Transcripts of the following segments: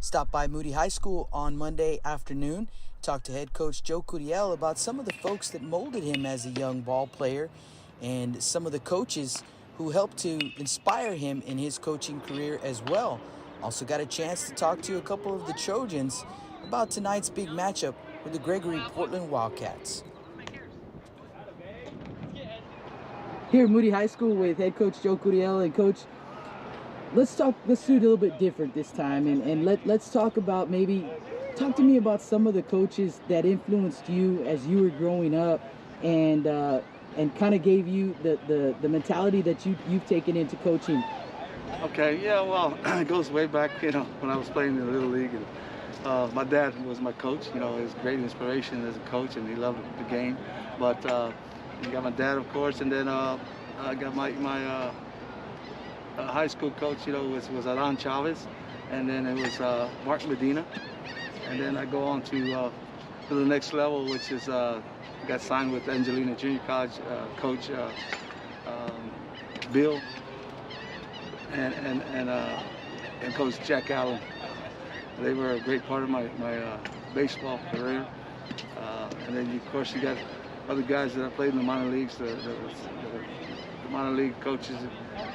Stopped by Moody High School on Monday afternoon, talked to head coach Coach Curiel about some of the folks that molded him as a young ball player and some of the coaches who helped to inspire him in his coaching career as well. Also got a chance to talk to a couple of the Trojans about tonight's big matchup with the Gregory-Portland Wildcats. Here at Moody High School with head coach Coach Curiel. And coach, let's do it a little bit different this time, and let's talk about talk to me about some of the coaches that influenced you as you were growing up and kind of gave you the mentality that you've taken into coaching. Okay, yeah, well, it goes way back, when I was playing in the Little League. And, my dad was my coach, he was a great inspiration as a coach, and he loved the game. But you got my dad, of course, and then I got my high school coach, was Alan Chavez, and then it was Mark Medina. And then I go on to the next level, which is got signed with Angelina Junior College coach Bill and Coach Jack Allen. They were a great part of my baseball career. And then, of course, you got other guys that I played in the minor leagues, the minor league coaches.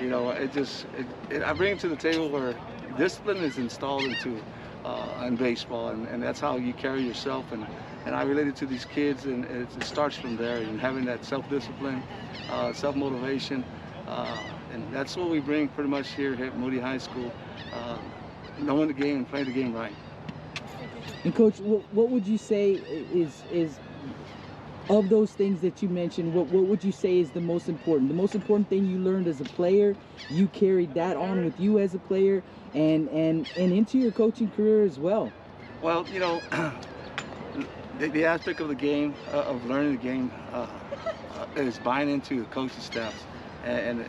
I bring it to the table where discipline is installed into in baseball, and that's how you carry yourself. And I related to these kids, and it starts from there, and having that self-discipline, self-motivation, and that's what we bring pretty much here at Moody High School, knowing the game and playing the game right. And Coach, what would you say is of those things that you mentioned, what would you say is the most important? The most important thing you learned as a player, you carried that on with you as a player and into your coaching career as well? Well, the aspect of the game, of learning the game, is buying into the coaching staffs and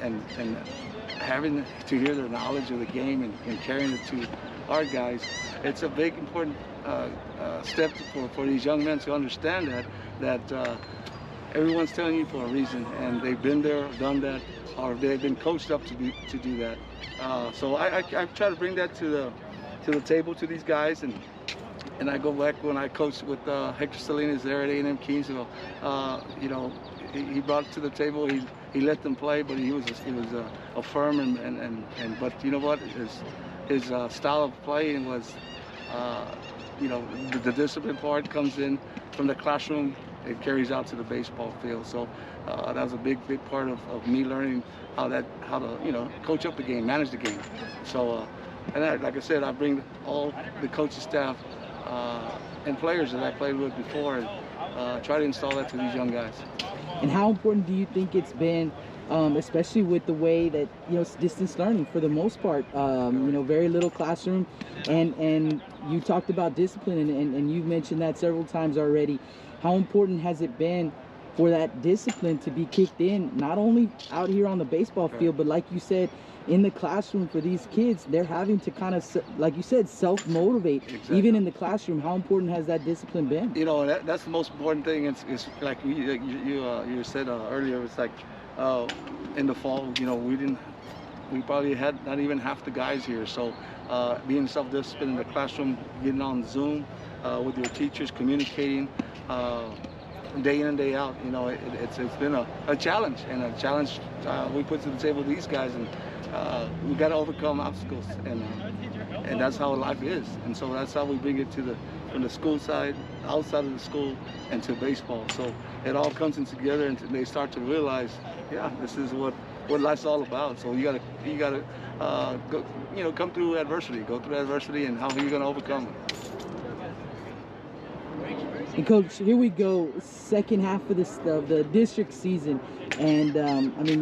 having to hear their knowledge of the game and carrying it to our guys. It's a big, important step for these young men to understand that everyone's telling you for a reason, and they've been there, done that, or they've been coached up to do that. So I try to bring that to the table to these guys, and I go back when I coached with Hector Salinas there at A&M Kingsville. He brought it to the table. He let them play, but he was a firm but you know what, his style of playing was. The discipline part comes in from the classroom, it carries out to the baseball field. So that was a big part of me learning how to coach up the game, manage the game. So like I said, I bring all the coaching staff and players that I played with before and try to install that to these young guys. And how important do you think it's been, especially with the way that it's distance learning for the most part, very little classroom, and you talked about discipline, and you've mentioned that several times already. How important has it been for that discipline to be kicked in, not only out here on the baseball field, but like you said, in the classroom for these kids? They're having to kind of, like you said, self-motivate. Exactly. Even in the classroom. How important has that discipline been? That's the most important thing. It's like you said earlier. It's like in the fall, we probably had not even half the guys here. So being self-disciplined in the classroom, getting on Zoom with your teachers, communicating day in and day out, it's been a challenge, and a challenge we put to the table these guys, and we got to overcome obstacles, and that's how life is. And so that's how we bring it from the school side, outside of the school, and to baseball. So it all comes in together, and they start to realize, this is what life's all about. So you gotta go, come through adversity, and how are you gonna overcome it? And Coach, here we go, second half of the district season, and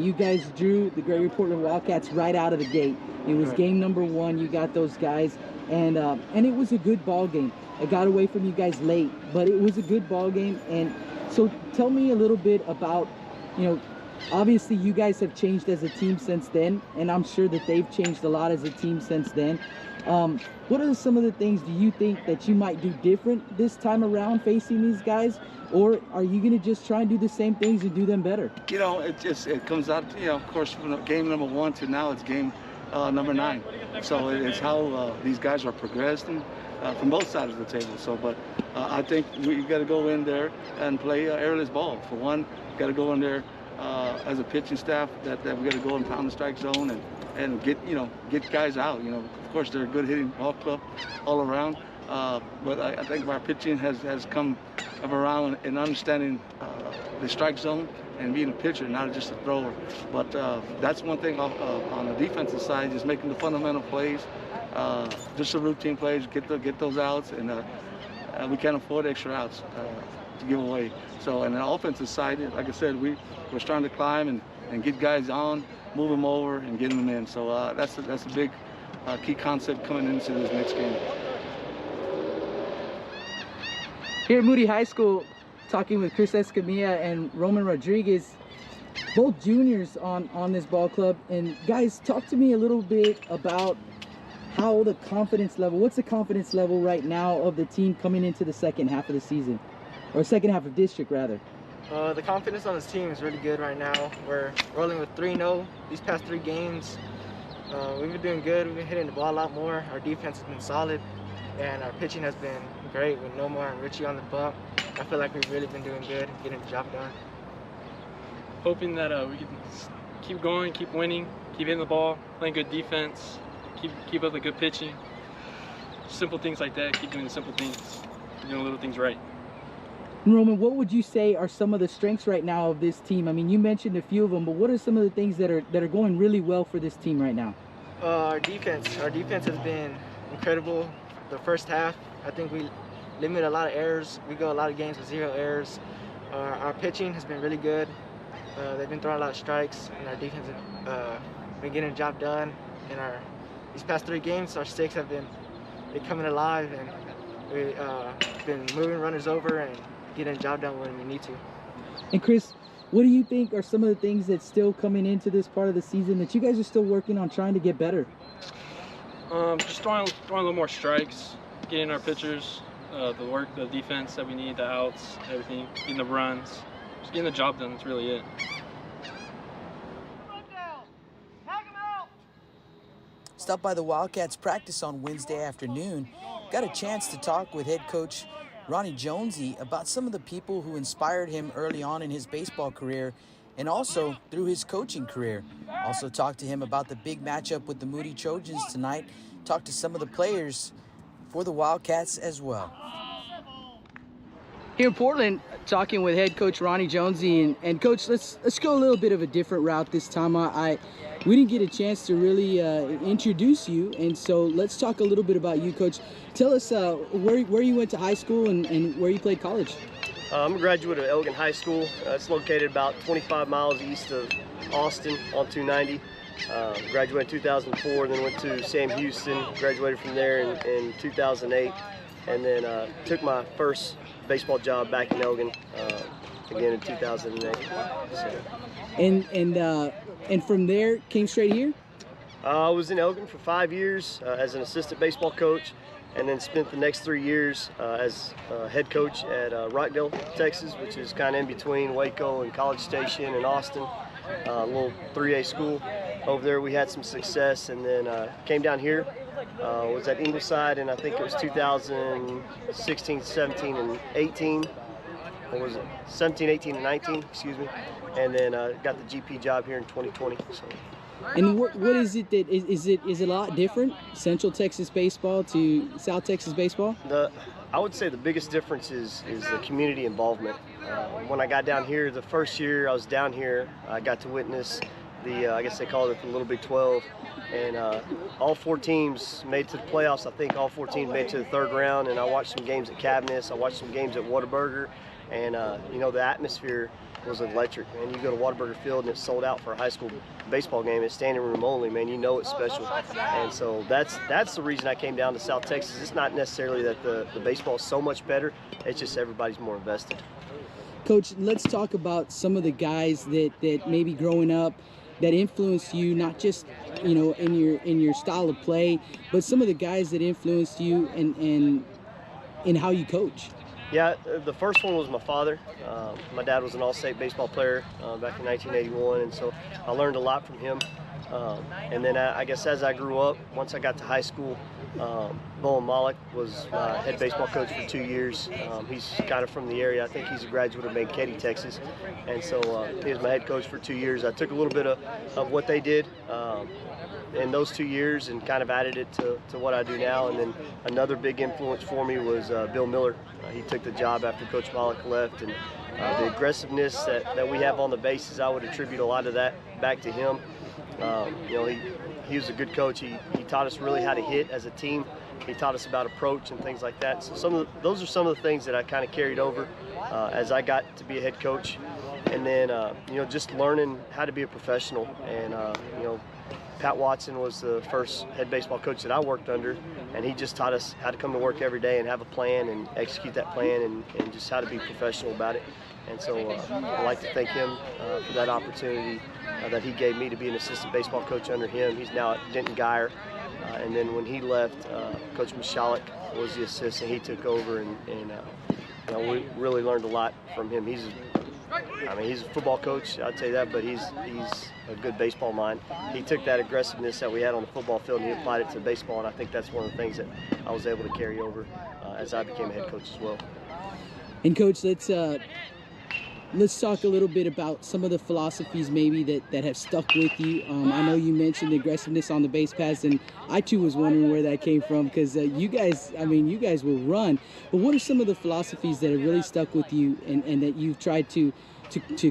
you guys drew the Gregory-Portland Wildcats right out of the gate. It was game number 1. You got those guys, and it was a good ball game. It got away from you guys late, but it was a good ball game. And so, tell me a little bit about, obviously you guys have changed as a team since then, and I'm sure that they've changed a lot as a team since then. What are some of the things do you think that you might do different this time around facing these guys, or are you going to just try and do the same things and do them better? It comes out, of course, from game number 1 to now it's game number 9. So it's how these guys are progressing from both sides of the table. So, but I think we got to go in there and play airless ball. For one, got to go in there as a pitching staff that we got to go and pound the strike zone and get guys out. Of course they're a good hitting ball club all around, but I think our pitching has come around in understanding the strike zone and being a pitcher, not just a thrower. But that's one thing on the defensive side, just making the fundamental plays, just the routine plays, get those outs, and we can't afford extra outs to give away. So on the offensive side, like I said, we're starting to climb and get guys on, move them over, and get them in. So that's a big key concept coming into this next game. Here at Moody High School, talking with Chris Escamilla and Roman Rodriguez, both juniors on this ball club. And guys, talk to me a little bit about how the confidence level, what's the confidence level right now of the team coming into the second half of the season, or second half of district rather? The confidence on this team is really good right now. We're rolling with 3-0 these past 3 games. We've been doing good. We've been hitting the ball a lot more. Our defense has been solid, and our pitching has been great with Nomar and Richie on the bump. I feel like we've really been doing good, getting the job done. Hoping that we can keep going, keep winning, keep hitting the ball, playing good defense, keep up the good pitching. Simple things like that, keep doing the simple things, doing little things right. Roman, what would you say are some of the strengths right now of this team? I mean, you mentioned a few of them, but what are some of the things that are going really well for this team right now? Our defense has been incredible. The first half, I think we limit a lot of errors. We go a lot of games with 0 errors. Our pitching has been really good. They've been throwing a lot of strikes, and our defense has been getting the job done. And these past 3 games, our sticks have been coming alive, and we've been moving runners over and getting the job done when we need to. And Chris, what do you think are some of the things that's still coming into this part of the season that you guys are still working on trying to get better? Just throwing a little more strikes, getting our pitchers the defense that we need, the outs, everything, getting the runs, just getting the job done. That's really it. Stopped by the Wildcats practice on Wednesday afternoon. Got a chance to talk with head coach Ronnie Jonesy about some of the people who inspired him early on in his baseball career and also through his coaching career. Also talked to him about the big matchup with the Moody Trojans tonight. Talked to some of the players for the Wildcats as well. Here in Portland, talking with head coach Ronnie Jonesy, and coach, let's go a little bit of a different route this time. We didn't get a chance to really introduce you, and so let's talk a little bit about you, coach. Tell us where you went to high school and where you played college. I'm a graduate of Elgin High School. It's located about 25 miles east of Austin on 290. Graduated in 2004, then went to Sam Houston, graduated from there in 2008, and then took my first baseball job back in Elgin again in 2008. So. And from there came straight here? I was in Elgin for 5 years as an assistant baseball coach, and then spent the next 3 years as head coach at Rockdale, Texas, which is kind of in between Waco and College Station and Austin, a little 3A school. Over there we had some success, and then came down here. Was at Ingleside, and I think it was 2016, 17, and 18. Or was it 17, 18, and 19? Excuse me. And then got the GP job here in 2020. So. And what is it that is it a lot different, Central Texas baseball to South Texas baseball? I would say the biggest difference is the community involvement. When I got down here, the first year I was down here, I got to witness the I guess they call it the Little Big 12, and all 4 teams made it to the playoffs. I think all 4 teams made it to the 3rd round, and I watched some games at Cabinets, I watched some games at Whataburger, and the atmosphere was electric. Man, you go to Whataburger Field and it's sold out for a high school baseball game. It's standing room only, man. You know it's special. And so that's the reason I came down to South Texas. It's not necessarily that the baseball is so much better. It's just everybody's more invested. Coach, let's talk about some of the guys that maybe growing up that influenced you, not just in your style of play, but some of the guys that influenced you in how you coach. Yeah, the first one was my father. My dad was an all-state baseball player back in 1981, and so I learned a lot from him. And then I guess as I grew up, once I got to high school, Bowen Malik was my head baseball coach for 2 years. He's kind of from the area. I think he's a graduate of Mankato, Texas. And so he was my head coach for 2 years. I took a little bit of what they did in those 2 years and kind of added it to what I do now. And then another big influence for me was Bill Miller. He took the job after Coach Malik left. And the aggressiveness that we have on the bases, I would attribute a lot of that back to him. He was a good coach. He taught us really how to hit as a team. He taught us about approach and things like that. So those are some of the things that I kind of carried over as I got to be a head coach. And then, just learning how to be a professional. And, Pat Watson was the first head baseball coach that I worked under, and he just taught us how to come to work every day and have a plan and execute that plan and just how to be professional about it. And so I'd like to thank him for that opportunity that he gave me to be an assistant baseball coach under him. He's now at Denton Geyer. And then when he left, Coach Michalek was the assistant. He took over, and we really learned a lot from him. He's a football coach, I'll tell you that, but he's a good baseball mind. He took that aggressiveness that we had on the football field and he applied it to baseball, and I think that's one of the things that I was able to carry over as I became a head coach as well. And Coach, let's talk a little bit about some of the philosophies maybe that have stuck with you. I know you mentioned the aggressiveness on the base paths, and I too was wondering where that came from because you guys will run. But what are some of the philosophies that have really stuck with you and that you've tried to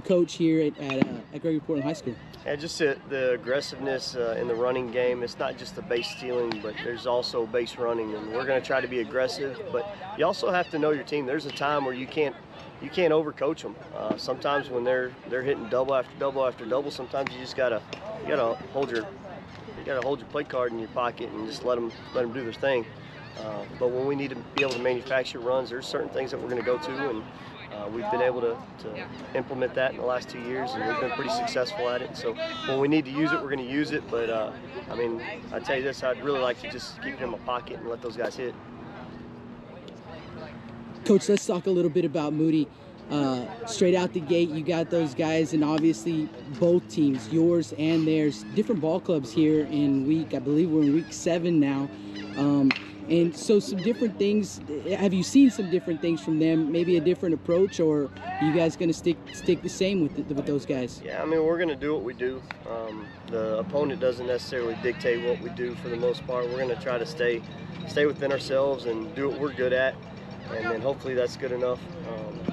coach here at Gregory-Portland High School? Yeah, just the aggressiveness in the running game. It's not just the base stealing, but there's also base running, and we're going to try to be aggressive. But you also have to know your team. There's a time where you can't overcoach them. Sometimes when they're hitting double after double after double, sometimes you just gotta hold your play card in your pocket and just let them do their thing. But when we need to be able to manufacture runs, there's certain things that we're going to go to, and we've been able to implement that in the last 2 years, and we've been pretty successful at it. So when we need to use it, we're going to use it. But I tell you this, I'd really like to just keep it in my pocket and let those guys hit. Coach, let's talk a little bit about Moody. Straight out the gate, you got those guys, and obviously both teams, yours and theirs, different ball clubs here I believe we're in week 7 now. And so some different things. Have you seen some different things from them? Maybe a different approach, or are you guys going to stick the same with those guys? Yeah, we're going to do what we do. The opponent doesn't necessarily dictate what we do for the most part. We're going to try to stay within ourselves and do what we're good at, and then hopefully that's good enough.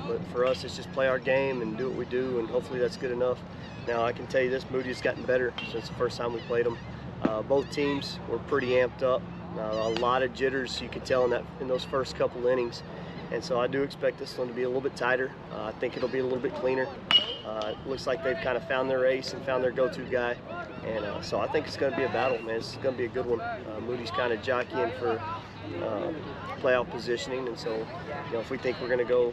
But for us, it's just play our game and do what we do, and hopefully that's good enough. Now, I can tell you this, Moody's gotten better since the first time we played them. Both teams were pretty amped up. A lot of jitters, you could tell in those first couple innings. And so I do expect this one to be a little bit tighter. I think it'll be a little bit cleaner. It looks like they've kind of found their ace and found their go-to guy. And so I think it's going to be a battle, man. It's going to be a good one. Moody's kind of jockeying for playoff positioning. And so, if we think we're going to go,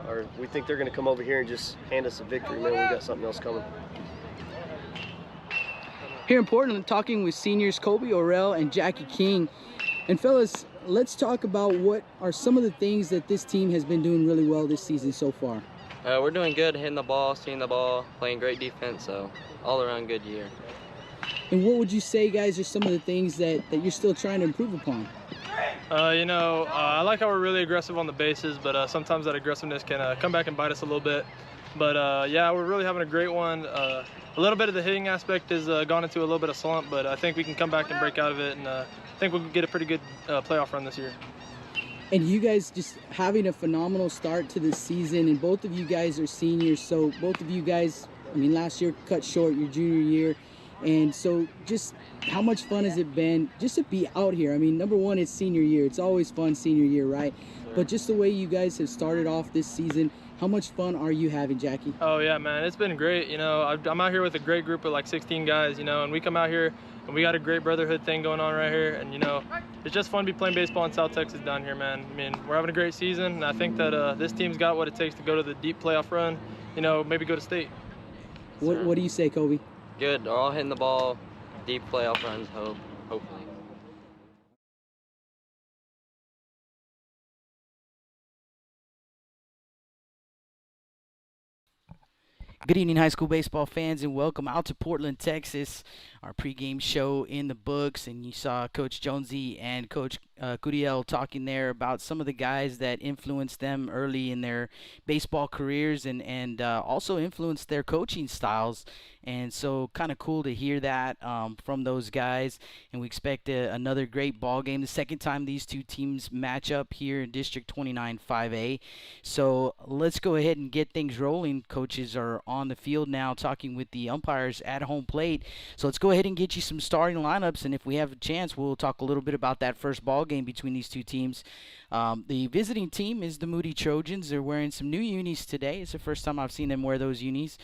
or we think they're going to come over here and just hand us a victory, man, we've got something else coming. Here in Portland, talking with seniors Kobe Orell and Jackie King. And fellas, let's talk about what are some of the things that this team has been doing really well this season so far. We're doing good, hitting the ball, seeing the ball, playing great defense, so all around good year. And what would you say, guys, are some of the things that you're still trying to improve upon? I like how we're really aggressive on the bases, but sometimes that aggressiveness can come back and bite us a little bit. But we're really having a great one. A little bit of the hitting aspect has gone into a little bit of slump, but I think we can come back and break out of it, and I think we'll get a pretty good playoff run this year. And you guys just having a phenomenal start to this season, and both of you guys are seniors, so both of you guys, last year cut short your junior year, and so just how much fun has it been just to be out here? Number one, it's senior year. It's always fun senior year, right? Sure. But just the way you guys have started off this season, how much fun are you having, Jackie? Oh, yeah, man. It's been great. I'm out here with a great group of like 16 guys, and we come out here and we got a great brotherhood thing going on right here. And, it's just fun to be playing baseball in South Texas down here, man. We're having a great season, and I think that this team's got what it takes to go to the deep playoff run, maybe go to state. What do you say, Kobe? Good. They're all hitting the ball, deep playoff runs, hopefully. Good evening, high school baseball fans, and welcome out to Portland, Texas. Our pregame show in the books, and you saw Coach Jonesy and Coach Curiel talking there about some of the guys that influenced them early in their baseball careers and also influenced their coaching styles. And so kind of cool to hear that from those guys. And we expect another great ball game. The second time these two teams match up here in District 29 5A. So let's go ahead and get things rolling. Coaches are on the field now talking with the umpires at home plate. So let's go ahead and get you some starting lineups. And if we have a chance, we'll talk a little bit about that first ball game between these two teams. The visiting team is the Moody Trojans. They're wearing some new unis today. It's the first time I've seen them wear those unis.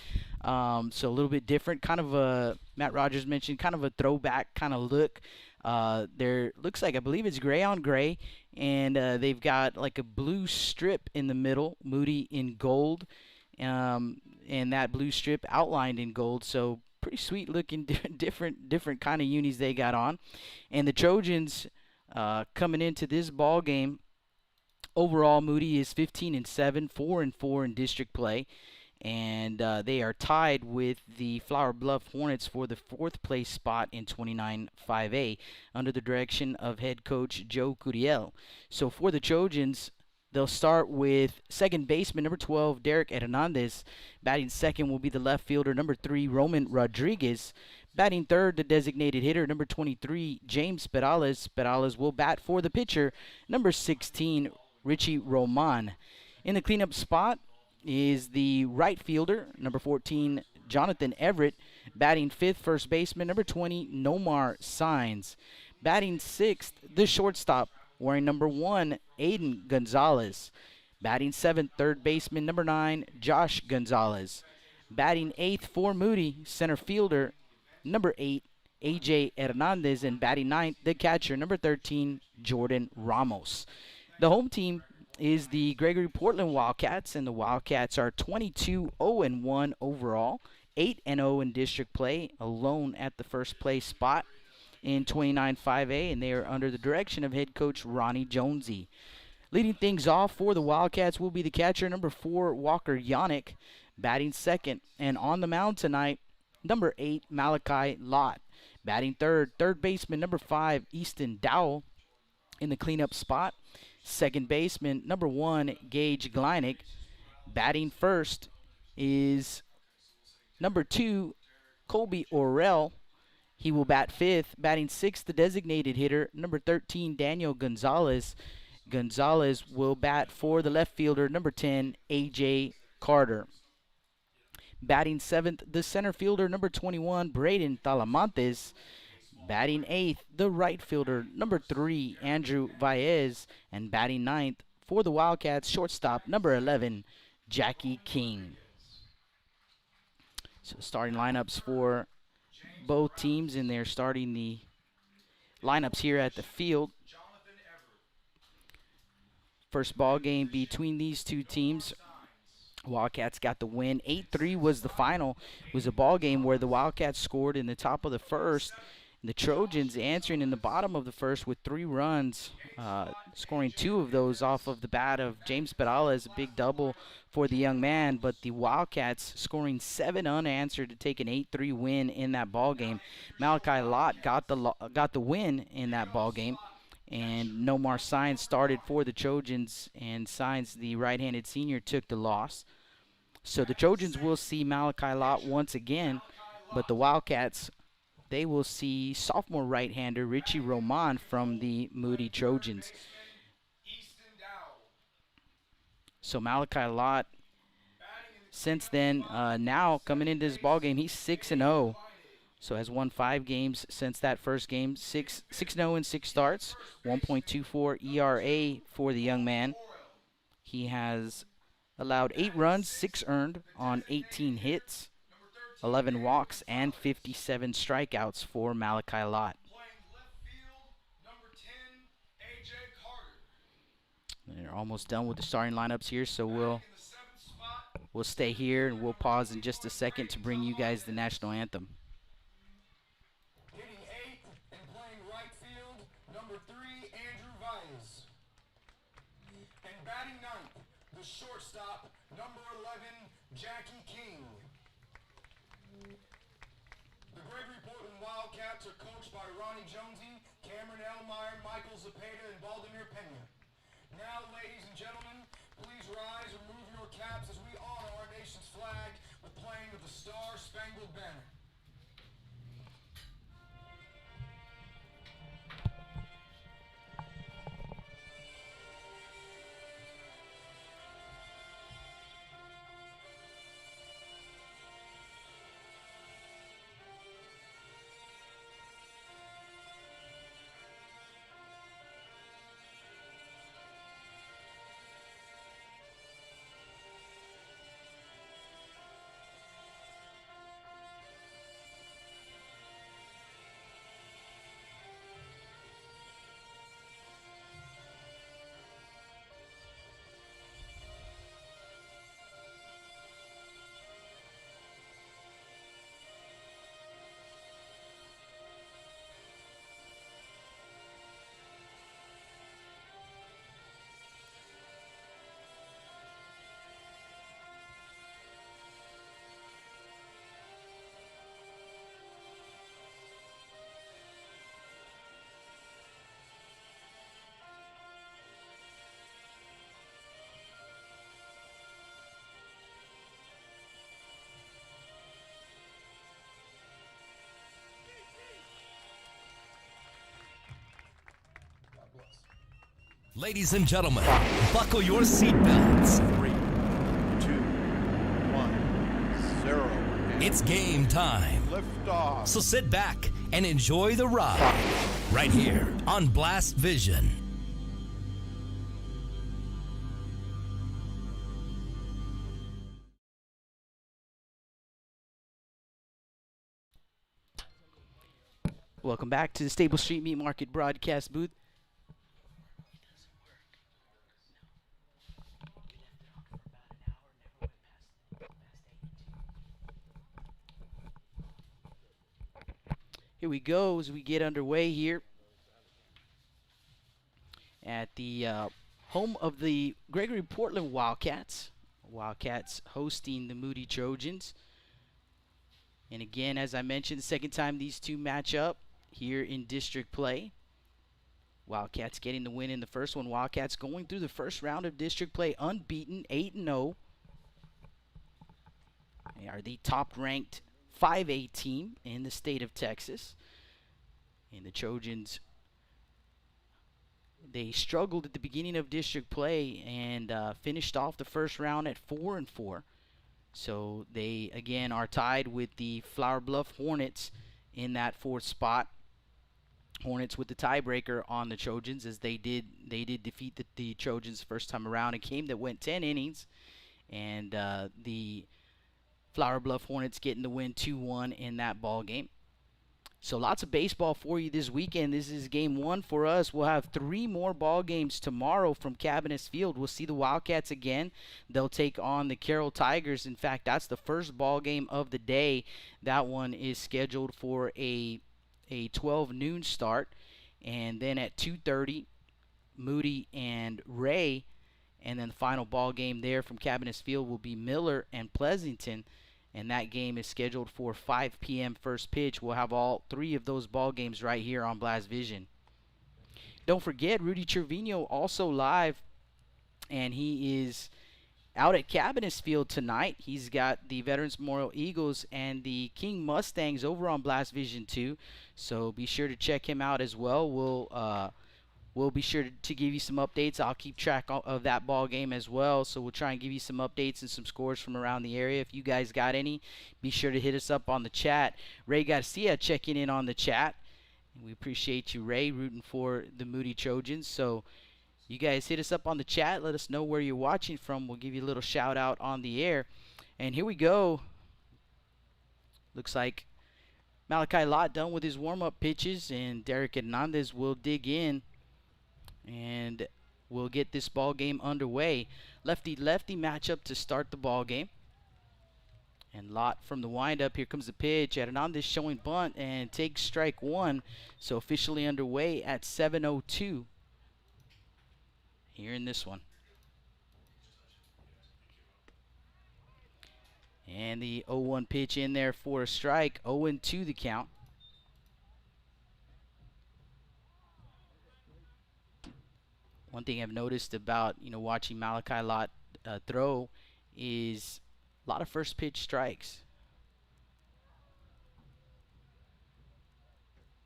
So a little bit different, kind of a, Matt Rogers mentioned, kind of a throwback kind of look. There looks like, I believe it's gray on gray, and they've got like a blue strip in the middle, Moody in gold, and that blue strip outlined in gold. So pretty sweet looking, different kind of unis they got on. And the Trojans coming into this ball game, overall Moody is 15-7, 4-4 in district play. And they are tied with the Flower Bluff Hornets for the 4th place spot in 29 5A under the direction of head coach Joe Curiel. So for the Trojans, they'll start with second baseman number 12, Derek Hernandez. Batting second will be the left fielder number 3, Roman Rodriguez. Batting third, the designated hitter number 23, James Perales. Perales will bat for the pitcher number 16, Richie Roman. In the cleanup spot is the right fielder, number 14, Jonathan Everett. Batting fifth, first baseman, number 20, Nomar Signs. Batting sixth, the shortstop, wearing number 1, Aiden Gonzalez. Batting seventh, third baseman, number 9, Josh Gonzalez. Batting eighth for Moody, center fielder, number 8, AJ Hernandez. And batting ninth, the catcher, number 13, Jordan Ramos. The home team is the Gregory-Portland Wildcats, and the Wildcats are 22-0-1 overall, 8-0 in district play, alone at the first place spot in 29 5A, and they are under the direction of head coach Ronnie Jonesy. Leading things off for the Wildcats will be the catcher, number 4, Walker Yannick, batting second, and on the mound tonight, number 8, Malachi Lott. Batting third, third baseman, number 5, Easton Dowell. In the cleanup spot, second baseman, number 1, Gage Gleineck. Batting first is number 2, Colby Orrell. He will bat fifth. Batting sixth, the designated hitter, number 13, Daniel Gonzalez. Gonzalez will bat for the left fielder, number 10, A.J. Carter. Batting seventh, the center fielder, number 21, Braden Talamantes. Batting eighth, the right fielder, number 3, Andrew Baez. And batting ninth for the Wildcats, shortstop, number 11, Jackie King. So starting lineups for both teams, and they're starting the lineups here at the field. First ball game between these two teams. Wildcats got the win. 8-3 was the final. It was a ball game where the Wildcats scored in the top of the first. The Trojans answering in the bottom of the first with 3 runs, scoring 2 of those off of the bat of James Perales, a big double for the young man. But the Wildcats scoring 7 unanswered to take an 8-3 win in that ball game. Malachi Lott got the win in that ball game, and Nomar Signs started for the Trojans, and Signs, the right-handed senior, took the loss. So the Trojans will see Malachi Lott once again, but the Wildcats, they will see sophomore right-hander Richie Roman from the Moody Trojans. So Malachi Lott, since then, now coming into this ball game, he's 6-0. So has won 5 games since that first game. 6-0 in 6 starts, 1.24 ERA for the young man. He has allowed 8 runs, 6 earned on 18 hits. 11 walks and 57 strikeouts for Malachi Lott. They're almost done with the starting lineups here, so we'll stay here and we'll pause in just a second to bring you guys the national anthem. Hitting 8th and playing right field, number 3, Andrew Baez. And batting 9th, the shortstop, number 11, Jackie King. Wildcats are coached by Ronnie Jonesy, Cameron Elmeyer, Michael Zepeda, and Baldemir Pena. Now, ladies and gentlemen, please rise and remove your caps as we honor our nation's flag with playing of the Star-Spangled Banner. Ladies and gentlemen, buckle your seatbelts. 3, 2, 1, 0. It's game time. Liftoff. So sit back and enjoy the ride right here on Blast Vision. Welcome back to the Stable Street Meat Market broadcast booth. Here we go as we get underway here at the home of the Gregory-Portland Wildcats. Wildcats hosting the Moody Trojans. And again, as I mentioned, the second time these two match up here in district play. Wildcats getting the win in the first one. Wildcats going through the first round of district play unbeaten, 8-0. They are the top-ranked 5A team in the state of Texas. And the Trojans, they struggled at the beginning of district play and finished off the first round at 4-4. So they, again, are tied with the Flower Bluff Hornets in that fourth spot. Hornets with the tiebreaker on the Trojans, as they did defeat the Trojans first time around. A game that went 10 innings, and the Flower Bluff Hornets getting the win 2-1 in that ball game. So lots of baseball for you this weekend. This is game one for us. We'll have 3 more ball games tomorrow from Cabinets Field. We'll see the Wildcats again. They'll take on the Carroll Tigers. In fact, that's the first ball game of the day. That one is scheduled for a 12 noon start. And then at 2:30, Moody and Ray. And then the final ball game there from Cabinets Field will be Miller and Pleasanton. And that game is scheduled for 5 p.m. first pitch. We'll have all 3 of those ball games right here on Blast Vision. Don't forget, Rudy Trevino also live, and he is out at Cabinets Field tonight. He's got the Veterans Memorial Eagles and the King Mustangs over on Blast Vision 2. So be sure to check him out as well. We'll be sure to give you some updates. I'll keep track of that ball game as well. So we'll try and give you some updates and some scores from around the area. If you guys got any, be sure to hit us up on the chat. Ray Garcia checking in on the chat. And we appreciate you, Ray, rooting for the Moody Trojans. So you guys hit us up on the chat. Let us know where you're watching from. We'll give you a little shout out on the air. And here we go. Looks like Malachi Lott done with his warm-up pitches, and Derek Hernandez will dig in. And we'll get this ball game underway. Lefty-lefty matchup to start the ball game. And Lott from the windup. Here comes the pitch. Hernandez showing bunt and takes strike 1. So officially underway at 7:02 here in this one. And the 0-1 pitch in there for a strike. 0-2 the count. One thing I've noticed about, watching Malachi Lott throw is a lot of first pitch strikes.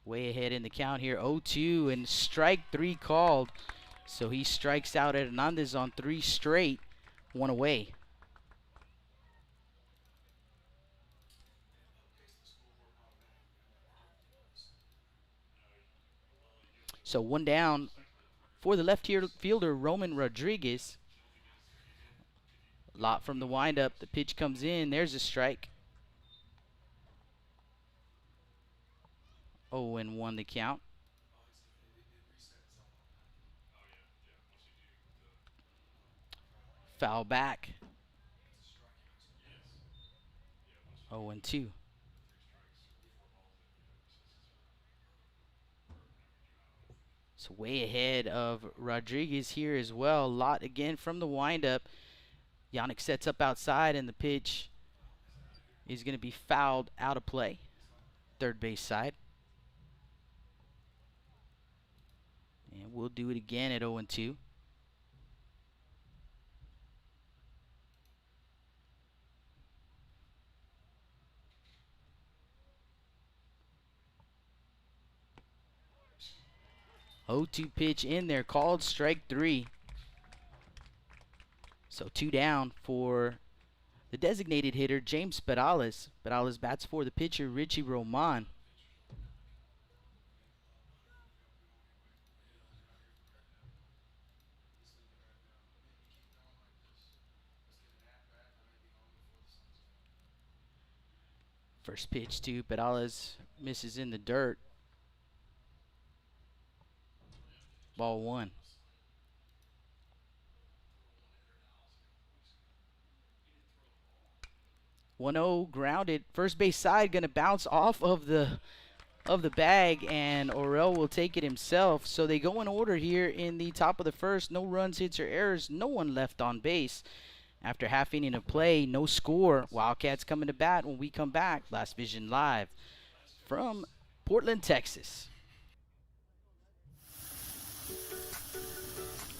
Way ahead in the count here, 0-2, and strike 3 called. So he strikes out at Hernandez on 3 straight, 1 away. So 1 down for the left fielder, Roman Rodriguez. Lot from the windup. The pitch comes in. There's a strike. 0-1 the count. Foul back. 0-2. So way ahead of Rodriguez here as well. Lot again from the windup. Yannick sets up outside, and the pitch is going to be fouled out of play. Third base side. And we'll do it again at 0-2. Pitch in there, called strike 3. So 2 down for the designated hitter, James Perales. Perales bats for the pitcher, Richie Roman. First pitch to Perales misses in the dirt. Ball 1. 1-0 grounded. First base side going to bounce off of the bag, and Orel will take it himself. So they go in order here in the top of the first. No runs, hits, or errors. No one left on base. After half inning of play, no score. Wildcats coming to bat when we come back. Last Vision Live from Portland, Texas.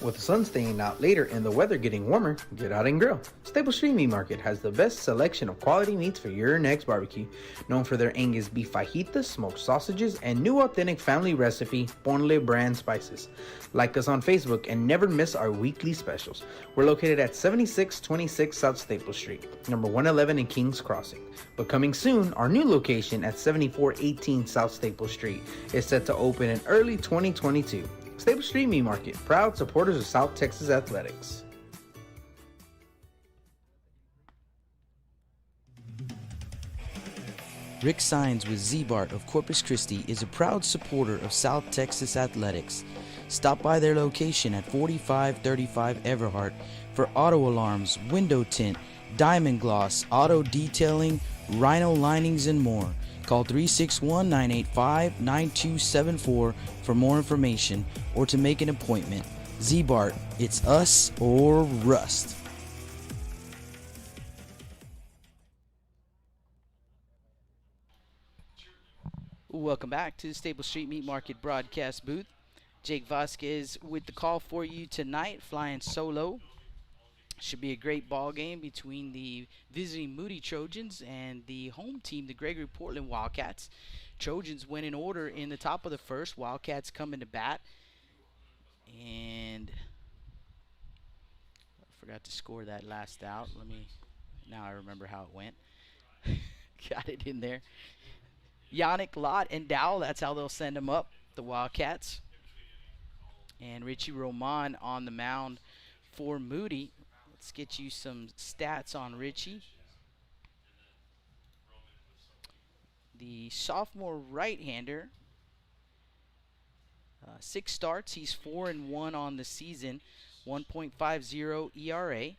With the sun staying out later and the weather getting warmer, get out and grill. Staple Street Meat Market has the best selection of quality meats for your next barbecue. Known for their Angus beef fajitas, smoked sausages, and new authentic family recipe, Ponle brand spices. Like us on Facebook and never miss our weekly specials. We're located at 7626 South Staple Street, number 111 in Kings Crossing. But coming soon, our new location at 7418 South Staple Street is set to open in early 2022. Staple Street Meat Market, proud supporters of South Texas Athletics. Rick Sines with Z-Bart of Corpus Christi is a proud supporter of South Texas Athletics. Stop by their location at 4535 Everhart for auto alarms, window tint, diamond gloss, auto detailing, rhino linings, and more. Call 361-985-9274 for more information or to make an appointment. Z-Bart, it's us or rust. Welcome back to the Staple Street Meat Market broadcast booth. Jake Vasquez with the call for you tonight, flying solo. Should be a great ball game between the visiting Moody Trojans and the home team, the Gregory-Portland Wildcats. Trojans went in order in the top of the first. Wildcats come into bat. And I forgot to score that last out. Now I remember how it went. Got it in there. Yannick, Lott, and Dowell, that's how they'll send them up, the Wildcats. And Richie Roman on the mound for Moody. Let's get you some stats on Richie. The sophomore right-hander, 6 starts. He's 4-1 on the season, 1.50 ERA,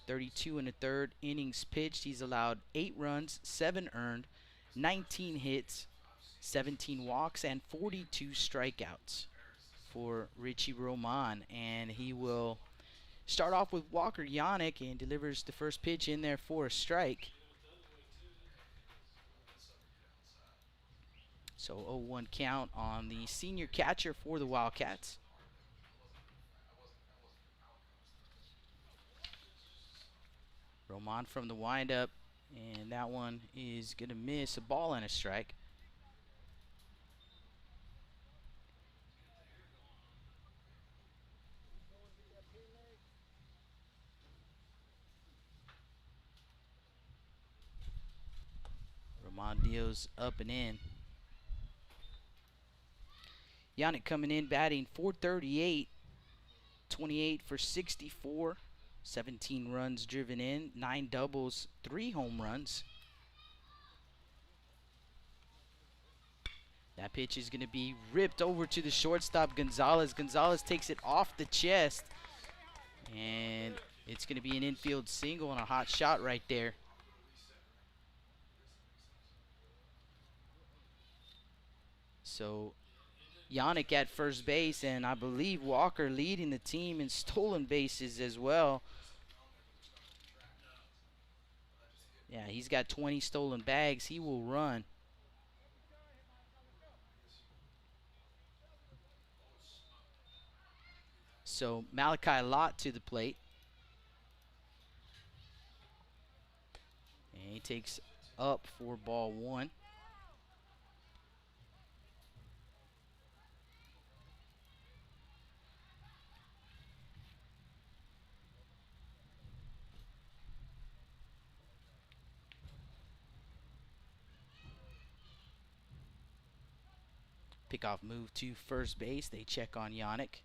32 1/3 innings pitched. He's allowed 8 runs, 7 earned, 19 hits, 17 walks, and 42 strikeouts for Richie Roman. And he will start off with Walker Yannick and delivers the first pitch in there for a strike. So 0-1 count on the senior catcher for the Wildcats. Roman from the windup, and that one is going to miss. A ball and a strike. Roman Dio's up and in. Yannick coming in batting .438, 28 for 64, 17 runs driven in, 9 doubles, 3 home runs. That pitch is going to be ripped over to the shortstop, Gonzalez. Gonzalez takes it off the chest, and it's going to be an infield single and a hot shot right there. So Yannick at first base, and I believe Walker leading the team in stolen bases as well. Yeah, he's got 20 stolen bags. He will run. So Malachi Lott to the plate. And he takes up for ball 1. Pickoff move to first base. They check on Yannick.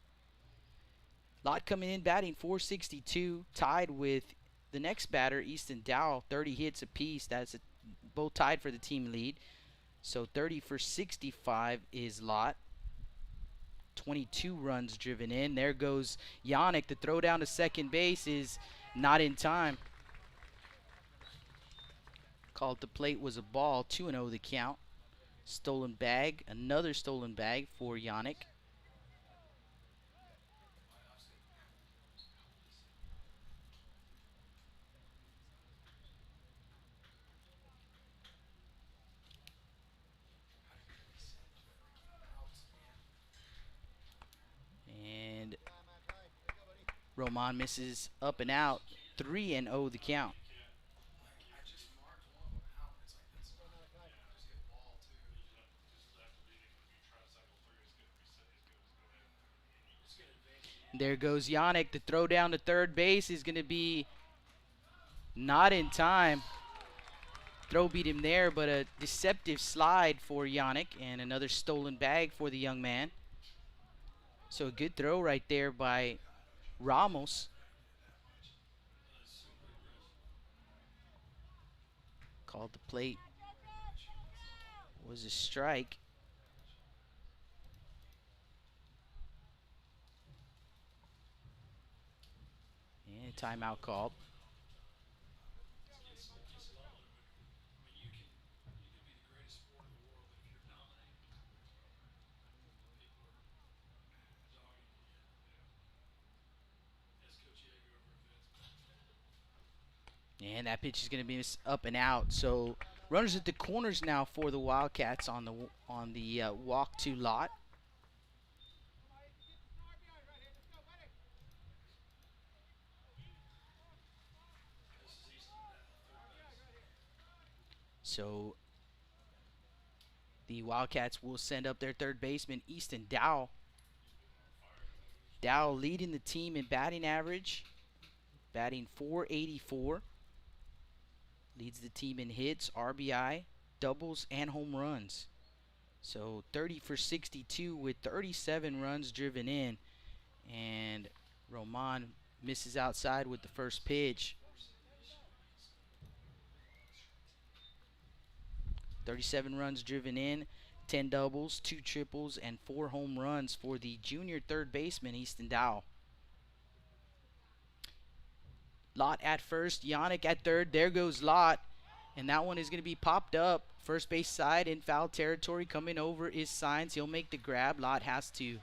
Lott coming in batting .462, tied with the next batter, Easton Dow, 30 hits apiece. That's both tied for the team lead. So 30 for 65 is Lott. 22 runs driven in. There goes Yannick. The throw down to second base is not in time. Called the plate was a ball. 2-0 the count. Stolen bag. Another stolen bag for Yannick. And Roman misses up and out. 3-0 the count. There goes Yannick. The throw down to third base is going to be not in time. Throw beat him there, but a deceptive slide for Yannick and another stolen bag for the young man. So a good throw right there by Ramos. Called the plate. Was a strike. And timeout called. And that pitch is going to be up and out. So runners at the corners now for the Wildcats on the walk to Lott. So the Wildcats will send up their third baseman, Easton Dow. Dow leading the team in batting average, batting .484. Leads the team in hits, RBI, doubles, and home runs. So 30 for 62 with 37 runs driven in. And Roman misses outside with the first pitch. 37 runs driven in, 10 doubles, 2 triples, and 4 home runs for the junior third baseman, Easton Dow. Lott at first, Yannick at third. There goes Lott, and that one is going to be popped up. First base side in foul territory. Coming over is Signs. He'll make the grab. Lott has to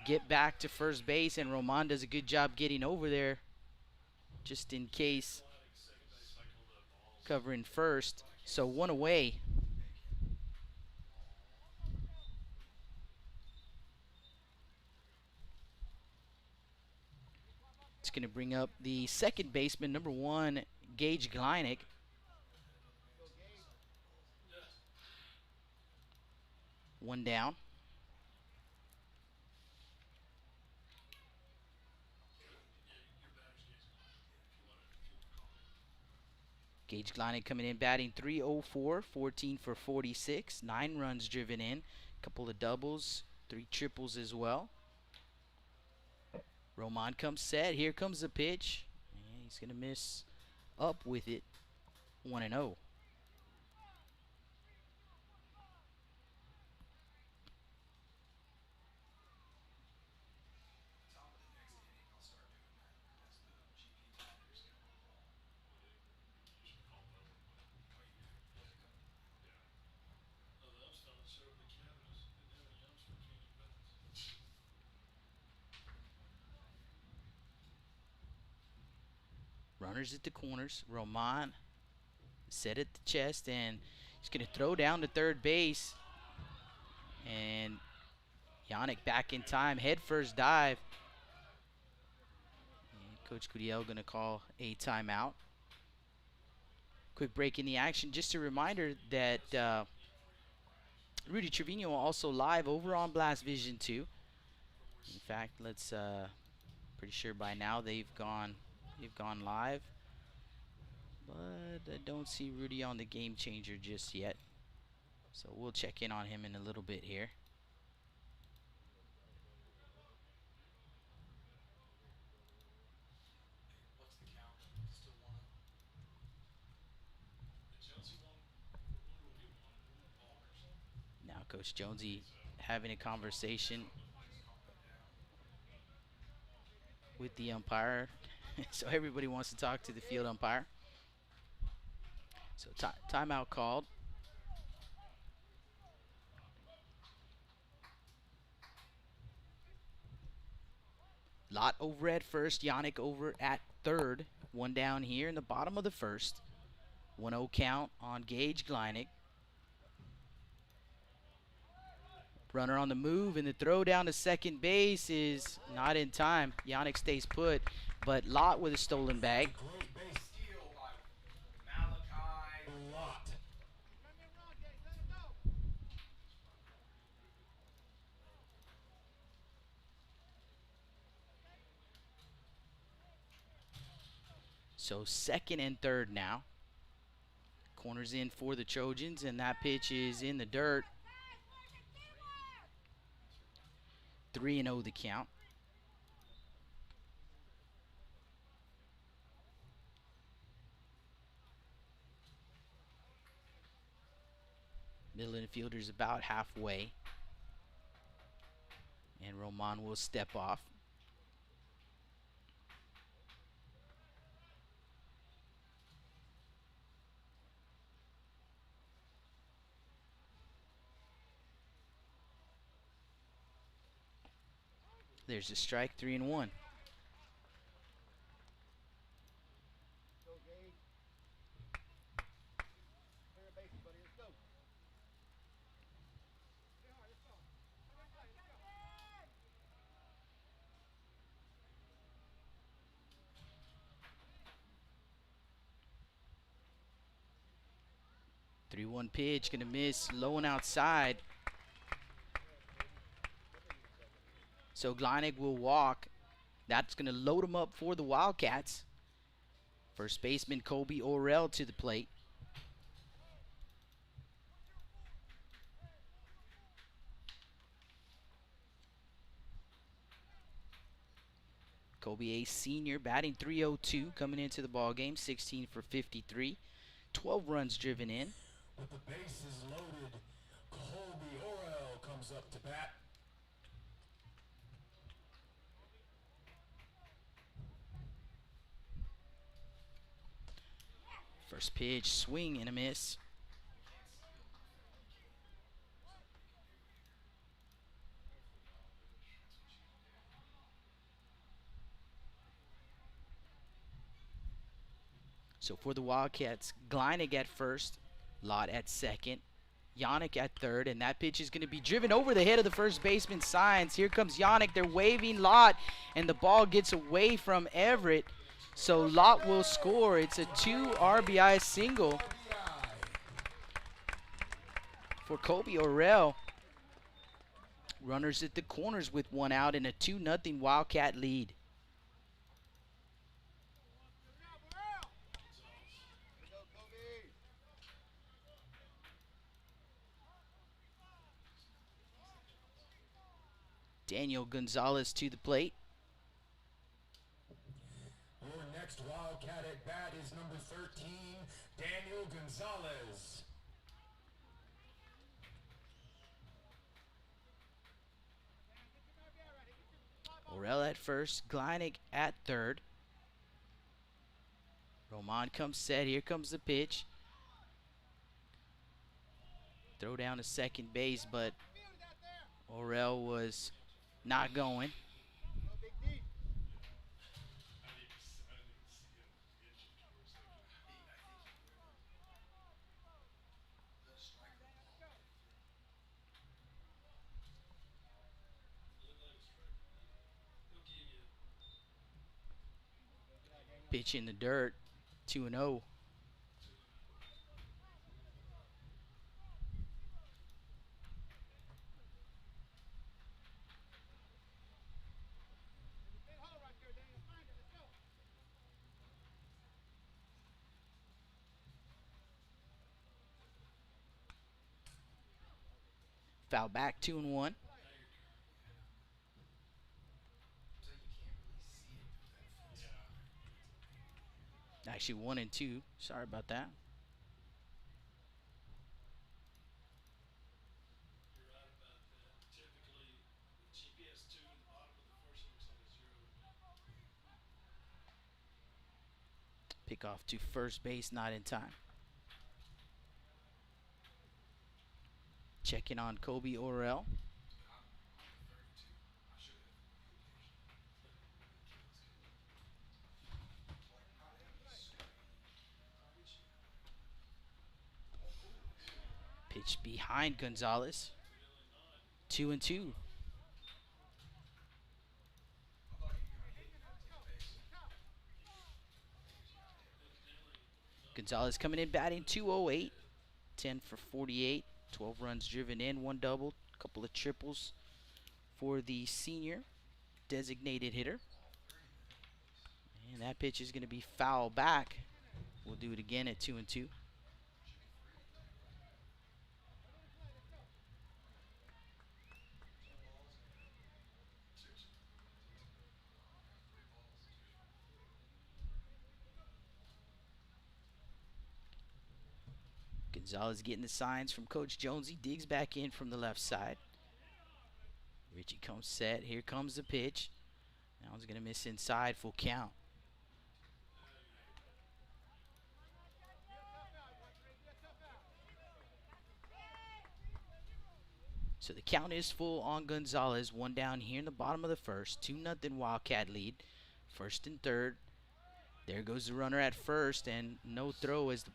get back to first base, and Roman does a good job getting over there just in case, covering first. So one away. It's going to bring up the second baseman, number 1, Gage Gleineck. One down. Gage Gleineck coming in batting .304, 14 for 46, 9 runs driven in, couple of doubles, 3 triples as well. Roman comes set. Here comes the pitch. And he's going to miss up with it. 1-0. Runners at the corners. Roman set at the chest, and he's going to throw down to third base. And Yannick back in time. Head first dive. And Coach Curiel going to call a timeout. Quick break in the action. Just a reminder that Rudy Trevino also live over on Blast Vision 2. In fact, let's pretty sure by now they've gone live, but I don't see Rudy on the Game Changer just yet, so we'll check in on him in a little bit here. Now Coach Jonesy having a conversation with the umpire. So everybody wants to talk to the field umpire. So timeout called. Lott over at first, Yannick over at third. One down here in the bottom of the first. 1-0 count on Gage Gleineck. Runner on the move, and the throw down to second base is not in time. Yannick stays put, but Lott with a stolen bag. Great base steal by Malachi Lott. So second and third now. Corners in for the Trojans, and that pitch is in the dirt. 3-0 the count. Middle infielder's about halfway. And Roman will step off. There's a strike, 3-1. Three-one pitch, gonna miss, low and outside. So Gleineck will walk. That's going to load him up for the Wildcats. First baseman Kobe Orell to the plate. Kobe, a senior, batting .302, coming into the ball game, 16 for 53, 12 runs driven in. With the bases loaded, Kobe Orell comes up to bat. First pitch, swing and a miss. So for the Wildcats, Gleineck at first, Lott at second, Yannick at third, and that pitch is going to be driven over the head of the first baseman, Signs. Here comes Yannick. They're waving Lott, and the ball gets away from Everett. So Lott will score. It's a 2 RBI single for Kobe Orell. Runners at the corners with 1 out and a 2-0 Wildcat lead. Daniel Gonzalez to the plate. Your next Wildcat at bat is number 13, Daniel Gonzalez. Orell at first, Gleinig at third. Roman comes set. Here comes the pitch. Throw down to second base, but Orell was not going. Pitch in the dirt, 2-0. Foul back, 2-1. Actually 1-2. Sorry about that. Pick off to first base, not in time. Checking on Kobe Orell. Pitch behind Gonzalez. 2-2. Gonzalez coming in batting 208. 10 for 48. 12 runs driven in, 1 double, a couple of triples for the senior designated hitter. And that pitch is going to be foul back. We'll do it again at 2-2. Gonzalez getting the signs from Coach Jonesy. Digs back in from the left side. Richie comes set. Here comes the pitch. That one's going to miss inside. Full count. So the count is full on Gonzalez. 1 down here in the bottom of the first. 2-0 Wildcat lead. First and third. There goes the runner at first, and no throw as the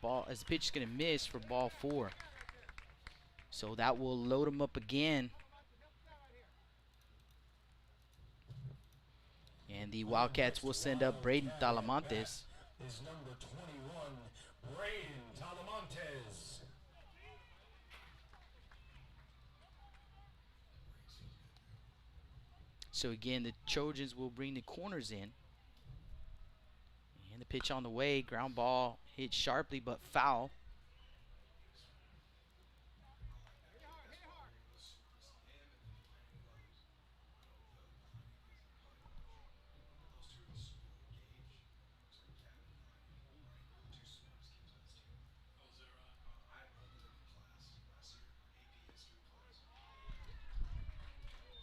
pitch is going to miss for ball 4. So that will load him up again. And the Wildcats will send up Braden Talamantes. Is number 21, Braden Talamantes. So again, the Trojans will bring the corners in. And the pitch on the way, ground ball hit sharply but foul.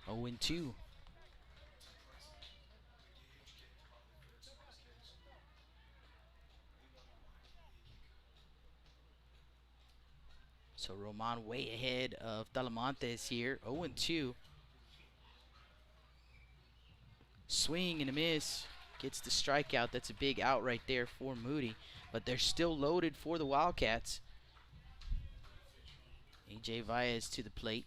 Oh, and 2. So Roman way ahead of Talamantes here. 0-2. Swing and a miss. Gets the strikeout. That's a big out right there for Moody. But they're still loaded for the Wildcats. A.J. Valles to the plate.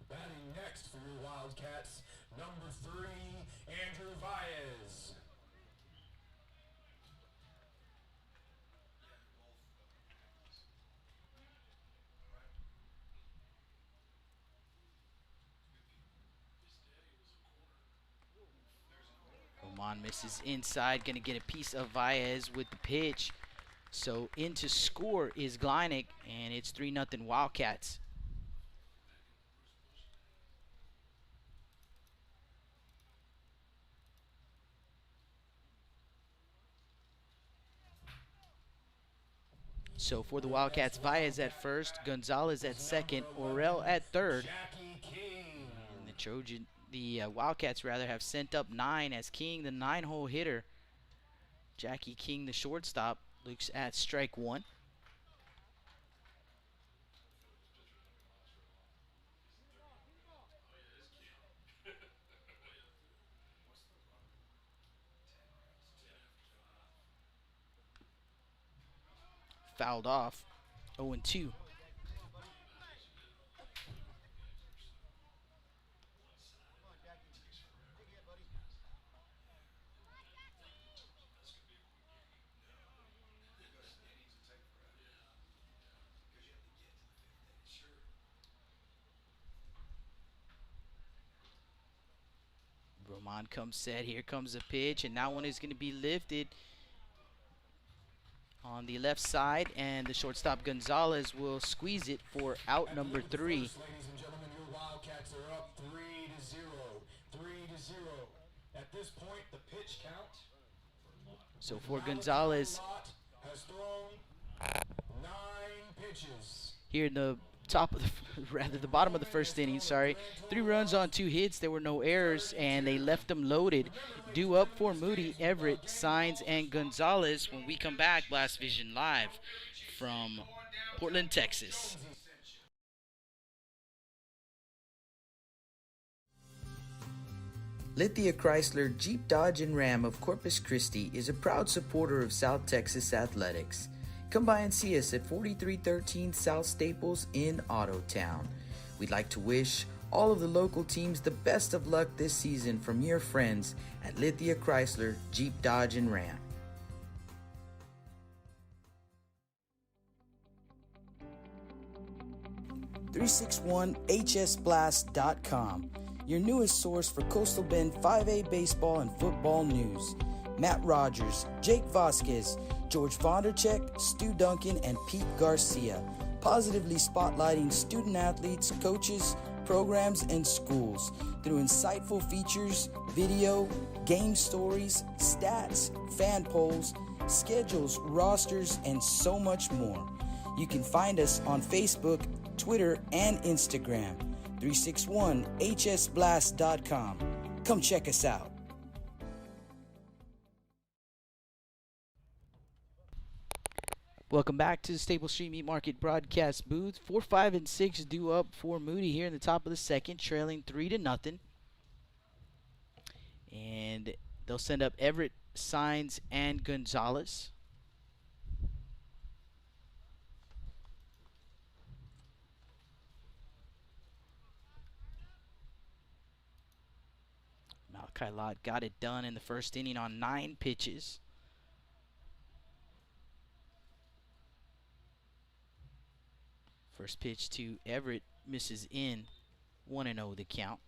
Batting next for your Wildcats, Number 3, Andrew Baez. Roman misses inside, going to get a piece of Baez with the pitch. So in to score is Gleineck, and it's 3-0 Wildcats. So for the Wildcats, Baez at first, Gonzalez at second, Orel at third. And the Wildcats rather have sent up 9 as King, the 9-hole hitter. Jackie King, the shortstop, looks at strike 1. Fouled off, 0-2. Roman comes set. Here comes the pitch, and that one is going to be lifted on the left side, and the shortstop Gonzalez will squeeze it for out number 3. Ladies and gentlemen, your Wildcats are up 3-0. 3-0. At this point, the pitch count. So for Gonzalez, has thrown 9 pitches. here in the top of the bottom of the first inning, 3 runs on 2 hits. There were no errors, and they left them loaded. Due up for Moody, Everett, Signs, and Gonzalez when we come back. Blast Vision Live from Portland, Texas. Lithia Chrysler Jeep Dodge and Ram of Corpus Christi is a proud supporter of South Texas athletics. Come by and see us at 4313 South Staples in Ottotown. We'd like to wish all of the local teams the best of luck this season from your friends at Lithia Chrysler Jeep Dodge and Ram. .361hsblast.com, your newest source for Coastal Bend 5A baseball and football news. Matt Rogers, Jake Vasquez, George Vondercheck, Stu Duncan, and Pete Garcia, positively spotlighting student athletes, coaches, programs, and schools through insightful features, video, game stories, stats, fan polls, schedules, rosters, and so much more. You can find us on Facebook, Twitter, and Instagram. 361hsblast.com. Come check us out. Welcome back to the Staples Street Meat Market broadcast booth. 4, 5, and 6 due up for Moody here in the top of the second, trailing 3-0. And they'll send up Everett, Signs, and Gonzalez. Malachi Lott got it done in the first inning on 9 pitches. First pitch to Everett misses in. 1-0 the count.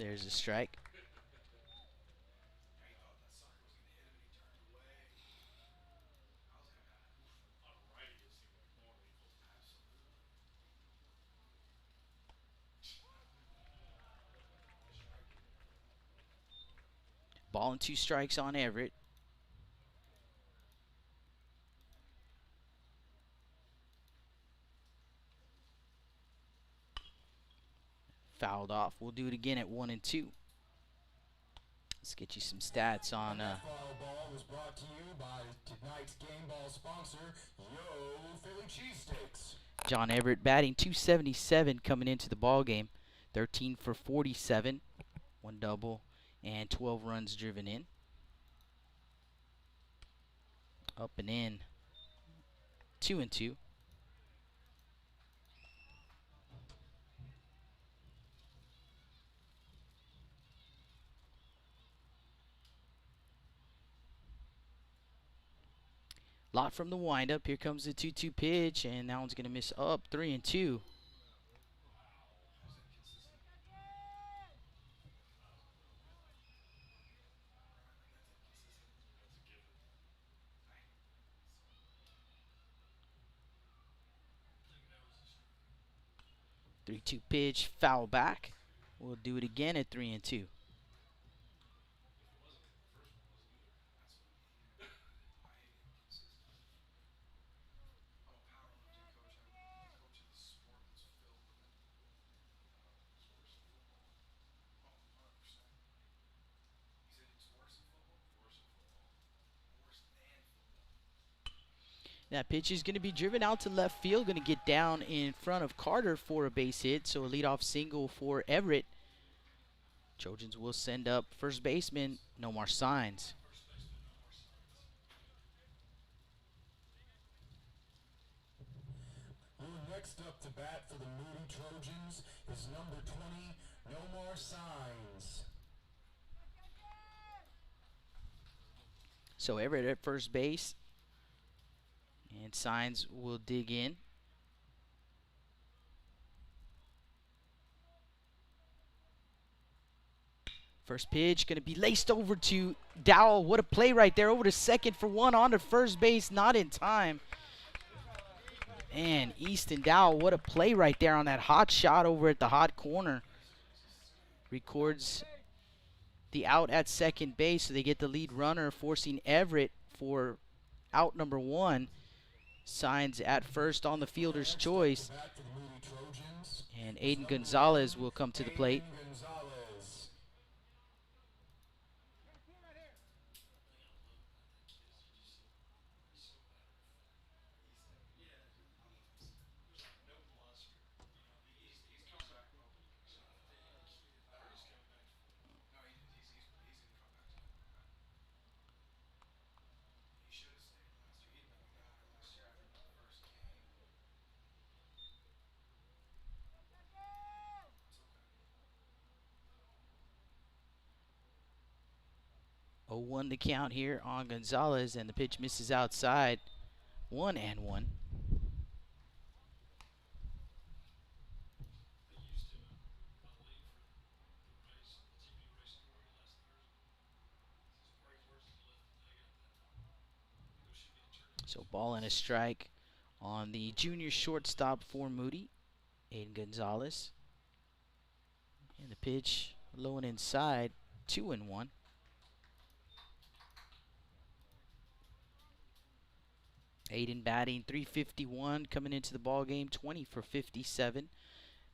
There's a strike. Ball and 2 strikes on Everett. Fouled off. We'll do it again at 1-2. Let's get you some stats on. Ball was brought to you by tonight's game ball sponsor, Yo Philly Cheesesteaks. John Everett batting .277 coming into the ball game. 13 for 47, 1 double, and 12 runs driven in. Up and in. 2-2. Lot from the windup. Here comes the 2-2 pitch, and that one's going to miss up. 3-2. Three-two pitch, foul back. We'll do it again at 3-2. That pitch is going to be driven out to left field, going to get down in front of Carter for a base hit, so a leadoff single for Everett. Trojans will send up first baseman Nomar Signs. Next up to bat for the Moody Trojans is number 20, Nomar Signs. So Everett at first base, and Signs will dig in. First pitch going to be laced over to Dowell. What a play right there. Over to second for one, on to first base, not in time. And Easton Dowell, what a play right there on that hot shot over at the hot corner. Records the out at second base, so they get the lead runner, forcing Everett for out number one. Signs at first on the fielder's choice. And Aiden Gonzalez will come to the plate. Oh, 1 to count here on Gonzalez, and the pitch misses outside. 1-1. So ball and a strike on the junior shortstop for Moody, Aiden Gonzalez. And the pitch low and inside, 2-1. Aiden batting .351 coming into the ball game, 20 for 57,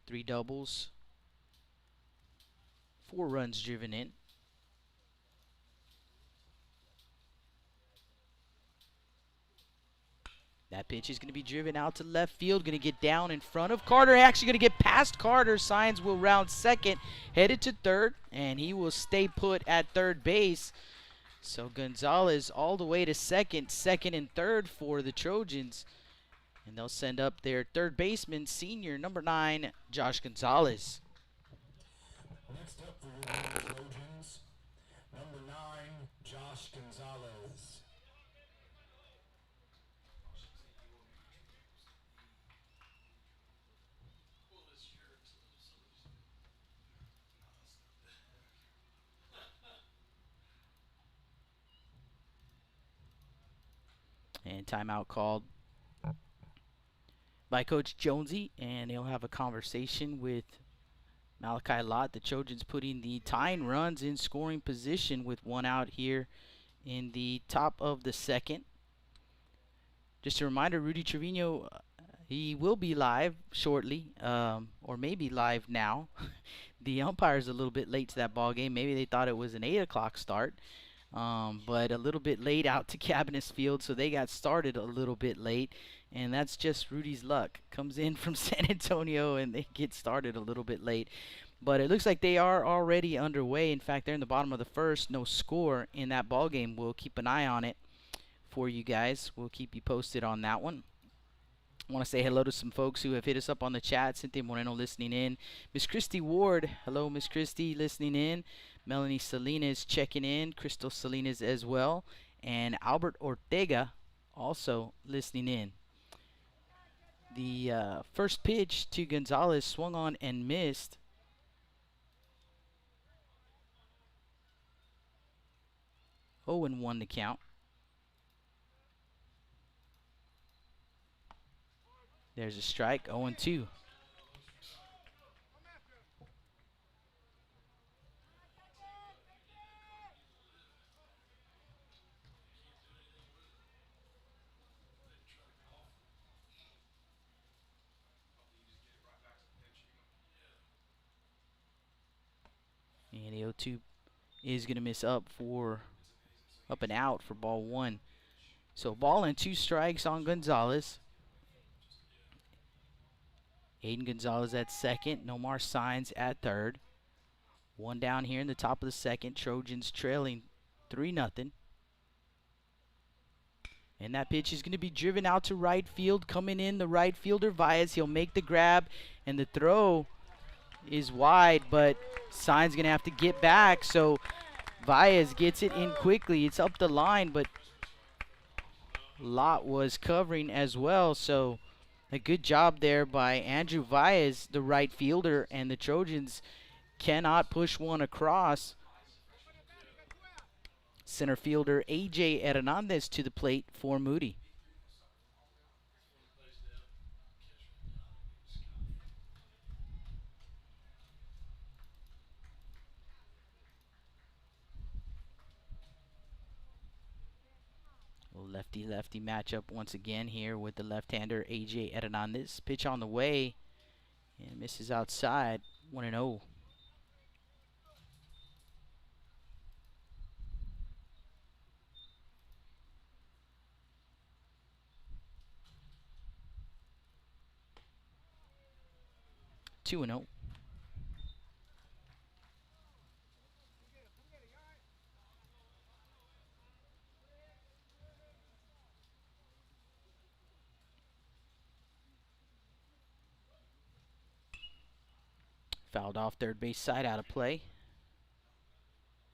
3 doubles, 4 runs driven in. That pitch is going to be driven out to left field, going to get down in front of Carter. Actually going to get past Carter. Signs will round second, headed to third, and he will stay put at third base. So Gonzalez all the way to second and third for the Trojans. And they'll send up their third baseman, senior number 9, Josh Gonzalez. Next up for the Trojans, number 9, Josh Gonzalez. And timeout called by Coach Jonesy, and he'll have a conversation with Malachi Lott. The Trojans putting the tying runs in scoring position with 1 out here in the top of the second. Just a reminder, Rudy Trevino, he will be live shortly, or maybe live now. The umpire's a little bit late to that ball game. Maybe they thought it was an 8 o'clock start. But a little bit late out to Cabinets Field, so they got started a little bit late, and that's just Rudy's luck. Comes in from San Antonio, and they get started a little bit late. But it looks like they are already underway. In fact, they're in the bottom of the first. No score in that ball game. We'll keep an eye on it for you guys. We'll keep you posted on that one. I want to say hello to some folks who have hit us up on the chat. Cynthia Moreno listening in. Miss Christy Ward. Hello, Miss Christy, listening in. Melanie Salinas checking in. Crystal Salinas as well. And Albert Ortega also listening in. The first pitch to Gonzalez swung on and missed. Oh, and 1 to count. There's a strike, 0-2. And the 0-2 is going to miss up and out for ball 1. So ball and 2 strikes on Gonzalez. Aiden Gonzalez at second. Nomar Signs at third. 1 down here in the top of the second. Trojans trailing 3-0. And that pitch is going to be driven out to right field. Coming in, the right fielder, Valles. He'll make the grab, and the throw is wide, but Signs going to have to get back. So Valles gets it in quickly. It's up the line, but Lott was covering as well. So a good job there by Andrew Valles, the right fielder, and the Trojans cannot push one across. Center fielder A.J. Hernandez to the plate for Moody. Lefty-lefty matchup once again here with the left-hander A.J. Hernandez. Pitch on the way and misses outside. 1-0. Two and 0. Fouled off third base side, out of play.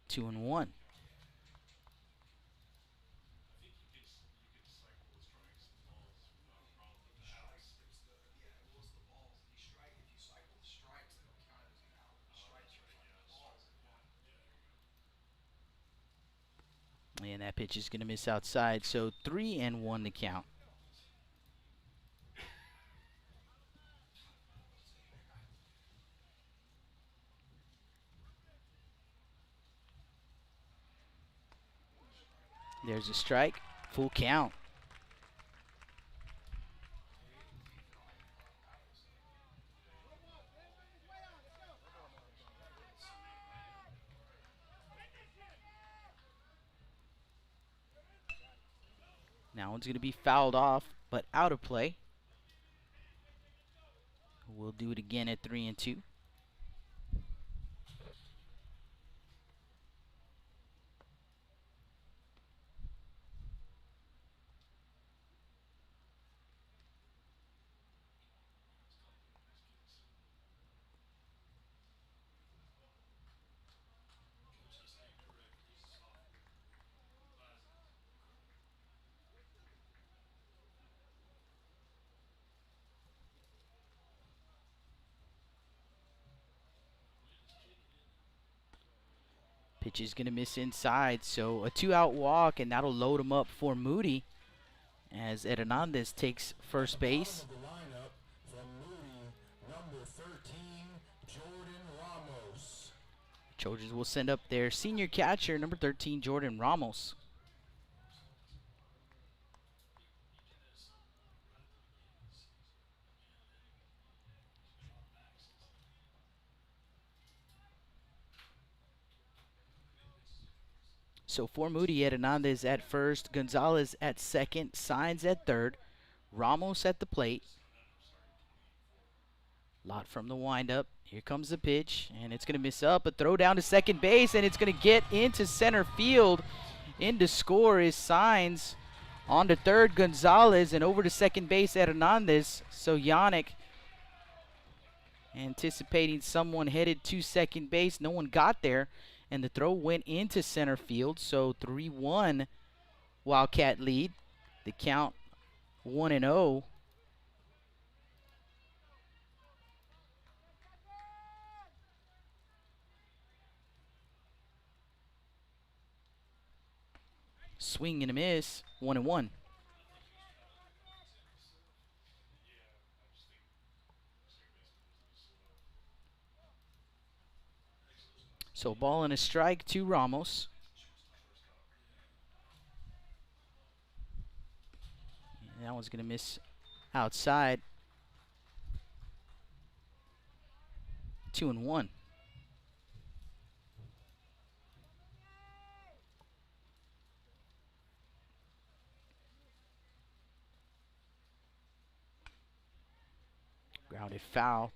2-1. And that pitch is going to miss outside, so 3-1 to count. There's a strike, full count. Now one's going to be fouled off, but out of play. We'll do it again at 3-2. Pitch is going to miss inside, so a 2-out walk, and that'll load him up for Moody as Hernandez takes first base. Trojans will send up their senior catcher, number 13, Jordan Ramos. So for Moody, Hernandez at first, Gonzalez at second, Signs at third, Ramos at the plate. Lott from the windup. Here comes the pitch, and it's going to miss up. A throw down to second base, and it's going to get into center field. In to score is Signs On to third, Gonzalez, and over to second base, Hernandez. So Yannick anticipating someone headed to second base. No one got there, and the throw went into center field. So 3-1 Wildcat lead. The count 1-0. Swing and a miss, 1-1. So ball and a strike to Ramos. And that one's going to miss outside. 2-1. Grounded foul.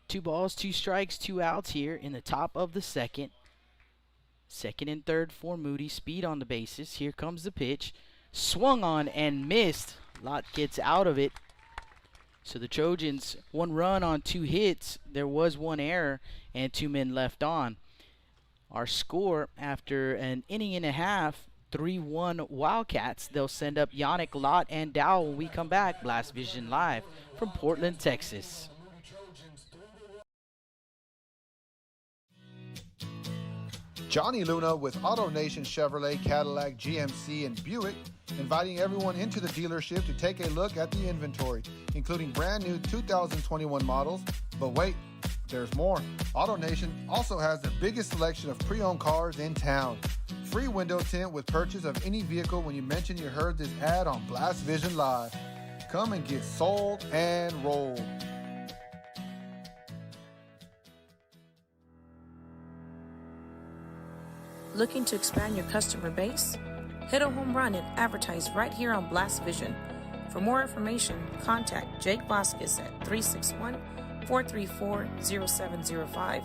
Two balls, two strikes, two outs here in the top of the second. Second and third for Moody. Speed on the bases. Here comes the pitch. Swung on and missed. Lott gets out of it. So the Trojans, 1 run on 2 hits. There was 1 error and 2 men left on. Our score after an inning and a half, 3-1 Wildcats. They'll send up Yannick, Lott, and Dow when we come back. Blast Vision Live from Portland, Texas. Johnny Luna with AutoNation Chevrolet, Cadillac, GMC, and Buick, inviting everyone into the dealership to take a look at the inventory, including brand new 2021 models. But wait, there's more. AutoNation also has the biggest selection of pre-owned cars in town. Free window tint with purchase of any vehicle when you mention you heard this ad on Blast Vision Live. Come and get sold and rolled. Looking to expand your customer base? Hit a home run and advertise right here on Blast Vision. For more information, contact Jake Vasquez at 361-434-0705.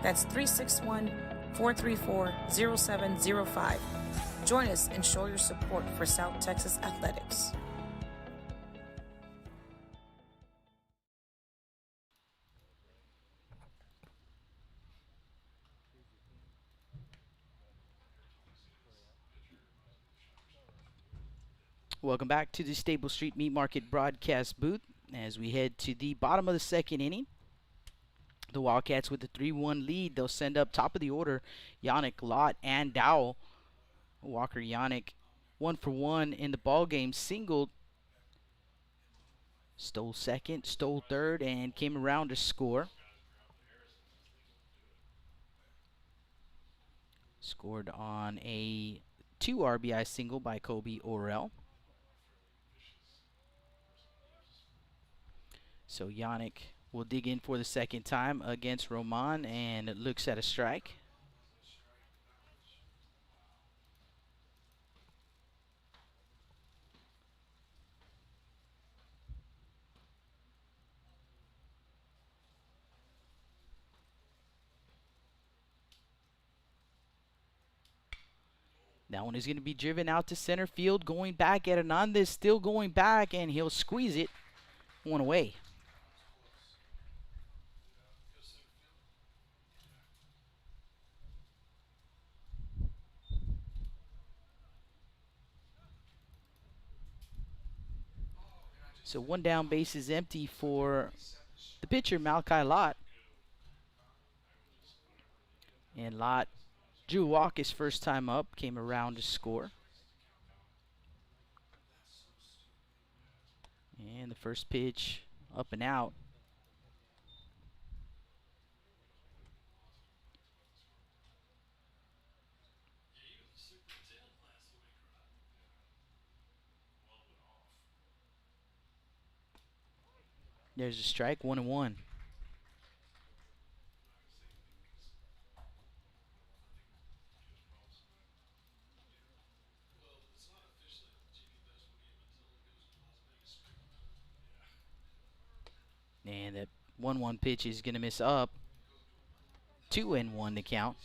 That's 361-434-0705. Join us and show your support for South Texas athletics. Welcome back to the Stable Street Meat Market broadcast booth as we head to the bottom of the second inning. The Wildcats with the 3-1 lead. They'll send up top of the order Yannick, Lott, and Dowell. Walker Yannick, 1 for 1 in the ball game, singled, stole second, stole third, and came around to score. Scored on a 2 RBI single by Kobe Orell. So Yannick will dig in for the second time against Roman and looks at a strike. That one is going to be driven out to center field, going back at Hernandez, still going back, and he'll squeeze it one away. So 1 down, base is empty for the pitcher, Malachi Lott. And Lott drew a walk his first time up, came around to score. And the first pitch up and out. There's a strike, 1-1. And that 1-1 pitch is going to miss up. 2-1 to count.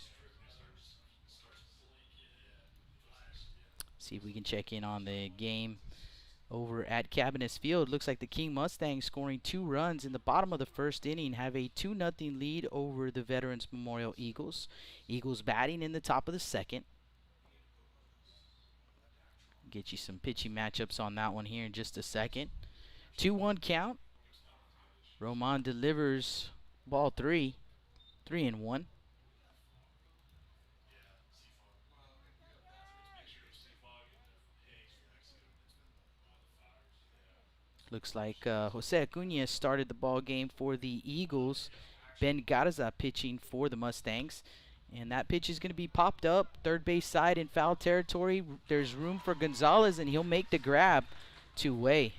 See if we can check in on the game over at Cabinets Field. Looks like the King Mustangs scoring 2 runs in the bottom of the first inning have a 2-0 lead over the Veterans Memorial Eagles. Eagles batting in the top of the second. Get you some pitching matchups on that one here in just a second. 2-1 count. Roman delivers ball 3. 3-1. Looks like Jose Acuna started the ball game for the Eagles. Ben Garza pitching for the Mustangs. And that pitch is going to be popped up. Third base side in foul territory. There's room for Gonzalez, and he'll make the grab. 2-way.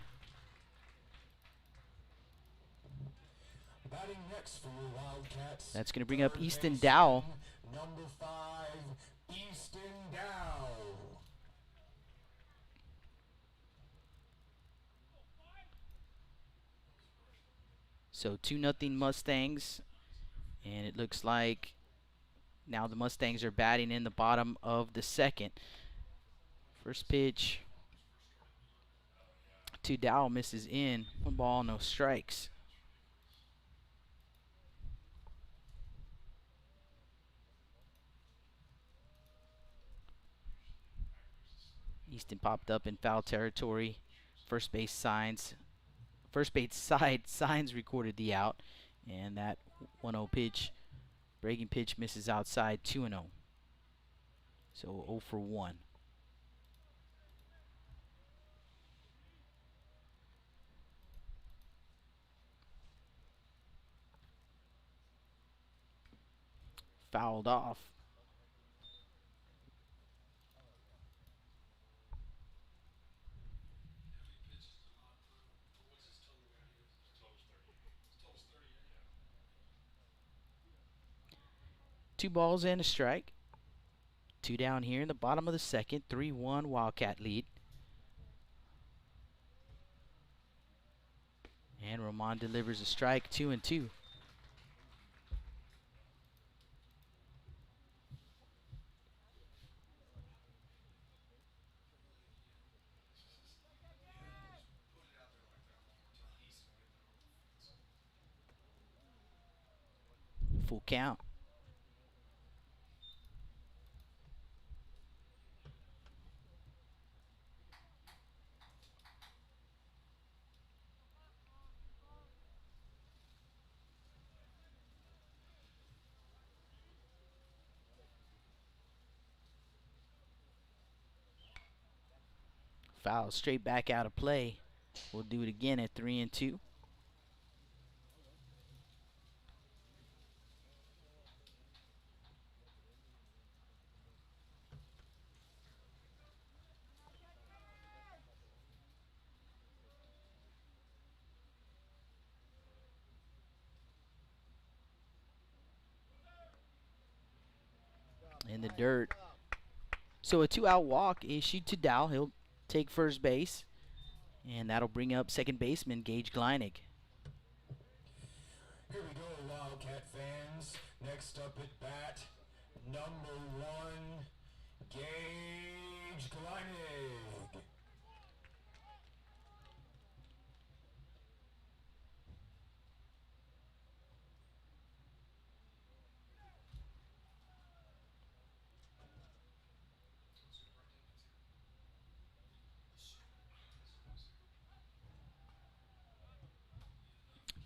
Batting next for your Wildcats. That's going to bring up Easton Dow. Number 5, Easton Dow. So 2-0 Mustangs. And it looks like now the Mustangs are batting in the bottom of the second. First pitch to Dow misses in. 1 ball, no strikes. Easton popped up in foul territory. First base side signs recorded the out, and that 1-0 pitch, breaking pitch, misses outside. 2-0. So 0 for 1. Fouled off. Two balls and a strike. 2 down here in the bottom of the second. 3-1 Wildcat lead. And Roman delivers a strike. 2-2. Full count. Foul straight back out of play. We'll do it again at 3-2. In the dirt. So a 2-out walk issued to Dow. He'll take first base, and that'll bring up second baseman Gage Gleinig. Here we go, Wildcat fans. Next up at bat, number 1, Gage Gleinig.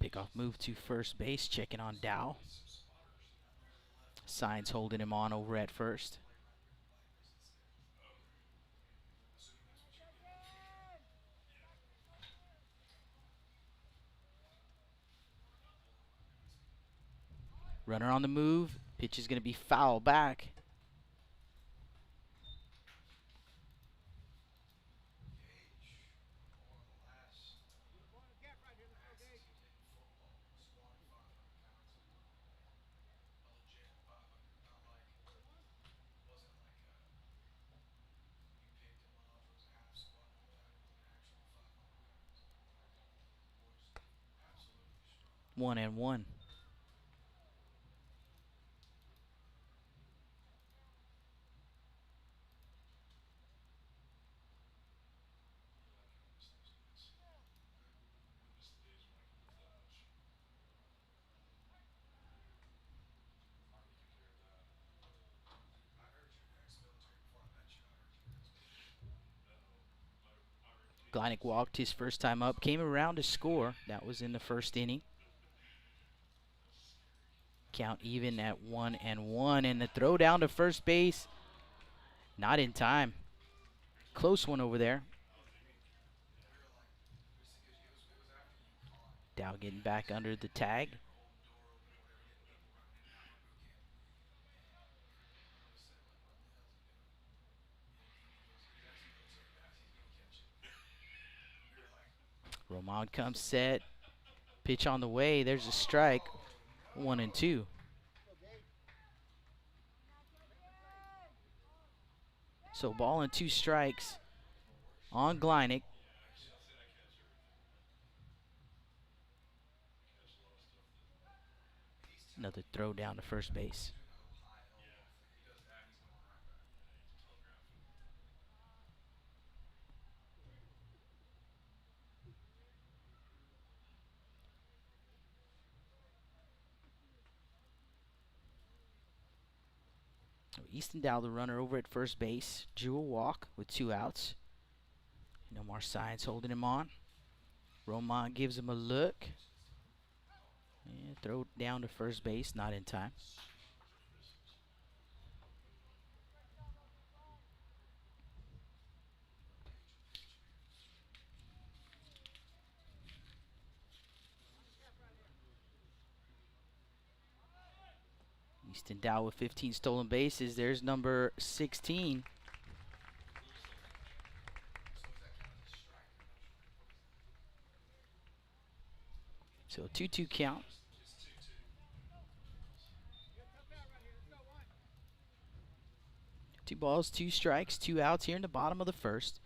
Pickoff move to first base, checking on Dow. Signs holding him on over at first. Runner on the move. Pitch is going to be foul back. 1-1. Gleinik walked his first time up, came around to score. That was in the first inning. Count even at 1-1, and the throw down to first base, not in time. Close one over there. Dow getting back under the tag. Roman comes set. Pitch on the way. There's a strike. 1-2. So ball and 2 strikes on Gleinik. Another throw down to first base. Easton Dow, the runner, over at first base. Drew a walk with 2 outs. No more signs holding him on. Roman gives him a look. And throw down to first base, not in time. Easton Dow with 15 stolen bases. There's number 16. So a 2-2 count. Two balls, 2 strikes, 2 outs here in the bottom of the first.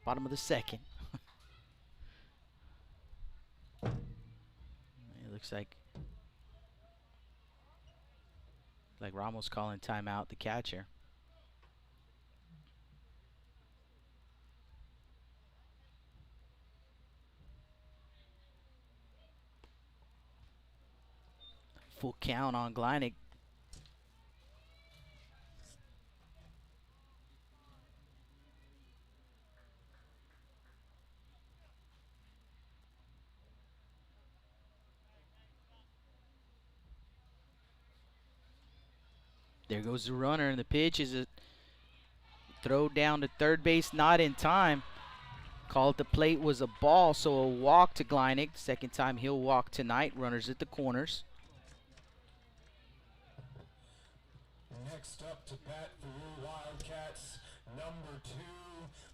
Bottom of the second. It looks like Ramos calling timeout, the catcher. Full count on Gleinik. There goes the runner, and the pitch is a throw down to third base, not in time. Call at the plate was a ball, so a walk to Gleinik. Second time he'll walk tonight. Runners at the corners. Next up to bat for your Wildcats, number 2,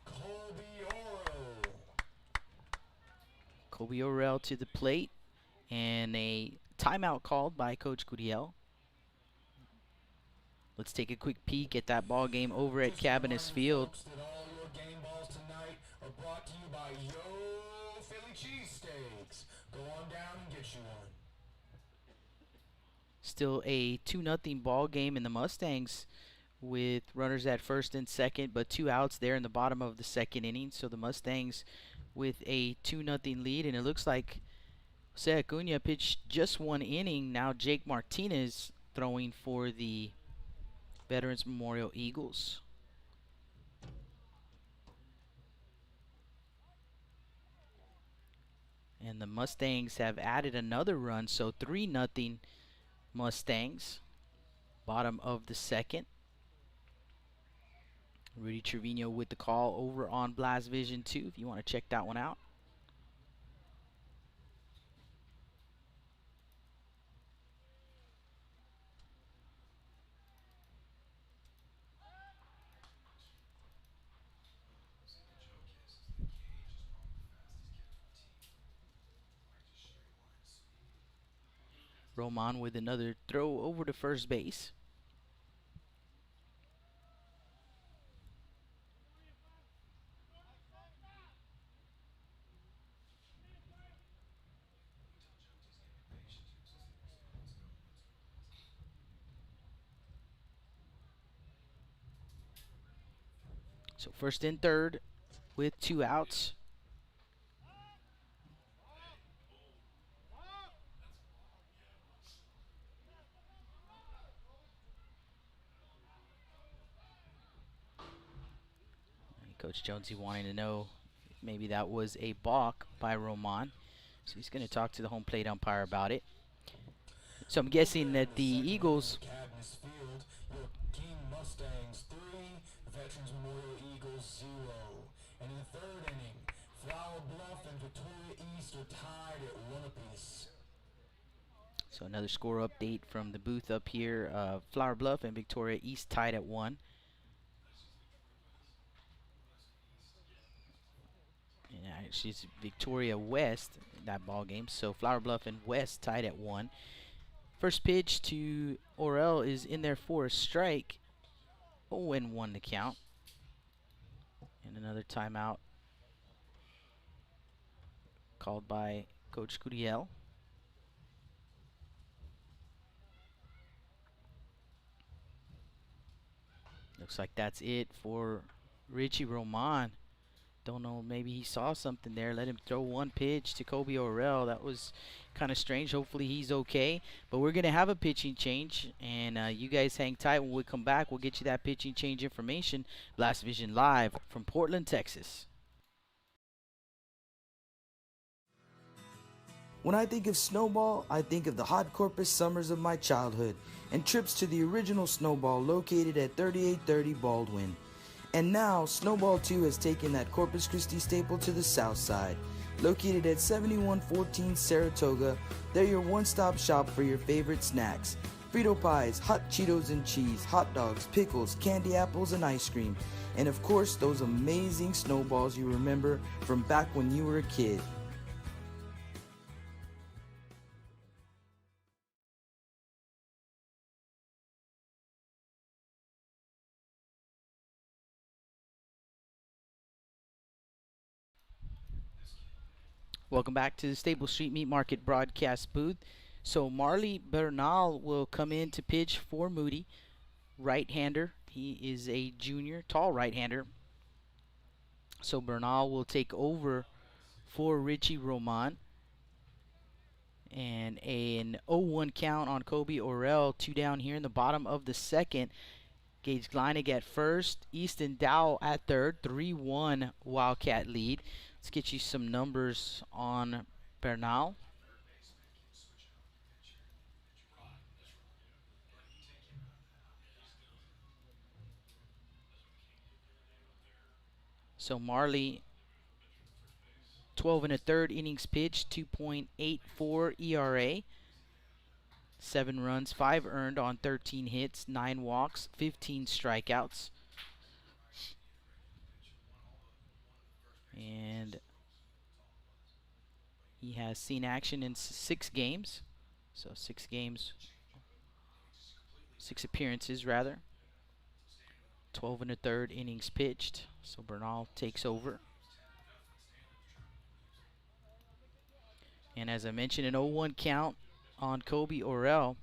Colby Orrell. Colby Orrell to the plate, and a timeout called by Coach Curiel. Let's take a quick peek at that ball game over at Cabinets Field. All your game balls tonight are brought to you by Yo Philly Cheesesteaks. Go on down and get you one. Still a 2-0 ball game in the Mustangs with runners at first and second, but 2 outs there in the bottom of the second inning. So the Mustangs with a 2-0 lead, and it looks like Jose Acuna pitched just 1 inning. Now Jake Martinez throwing for the Veterans Memorial Eagles. And the Mustangs have added another run, so 3-0 Mustangs. Bottom of the second. Rudy Trevino with the call over on Blast Vision 2 if you want to check that one out. Roman with another throw over to first base. So first and third with 2 outs. And Coach Jonesy wanting to know if maybe that was a balk by Roman. So he's going to talk to the home plate umpire about it. So I'm guessing that the Eagles Mustangs 3, Veterans Memorial Eagles 0. And in the third inning, Flower Bluff and Victoria East are tied at 1 apiece. So another score update from the booth up here. Flower Bluff and Victoria East tied at 1. And actually it's Victoria West in that ball game. So Flower Bluff and West tied at 1. First pitch to Orel is in there for a strike. 0-1 the count. And another timeout called by Coach Curiel. Looks like that's it for Richie Roman. Don't know, maybe he saw something there. Let him throw one pitch to Kobe Orel. That was kind of strange. Hopefully he's okay. But we're going to have a pitching change. And you guys hang tight. When we come back, we'll get you that pitching change information. Blast Vision live from Portland, Texas. When I think of Snowball, I think of the hot Corpus summers of my childhood and trips to the original Snowball located at 3830 Baldwin. And now, Snowball 2 has taken that Corpus Christi staple to the south side. Located at 7114 Saratoga, they're your one-stop shop for your favorite snacks. Frito pies, hot Cheetos and cheese, hot dogs, pickles, candy apples, and ice cream. And of course, those amazing snowballs you remember from back when you were a kid. Welcome back to the Stable Street Meat Market broadcast booth. So Marley Bernal will come in to pitch for Moody. Right-hander. He is a junior, tall right-hander. So Bernal will take over for Richie Roman. And an 0-1 count on Kobe Orel. 2 down here in the bottom of the second. Gage Gleinig at first. Easton Dow at third. 3-1 Wildcat lead. Let's get you some numbers on Bernal. So Marley, 12 1/3 innings pitched, 2.84 ERA, 7 runs, 5 earned on 13 hits, 9 walks, 15 strikeouts. And he has seen action in 6 games. So 6 games, 6 appearances rather. 12 1/3 innings pitched. So Bernal takes over. And as I mentioned, an 0-1 count on Kobe Orel.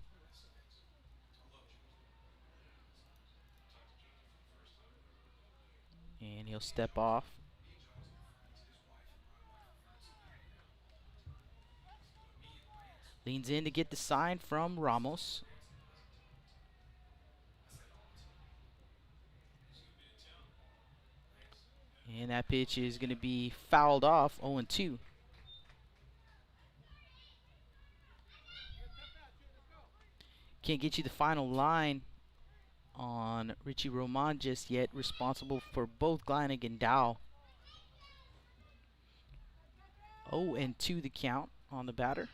And he'll step off. Leans in to get the sign from Ramos. And that pitch is going to be fouled off, 0-2. Can't get you the final line on Richie Roman just yet, responsible for both Gleinig and Dow. 0-2 the count on the batter.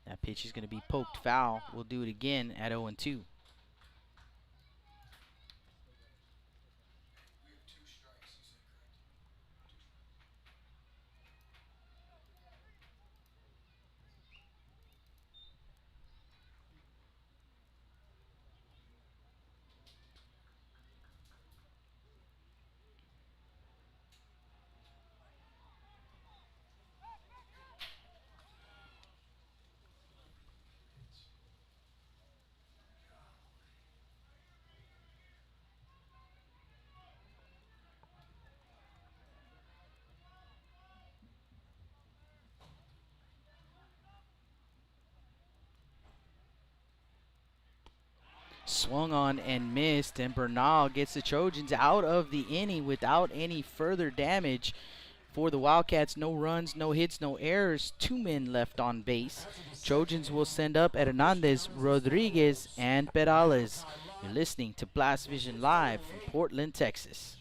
That pitch is going to be poked foul. We'll do it again at 0-2. Swung on and missed, and Bernal gets the Trojans out of the inning without any further damage. For the Wildcats, no runs, no hits, no errors, 2 men left on base. Trojans will send up Hernandez, Rodriguez, and Perales. You're listening to Blast Vision Live from Portland, Texas.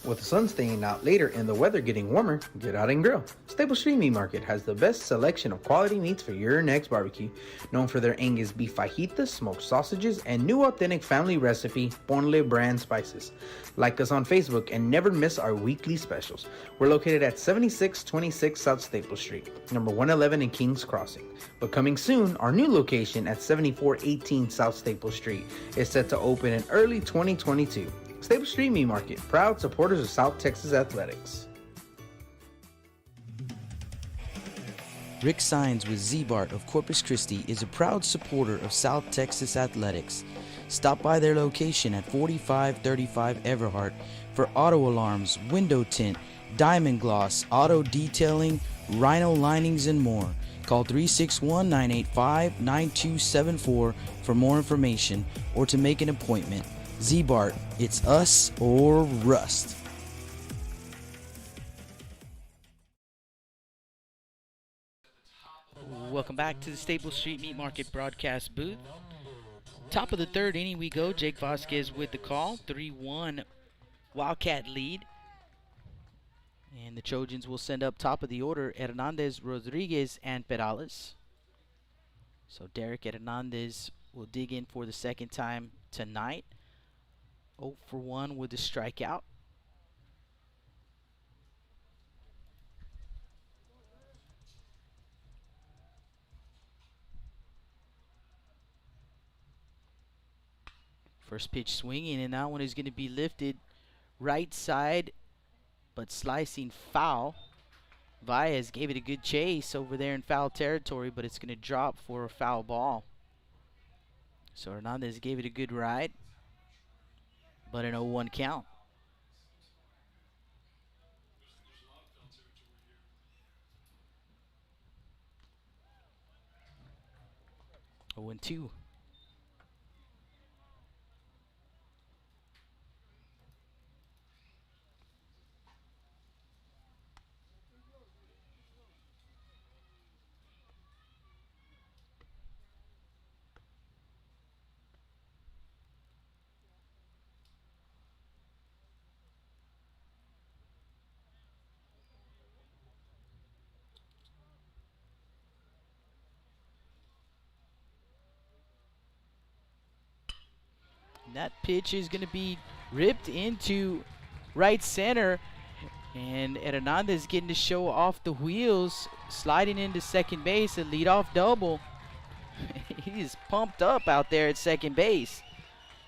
With the sun staying out later and the weather getting warmer, get out and grill. Stable Street Meat Market has the best selection of quality meats for your next barbecue. Known for their Angus beef fajitas, smoked sausages, and new authentic family recipe Ponle brand spices. Like us on Facebook and never miss our weekly specials. We're located at 7626 South Staple Street, number 111 in Kings Crossing. But coming soon, our new location at 7418 South Staple Street is set to open in early 2022. Staple Street Meat Market, proud supporters of South Texas Athletics. Rick Sines with Z-Bart of Corpus Christi is a proud supporter of South Texas Athletics. Stop by their location at 4535 Everhart for auto alarms, window tint, diamond gloss, auto detailing, rhino linings, and more. Call 361-985-9274 for more information or to make an appointment. Z-Bart, it's us or rust. Welcome back to the Staples Street Meat Market broadcast booth. Top of the third inning we go. Jake Vasquez with the call. 3-1 Wildcat lead. And the Trojans will send up top of the order Hernandez, Rodriguez, and Perales. So Derek Hernandez will dig in for the second time tonight. 0 for 1 with the strikeout. First pitch swinging, and that one is going to be lifted right side, but slicing foul. Baez gave it a good chase over there in foul territory, but it's going to drop for a foul ball. So Hernandez gave it a good ride, but an 0-1 count. Oh, and 2. That pitch is going to be ripped into right center. And Hernandez getting to show off the wheels, sliding into second base, a leadoff double. He's pumped up out there at second base.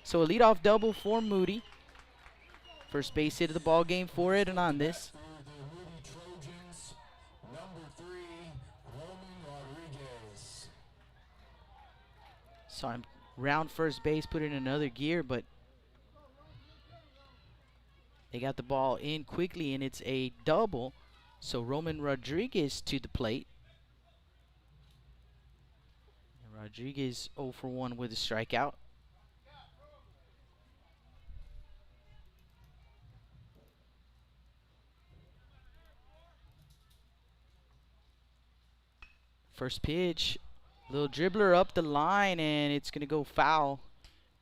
So a leadoff double for Moody. First base hit of the ball game for Hernandez. Saw him round first base, put in another gear, but they got the ball in quickly, and it's a double. So Roman Rodriguez to the plate. And Rodriguez 0 for 1 with a strikeout. First pitch, little dribbler up the line, and it's going to go foul.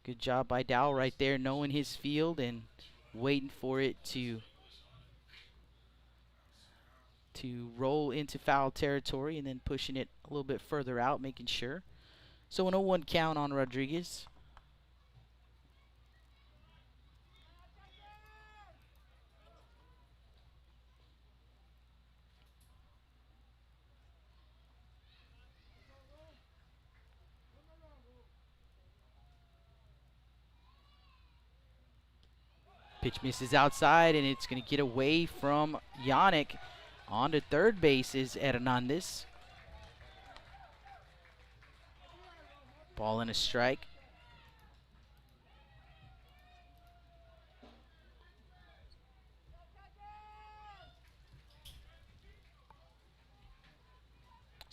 Good job by Dow right there, knowing his field and waiting for it to roll into foul territory and then pushing it a little bit further out, making sure. So an 0-1 count on Rodriguez. Pitch misses outside, and it's going to get away from Yannick. On to third base is Hernandez. Ball and a strike.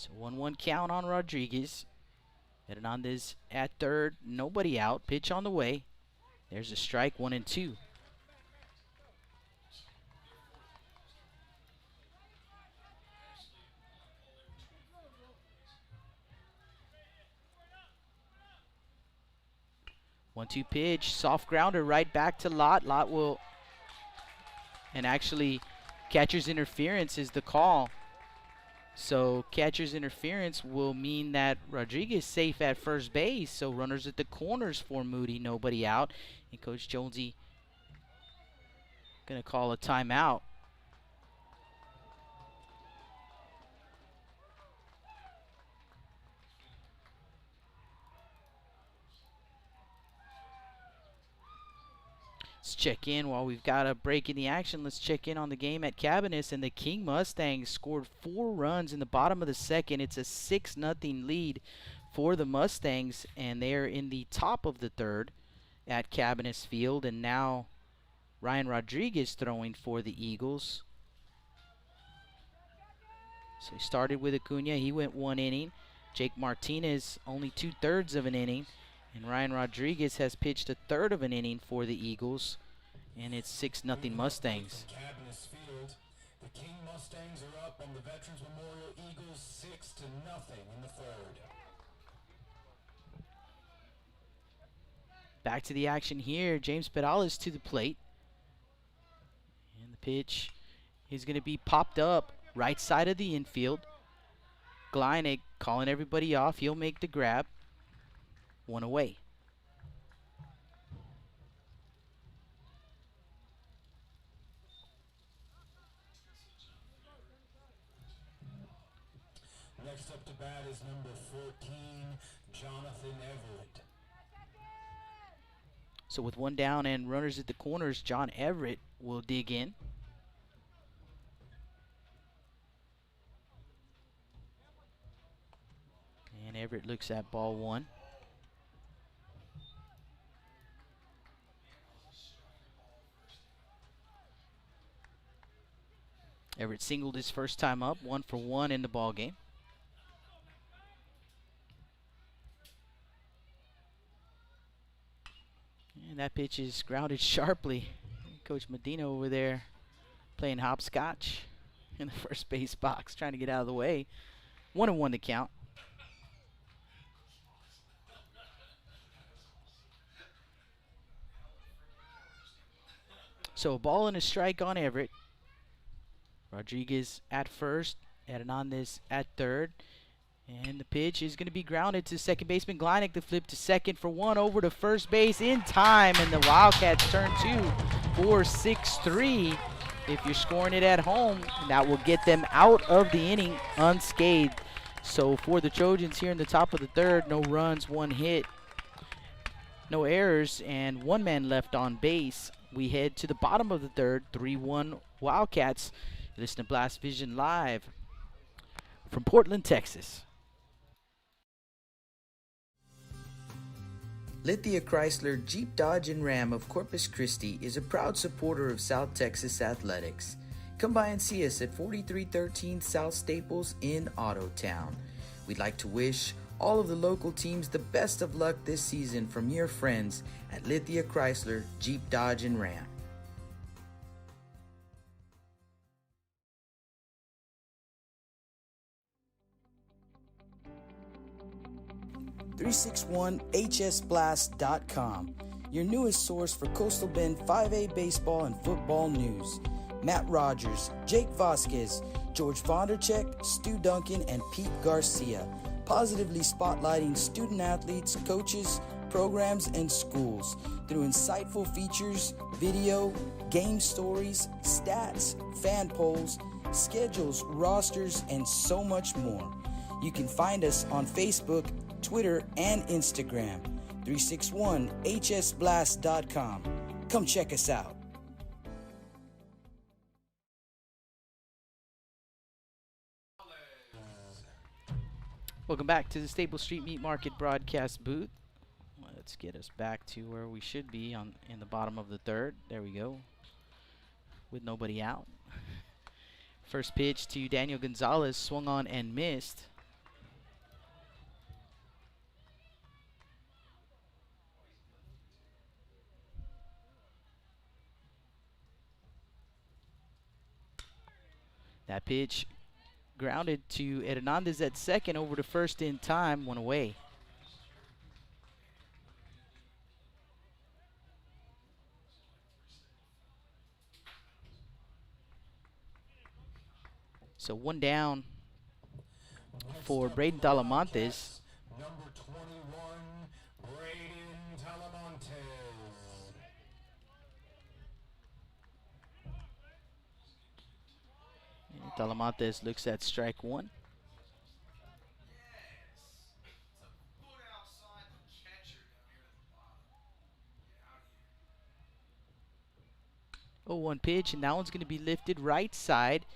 So 1-1 count on Rodriguez. Hernandez at third, nobody out. Pitch on the way. There's a strike, 1-2. One-two pitch, soft grounder right back to Lott. Lott will, and actually catcher's interference is the call. So catcher's interference will mean that Rodriguez safe at first base. So runners at the corners for Moody, nobody out. And Coach Jonesy gonna call a timeout. Let's check in while we've got a break in the action. Let's check in on the game at Cabinets, and the King Mustangs scored 4 runs in the bottom of the second. It's a 6-0 lead for the Mustangs, and they're in the top of the third at Cabinets Field. And now Ryan Rodriguez throwing for the Eagles. So he started with Acuna. He went 1 inning. Jake Martinez only 2/3 of an inning. And Ryan Rodriguez has pitched 1/3 of an inning for the Eagles, and it's 6-0 Mustangs. Cabinets Field. The King Mustangs are up on the Veterans Memorial Eagles 6-0 in the third. Back to the action here. James Pedales to the plate. And the pitch is going to be popped up right side of the infield. Gleinig calling everybody off. He'll make the grab. 1 away. Next up to bat is number 14, Jonathan Everett. So with 1 down and runners at the corners, John Everett will dig in. And Everett looks at ball 1. Everett singled his first time up, 1 for 1 in the ball game. And that pitch is grounded sharply. Coach Medina over there playing hopscotch in the first base box, trying to get out of the way. 1-1 to count. So a ball and a strike on Everett. Rodriguez at first, Hernandez at third. And the pitch is going to be grounded to second baseman Gleinig. The flip to second for 1, over to first base in time. And the Wildcats turn 2 for 6-3. If you're scoring it at home, that will get them out of the inning unscathed. So for the Trojans here in the top of the third, no runs, 1 hit, no errors, and 1 man left on base. We head to the bottom of the third, 3-1 Wildcats. Listen to Blast Vision live from Portland, Texas. Lithia Chrysler Jeep Dodge and Ram of Corpus Christi is a proud supporter of South Texas athletics. Come by and see us at 4313 South Staples in Ottotown. We'd like to wish all of the local teams the best of luck this season from your friends at Lithia Chrysler Jeep Dodge and Ram. 361hsblast.com, your newest source for Coastal Bend 5A baseball and football news. Matt Rogers, Jake Vasquez, George Vondercheck, Stu Duncan, and Pete Garcia, positively spotlighting student athletes, coaches, programs, and schools through insightful features, video, game stories, stats, fan polls, schedules, rosters, and so much more. You can find us on Facebook, Twitter, and Instagram. 361hsblast.com. Come check us out. Welcome back to the Staples Street Meat Market broadcast booth. Let's get us back to where we should be in the bottom of the third. There we go. With nobody out. First pitch to Daniel Gonzalez, swung on and missed. That pitch grounded to Hernandez at second, over to first in time, one away. So one down for Braden Talamontes. Number 21, Braden Talamontes. And Talamontes looks at strike one. Oh, one pitch, and that one's going to be lifted right side.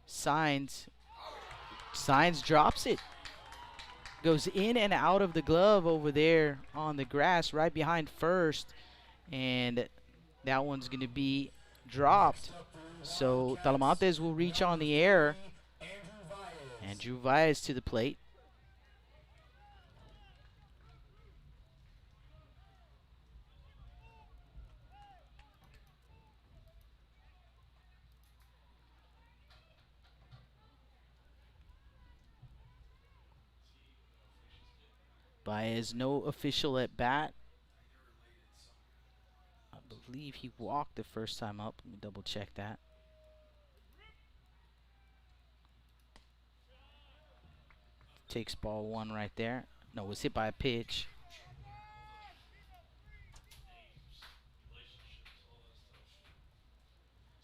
Signs drops it. Goes in and out of the glove over there on the grass right behind first. And that one's going to be dropped. So Talamontes will reach on the air. Andrew Valles to the plate. Baez, no official at bat. I believe he walked the first time up. Let me double check that. Takes ball one right there. No, was hit by a pitch.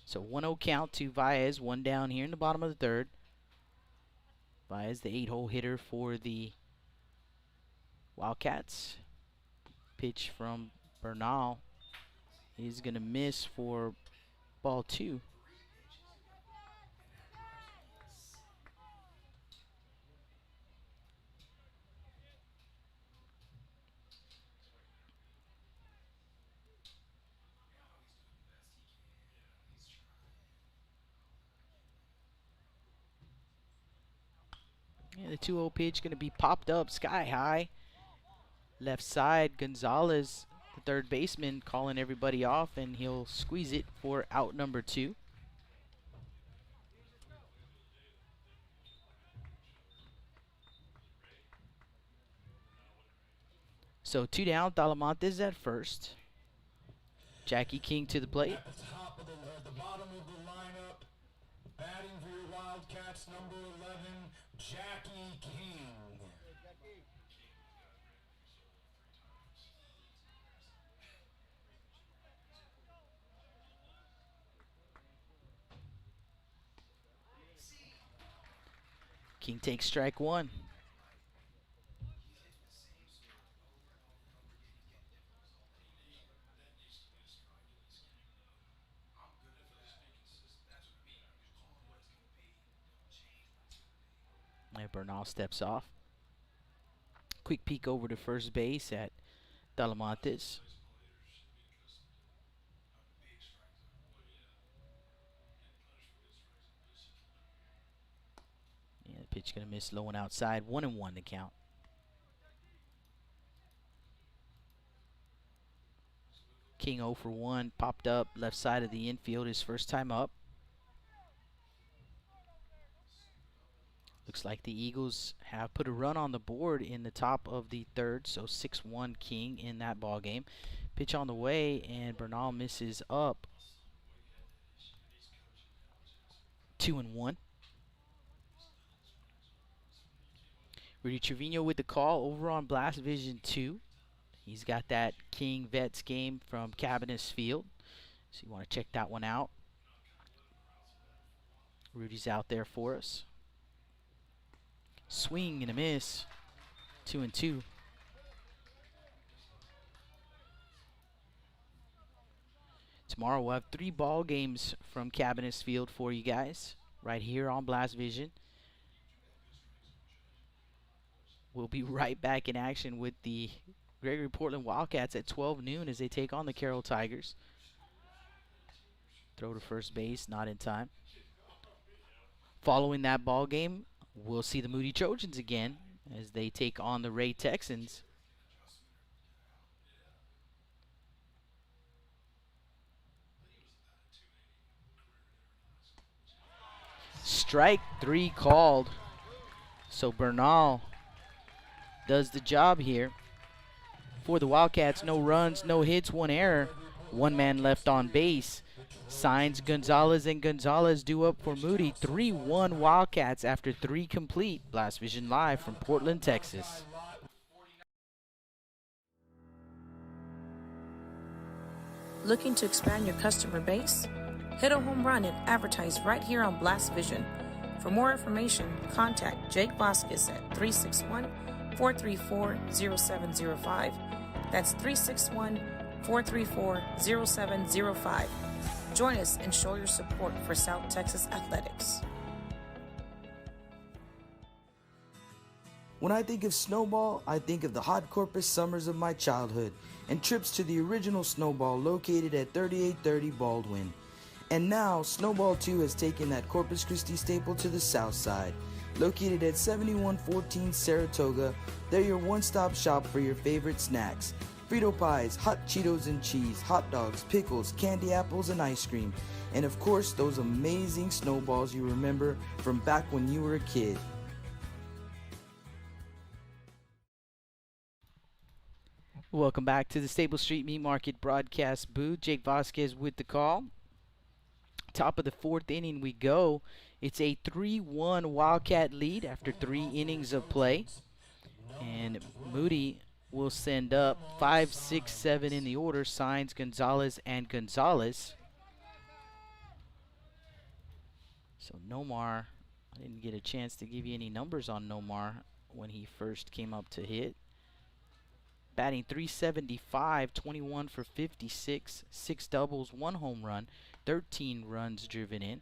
So 1-0 count to Baez. One down here in the bottom of the third. Baez, the 8-hole hitter for the Wildcats. Pitch from Bernal is going to miss for ball two. Yeah, the 2-0 pitch going to be popped up sky high. Left side, Gonzalez, the third baseman, calling everybody off, and he'll squeeze it for out number two. So 2 down, Talamontes at first. Jackie King to the plate. At the top of the bottom of the lineup, batting for your Wildcats, number 11, Jackie King. King takes strike one. And Bernal steps off. Quick peek over to first base at Talamontes. Yeah, the pitch gonna miss low and outside. 1-1 to count. King 0 for 1, popped up left side of the infield his first time up. Looks like the Eagles have put a run on the board in the top of the third, so 6-1 King in that ball game. Pitch on the way, and Bernal misses up. 2-1. Rudy Trevino with the call over on Blast Vision 2. He's got that King Vets game from Cabinets Field, so you want to check that one out. Rudy's out there for us. Swing and a miss. 2-2. Tomorrow we'll have 3 ball games from Cabinets Field for you guys right here on Blast Vision. We'll be right back in action with the Gregory-Portland Wildcats at 12 noon as they take on the Carroll Tigers. Throw to first base, not in time. Following that ball game, we'll see the Moody Trojans again as they take on the Ray Texans. Strike 3 called. So Bernal does the job here. For the Wildcats, no runs, no hits, 1 error. 1 man left on base. Signs Gonzalez, and Gonzalez do up for Moody. 3-1 Wildcats after 3 complete. Blast Vision live from Portland, Texas. Looking to expand your customer base? Hit a home run and advertise right here on Blast Vision. For more information, contact Jake Vasquez at 361-434-0705. That's 361-434-0705. Join us and show your support for South Texas athletics. When I think of Snowball, I think of the hot Corpus summers of my childhood and trips to the original Snowball located at 3830 Baldwin. And now, Snowball 2 has taken that Corpus Christi staple to the south side. Located at 7114 Saratoga, they're your one-stop shop for your favorite snacks. Frito pies, hot Cheetos and cheese, hot dogs, pickles, candy apples, and ice cream. And of course, those amazing snowballs you remember from back when you were a kid. Welcome back to the Stable Street Meat Market broadcast booth. Jake Vasquez with the call. Top of the 4th inning we go. It's a 3-1 Wildcat lead after 3 innings of play. And Moody will send up 5, 6, 7 in the order. Signs Gonzalez and Gonzalez. So Nomar, I didn't get a chance to give you any numbers on Nomar when he first came up to hit. Batting .375, 21 for 56, 6 doubles, 1 home run, 13 runs driven in.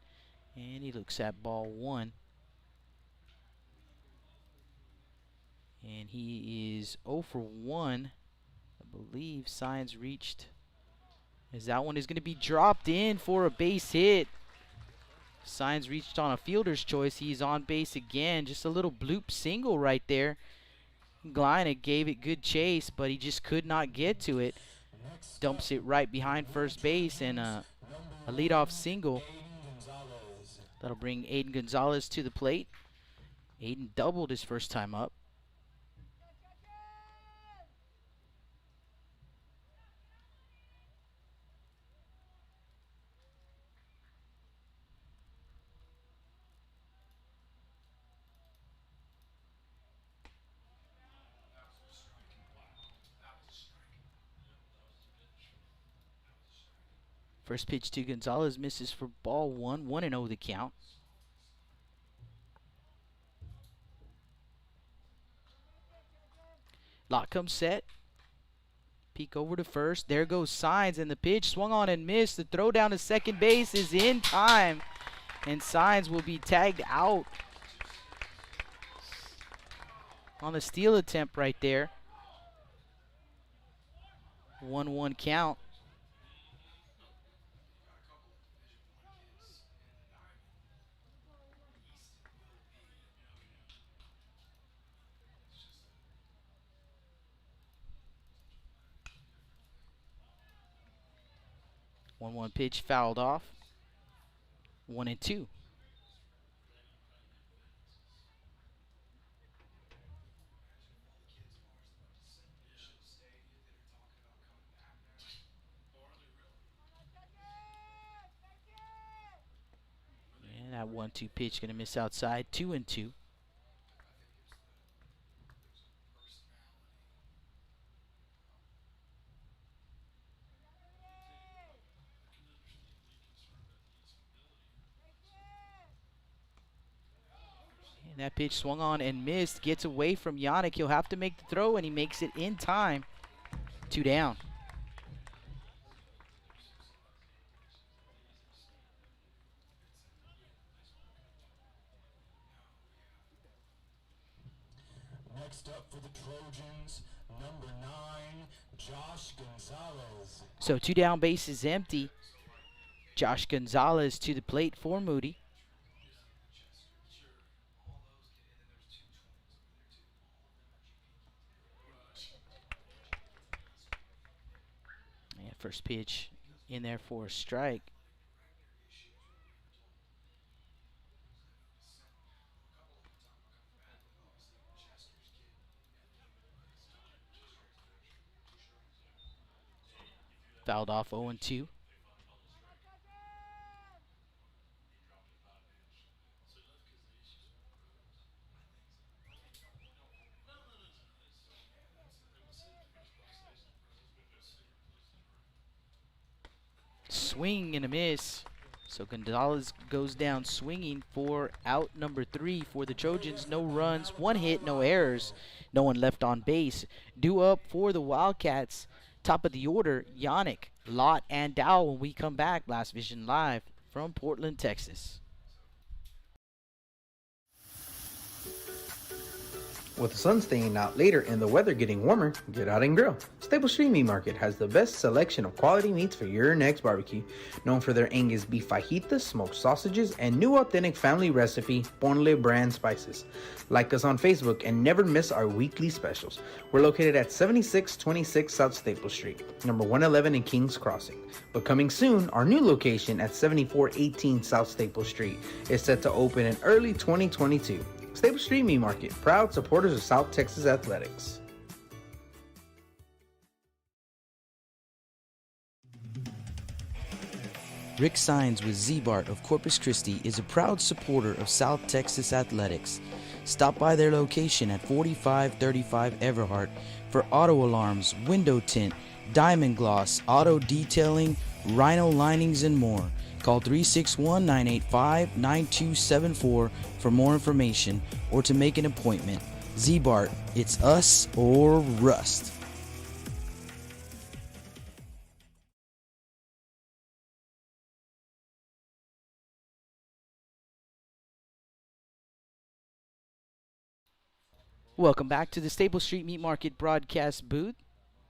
And he looks at ball 1. And he is 0 for 1. I believe signs reached. As that one is going to be dropped in for a base hit. Signs reached on a fielder's choice. He's on base again. Just a little bloop single right there. Glina gave it good chase, but he just could not get to it. Dumps it right behind first base, and a leadoff single. That'll bring Aiden Gonzalez to the plate. Aiden doubled his first time up. First pitch to Gonzalez misses for ball 1. 1-0 the count. Lot comes set. Peek over to first. There goes Signs, and the pitch swung on and missed. The throw down to second base is in time, and Signs will be tagged out on the steal attempt right there. 1-1 count. One pitch fouled off. 1-2. And that 1-2 pitch gonna miss outside. 2-2. And that pitch swung on and missed. Gets away from Yannick. He'll have to make the throw, and he makes it in time. 2 down. Next up for the Trojans, number 9, Josh Gonzalez. So 2 down, base is empty. Josh Gonzalez to the plate for Moody. And first pitch in there for a strike. Fouled off 0-2. Swing and a miss. So Gonzalez goes down swinging for out number 3 for the Trojans. No runs, 1 hit, no errors. No one left on base. Due up for the Wildcats. Top of the order, Yannick, Lott, and Dow when we come back. Blast Vision Live from Portland, Texas. With the sun staying out later and the weather getting warmer, get out and grill. Stable Street Meat Market has the best selection of quality meats for your next barbecue. Known for their Angus beef fajitas, smoked sausages, and new authentic family recipe Ponle brand spices. Like us on Facebook and never miss our weekly specials. We're located at 7626 South Staple Street, number 111 in Kings Crossing. But coming soon, our new location at 7418 South Staple Street is set to open in early 2022. Staple Street Meat Market, proud supporters of South Texas Athletics. Rick Sines with Z-Bart of Corpus Christi is a proud supporter of South Texas Athletics. Stop by their location at 4535 Everhart for auto alarms, window tint, diamond gloss, auto detailing, rhino linings, and more. Call 361-985-9274 for more information or to make an appointment. Z-Bart, it's us or rust. Welcome back to the Staple Street Meat Market broadcast booth.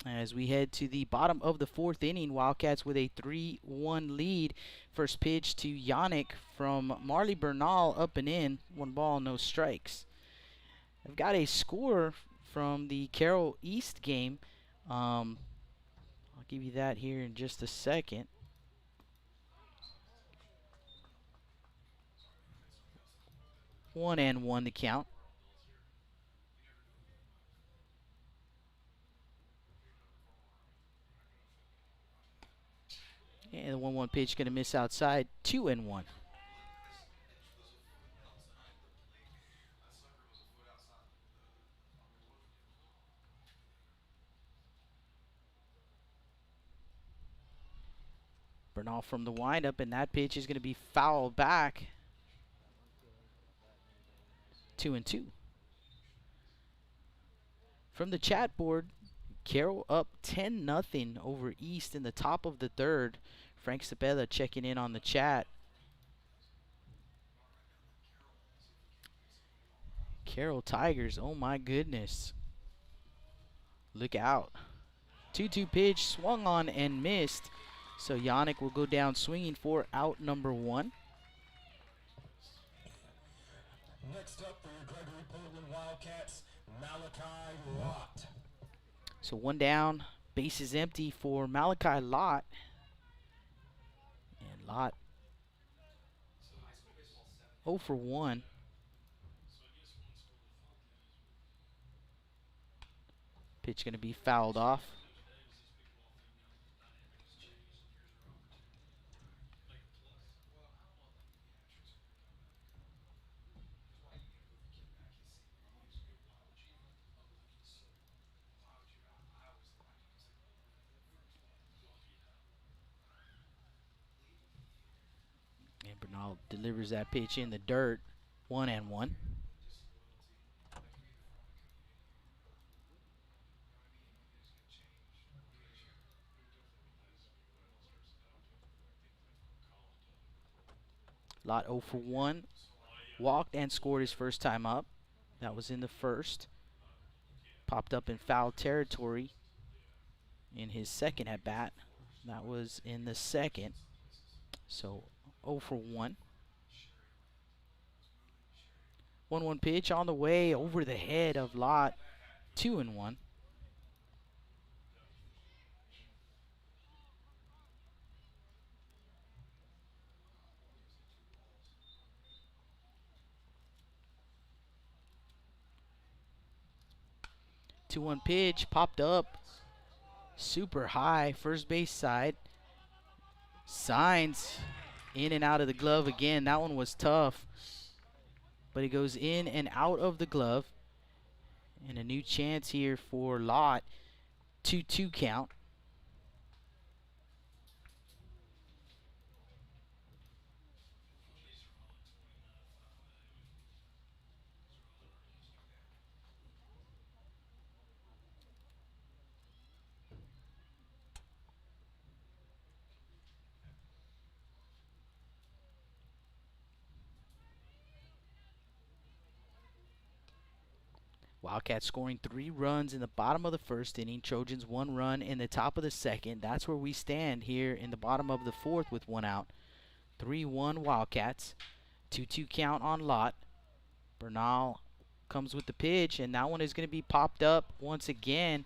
As we head to the bottom of the 4th inning, Wildcats with a 3-1 lead. First pitch to Yannick from Marley Bernal, up and in. 1 ball, no strikes. I've got a score from the Carroll East game. I'll give you that here in just a second. One and one to count. And the 1-1 pitch going to miss outside. 2-1. Bernal from the windup, and that pitch is going to be fouled back. 2-2. From the chat board, Carroll up 10-0 over East in the top of the 3rd. Frank Cepeda checking in on the chat. Carroll Tigers, oh my goodness. Look out. 2-2 pitch, swung on and missed. So Yannick will go down swinging for out number 1. Next up for your Gregory-Portland Wildcats, Malachi Lott. So 1 down, base is empty for Malachi Lott. And Lott 0 for 1. Pitch going to be fouled off. And Bernal delivers that pitch in the dirt. 1-1. Lott 0 for 1. Walked and scored his first time up. That was in the 1st. Popped up in foul territory in his 2nd at bat. That was in the 2nd. So 0 for 1. 1-1 pitch on the way over the head of Lott. 2-1. Two-one pitch popped up super high, first base side. Signs in and out of the glove again. That one was tough, but it goes in and out of the glove. And a new chance here for Lott. 2-2 count. Wildcats scoring 3 runs in the bottom of the first inning. Trojans 1 run in the top of the second. That's where we stand here in the bottom of the fourth with 1 out. 3-1 Wildcats. 2-2 count on Lott. Bernal comes with the pitch, and that one is going to be popped up once again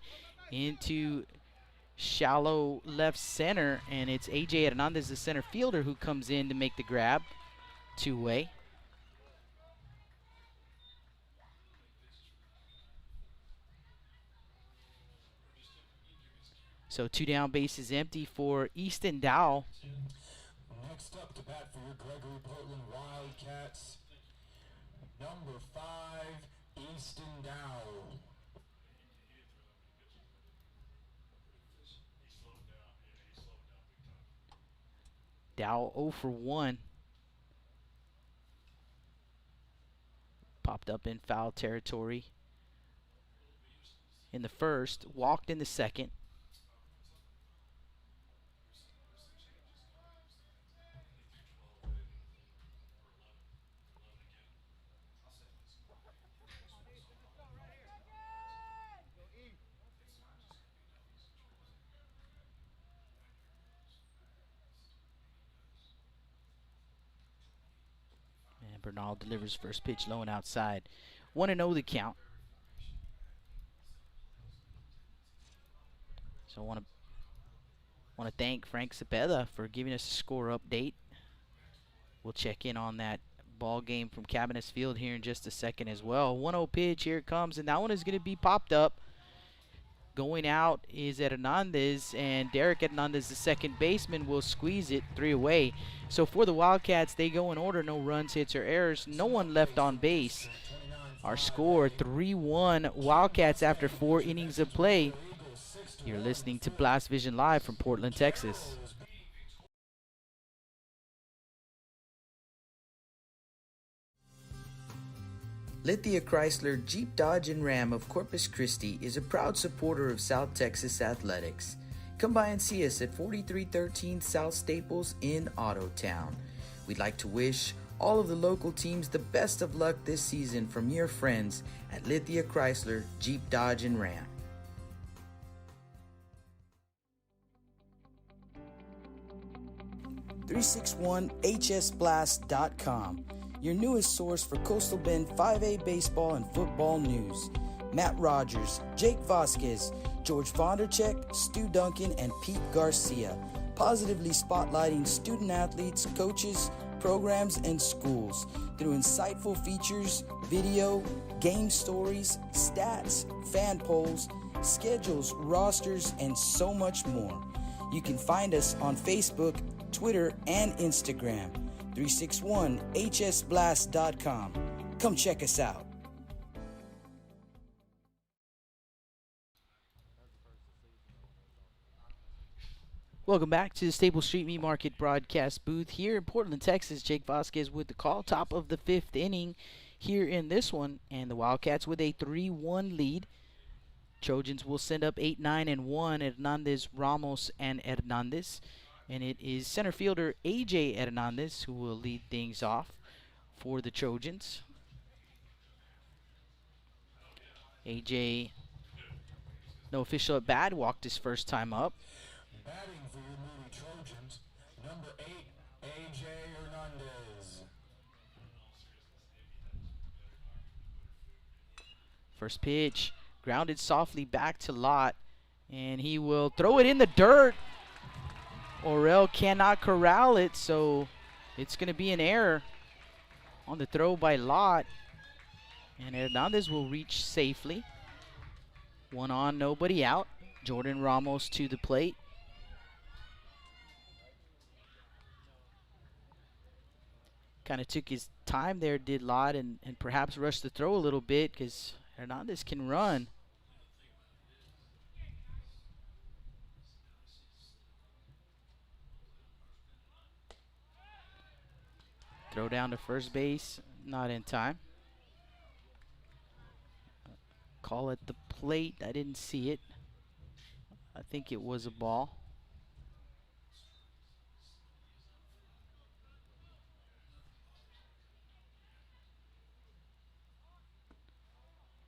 into shallow left center, and it's A.J. Hernandez, the center fielder, who comes in to make the grab. 2-way. So 2 down, bases empty for Easton Dow. Next up to bat for your Gregory-Portland Wildcats, number 5, Easton Dow. Dow 0 for 1. Popped up in foul territory in the first, walked in the second. Bernal delivers first pitch low and outside. 1-0 the count. So I want to thank Frank Cepeda for giving us a score update. We'll check in on that ball game from Cabinets Field here in just a second as well. 1-0 pitch, here it comes, and that one is going to be popped up. Going out is Hernandez, and Derek Hernandez, the second baseman, will squeeze it 3 away. So for the Wildcats, they go in order, no runs, hits, or errors, no one left on base. Our score, 3-1 Wildcats after 4 innings of play. You're listening to Blast Vision Live from Portland, Texas. Lithia Chrysler Jeep Dodge and Ram of Corpus Christi is a proud supporter of South Texas athletics. Come by and see us at 4313 South Staples in Ottotown. We'd like to wish all of the local teams the best of luck this season from your friends at Lithia Chrysler Jeep Dodge and Ram. .361hsblast.com, your newest source for Coastal Bend 5A baseball and football news. Matt Rogers, Jake Vasquez, George Vondercheck, Stu Duncan, and Pete Garcia, positively spotlighting student athletes, coaches, programs, and schools through insightful features, video, game stories, stats, fan polls, schedules, rosters, and so much more. You can find us on Facebook, Twitter, and Instagram. 361hsblast.com. Come check us out. Welcome back to the Staples Street Meat Market broadcast booth here in Portland, Texas. Jake Vasquez with the call, top of the 5th inning here in this one, and the Wildcats with a 3-1 lead. Trojans will send up 8, 9, and 1, Hernandez, Ramos, and Hernandez. And it is center fielder A.J. Hernandez who will lead things off for the Trojans. A.J., no official at bat, walked his first time up. Batting for your Moody Trojans, number 8, A.J. Hernandez. First pitch, grounded softly back to Lott, and he will throw it in the dirt. Orel cannot corral it, so it's going to be an error on the throw by Lott. And Hernandez will reach safely. 1 on, nobody out. Jordan Ramos to the plate. Kind of took his time there, did Lott, and perhaps rushed the throw a little bit because Hernandez can run. Throw down to first base, not in time. Call at the plate, I didn't see it. I think it was a ball.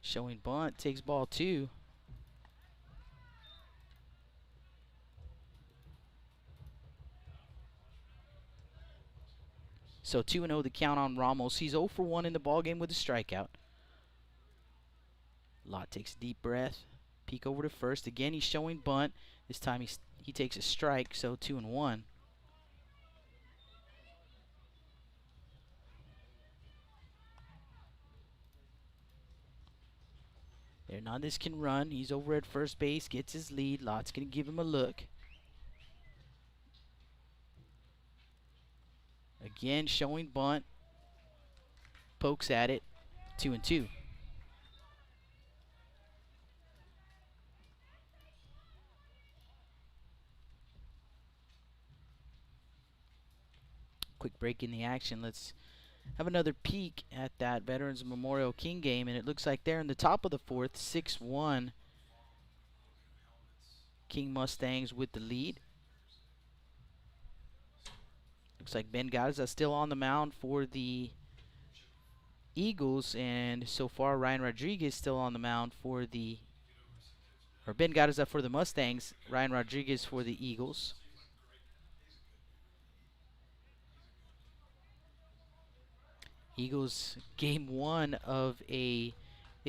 Showing bunt, takes ball 2. So 2-0 the count on Ramos. He's 0 for 1 in the ballgame with a strikeout. Lott takes a deep breath. Peek over to first. Again, he's showing bunt. This time he takes a strike, so 2-1. Hernandez can run. He's over at first base, gets his lead. Lott's going to give him a look. Again, showing bunt. Pokes at it. 2-2. Quick break in the action. Let's have another peek at that Veterans Memorial King game, and it looks like they're in the top of the 4th, 6-1. King Mustangs with the lead. Looks like Ben Garza still on the mound for the Eagles, and so far Ryan Rodriguez still on the mound for the, or Ben Garza for the Mustangs, Ryan Rodriguez for the Eagles. Eagles game 1 of they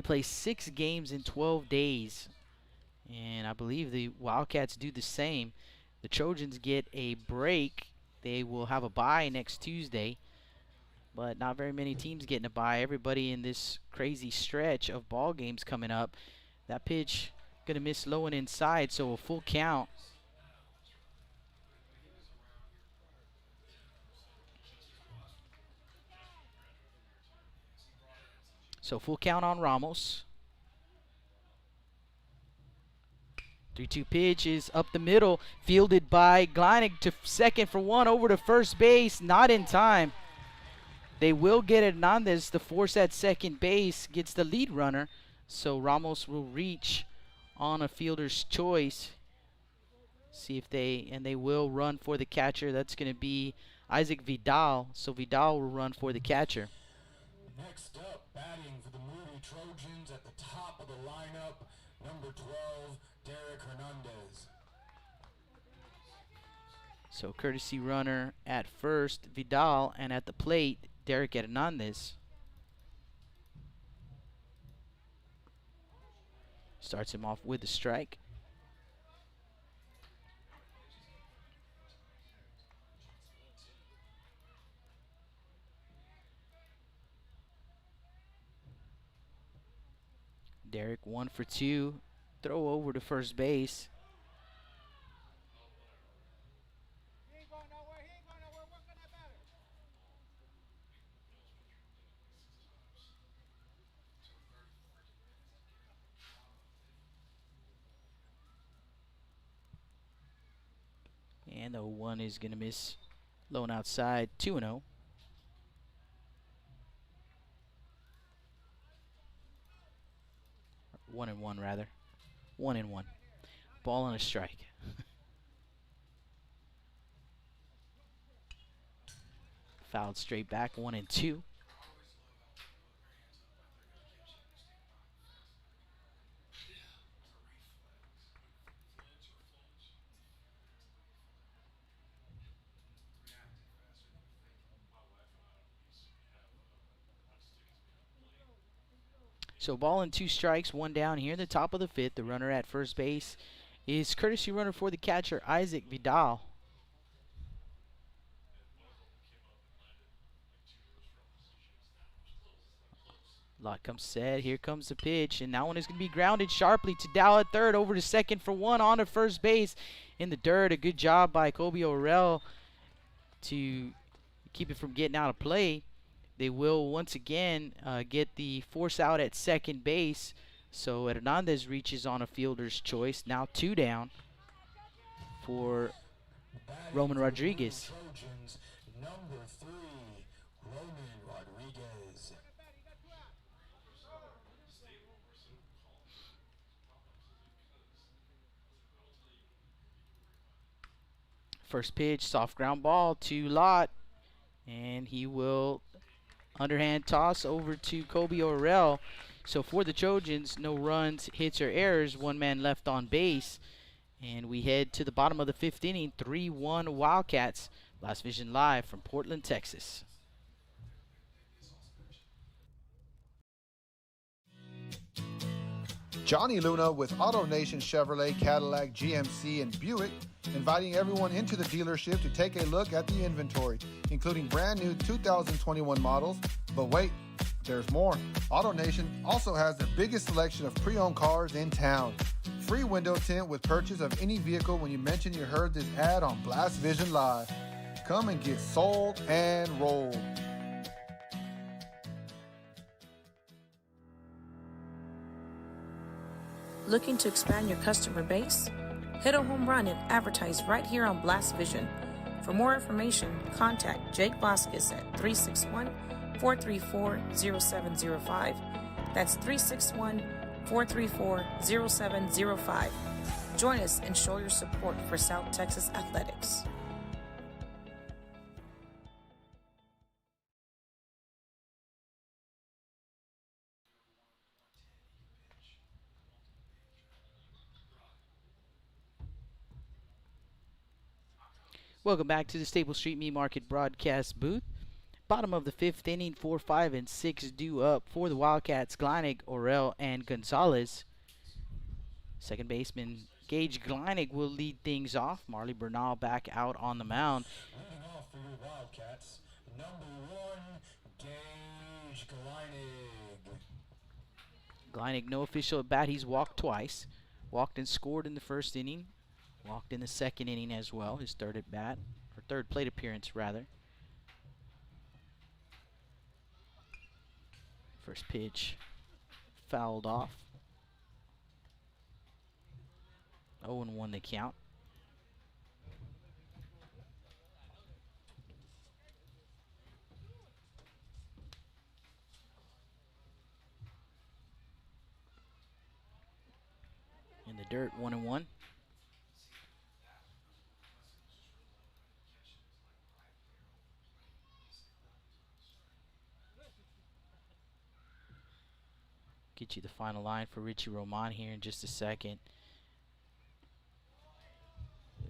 play 6 games in 12 days, and I believe the Wildcats do the same. The Trojans get a break. They will have a bye next Tuesday, but not very many teams getting a bye. Everybody in this crazy stretch of ball games coming up. That pitch going to miss low and inside, so a full count. So full count on Ramos. 3-2 pitch is up the middle, fielded by Gleinig to second for 1, over to first base, not in time. They will get Hernandez. The force at second base gets the lead runner, so Ramos will reach on a fielder's choice. See if they will run for the catcher. That's going to be Isaac Vidal, so Vidal will run for the catcher. Next up, batting for the Moody Trojans at the top of the lineup, number 12, Derek Hernandez. So courtesy runner at first, Vidal, and at the plate, Derek Hernandez. Starts him off with a strike. Derek 1 for 2. Throw over to first base. And the 0-1 is going to miss low and outside. 2-0. One and one rather. 1-1. Ball and a strike. Fouled straight back. 1-2. So ball and 2 strikes, 1 down here in the top of the 5th. The runner at first base is courtesy runner for the catcher, Isaac Vidal. Lot comes set. Here comes the pitch, and that one is going to be grounded sharply to Dow at third. Over to second for one on to first base in the dirt. A good job by Kobe Orell to keep it from getting out of play. They will once again get the force out at second base. So Hernandez reaches on a fielder's choice. Now 2 down for Roman Rodriguez. Trojans, number 3, Roman Rodriguez. First pitch, soft ground ball to Lott, and he will underhand toss over to Kobe Orell. So for the Trojans, no runs, hits, or errors, 1 man left on base. And we head to the bottom of the 5th inning, 3-1 Wildcats. Blast Vision live from Portland, Texas. Johnny Luna with AutoNation Chevrolet, Cadillac, GMC, and Buick, inviting everyone into the dealership to take a look at the inventory, including brand new 2021 models. But wait, there's more. AutoNation also has the biggest selection of pre-owned cars in town. Free window tint with purchase of any vehicle when you mention you heard this ad on Blast Vision Live. Come and get sold and rolled. Looking to expand your customer base? Hit a home run and advertise right here on Blast Vision. For more information, contact Jake Vasquez at 361-434-0705. That's 361-434-0705. Join us and show your support for South Texas athletics. Welcome back to the Staples Street Meat Market broadcast booth. Bottom of the 5th inning, 4, 5, and 6 due up for the Wildcats. Gleinig, Orell, and Gonzalez. Second baseman Gage Gleinig will lead things off. Marley Bernal back out on the mound. Leading off for your Wildcats, number 1, Gage Gleinig. Gleinig, no official at bat. He's walked twice. Walked and scored in the first inning. Walked in the second inning as well, his third at bat, or third plate appearance rather. First pitch fouled off. 0-1 the count. In the dirt, 1-1. Get you the final line for Richie Roman here in just a second.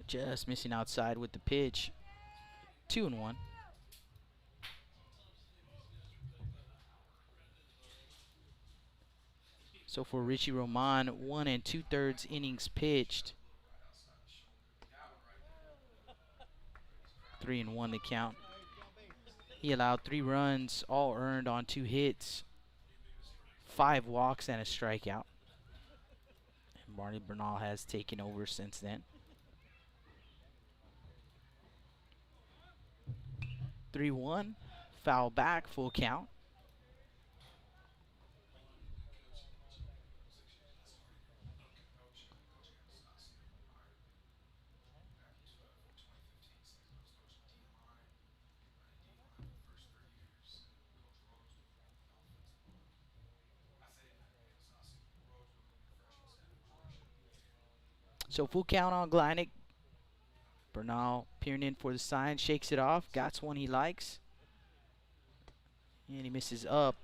Just missing outside with the pitch. 2-1. So for Richie Roman, 1 2/3 innings pitched. 3-1 the count. He allowed 3 runs, all earned on 2 hits. 5 walks and a strikeout. And Marley Bernal has taken over since then. 3-1, foul back, full count. So full count on Gleinig. Bernal peering in for the sign, shakes it off, got one he likes. And he misses up.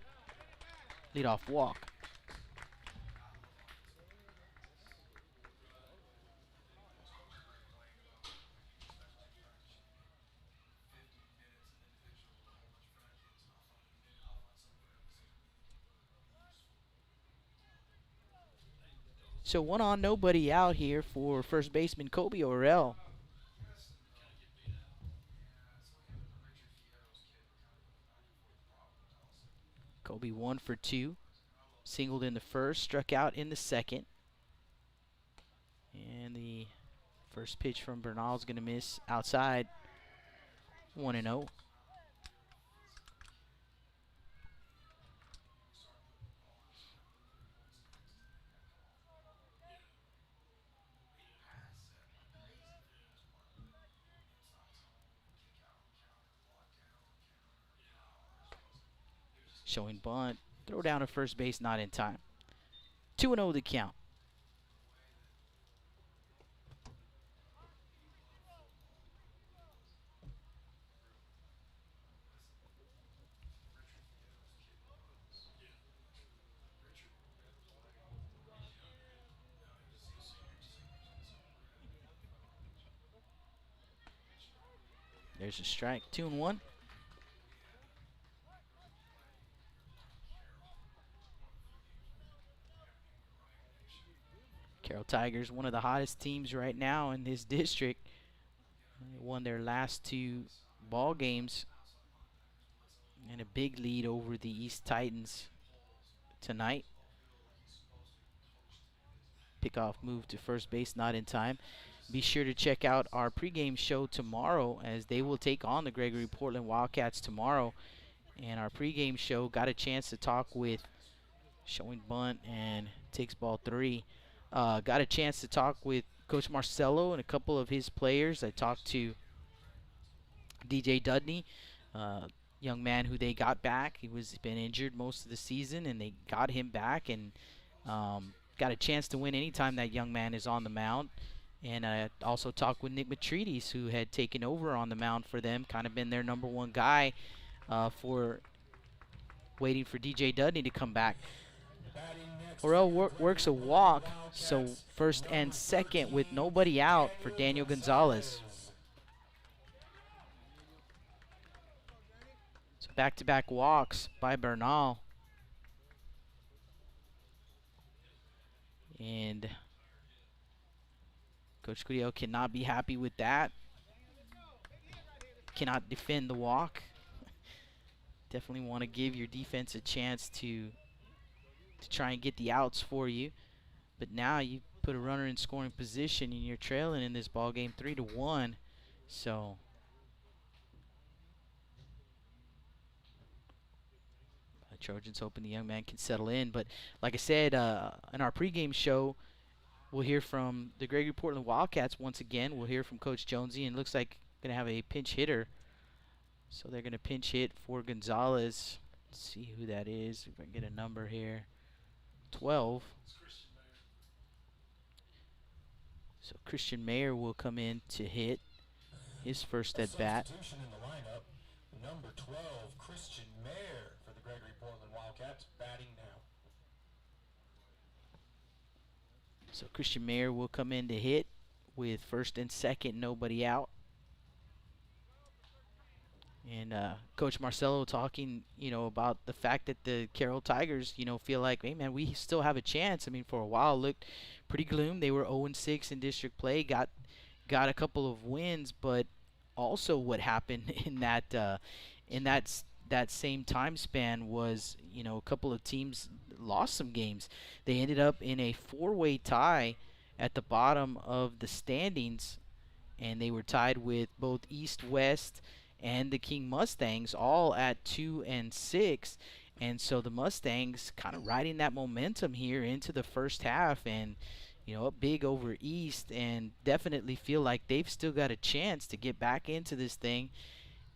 Leadoff walk. So 1 on, nobody out here for first baseman Kobe Orell. Kobe be 1 for 2. Singled in the first, struck out in the second. And the first pitch from Bernal is going to miss outside. 1-0. Showing bunt. Throw down to first base, not in time. 2-0 the count. There's a strike. 2-1. Carroll Tigers, one of the hottest teams right now in this district. They won their last 2 ball games and a big lead over the East Titans tonight. Pickoff move to first base, not in time. Be sure to check out our pregame show tomorrow, as they will take on the Gregory-Portland Wildcats tomorrow. And our pregame show got a chance to talk with, showing bunt and takes ball 3. Got a chance to talk with Coach Marcelo and a couple of his players. I talked to DJ Dudney, young man who they got back. He was been injured most of the season, and they got him back, and got a chance to win anytime that young man is on the mound. And I also talked with Nick Matridis, who had taken over on the mound for them, kind of been their number 1 guy for waiting for DJ Dudney to come back. Curiel works a walk, so first and second with nobody out for Daniel Gonzalez. So back-to-back walks by Bernal. And Coach Curiel cannot be happy with that. Cannot defend the walk. Definitely want to give your defense a chance to try and get the outs for you. But now you put a runner in scoring position and you're trailing in this ball game 3-1. So the Trojans hoping the young man can settle in. But like I said, in our pregame show, we'll hear from the Gregory-Portland Wildcats once again. We'll hear from Coach Jonesy, and it looks like going to have a pinch hitter. So they're going to pinch hit for Gonzalez. Let's see who that is, if I can get a number here. 12. So Christian Mayer will come in to hit his first at bat. Substitution in the lineup, number 12, Christian Mayer for the Gregory-Portland Wildcats, batting now. So Christian Mayer will come in to hit with first and second, nobody out. And Coach Marcelo talking, about the fact that the Carroll Tigers, feel like, hey, man, we still have a chance. I mean, for a while, it looked pretty gloom. They were 0-6 in district play, got a couple of wins, but also what happened in that same time span was, a couple of teams lost some games. They ended up in a 4-way tie at the bottom of the standings, and they were tied with both East West and the King Mustangs, all at 2-6. And so the Mustangs kind of riding that momentum here into the first half, and up big over East, and definitely feel like they've still got a chance to get back into this thing.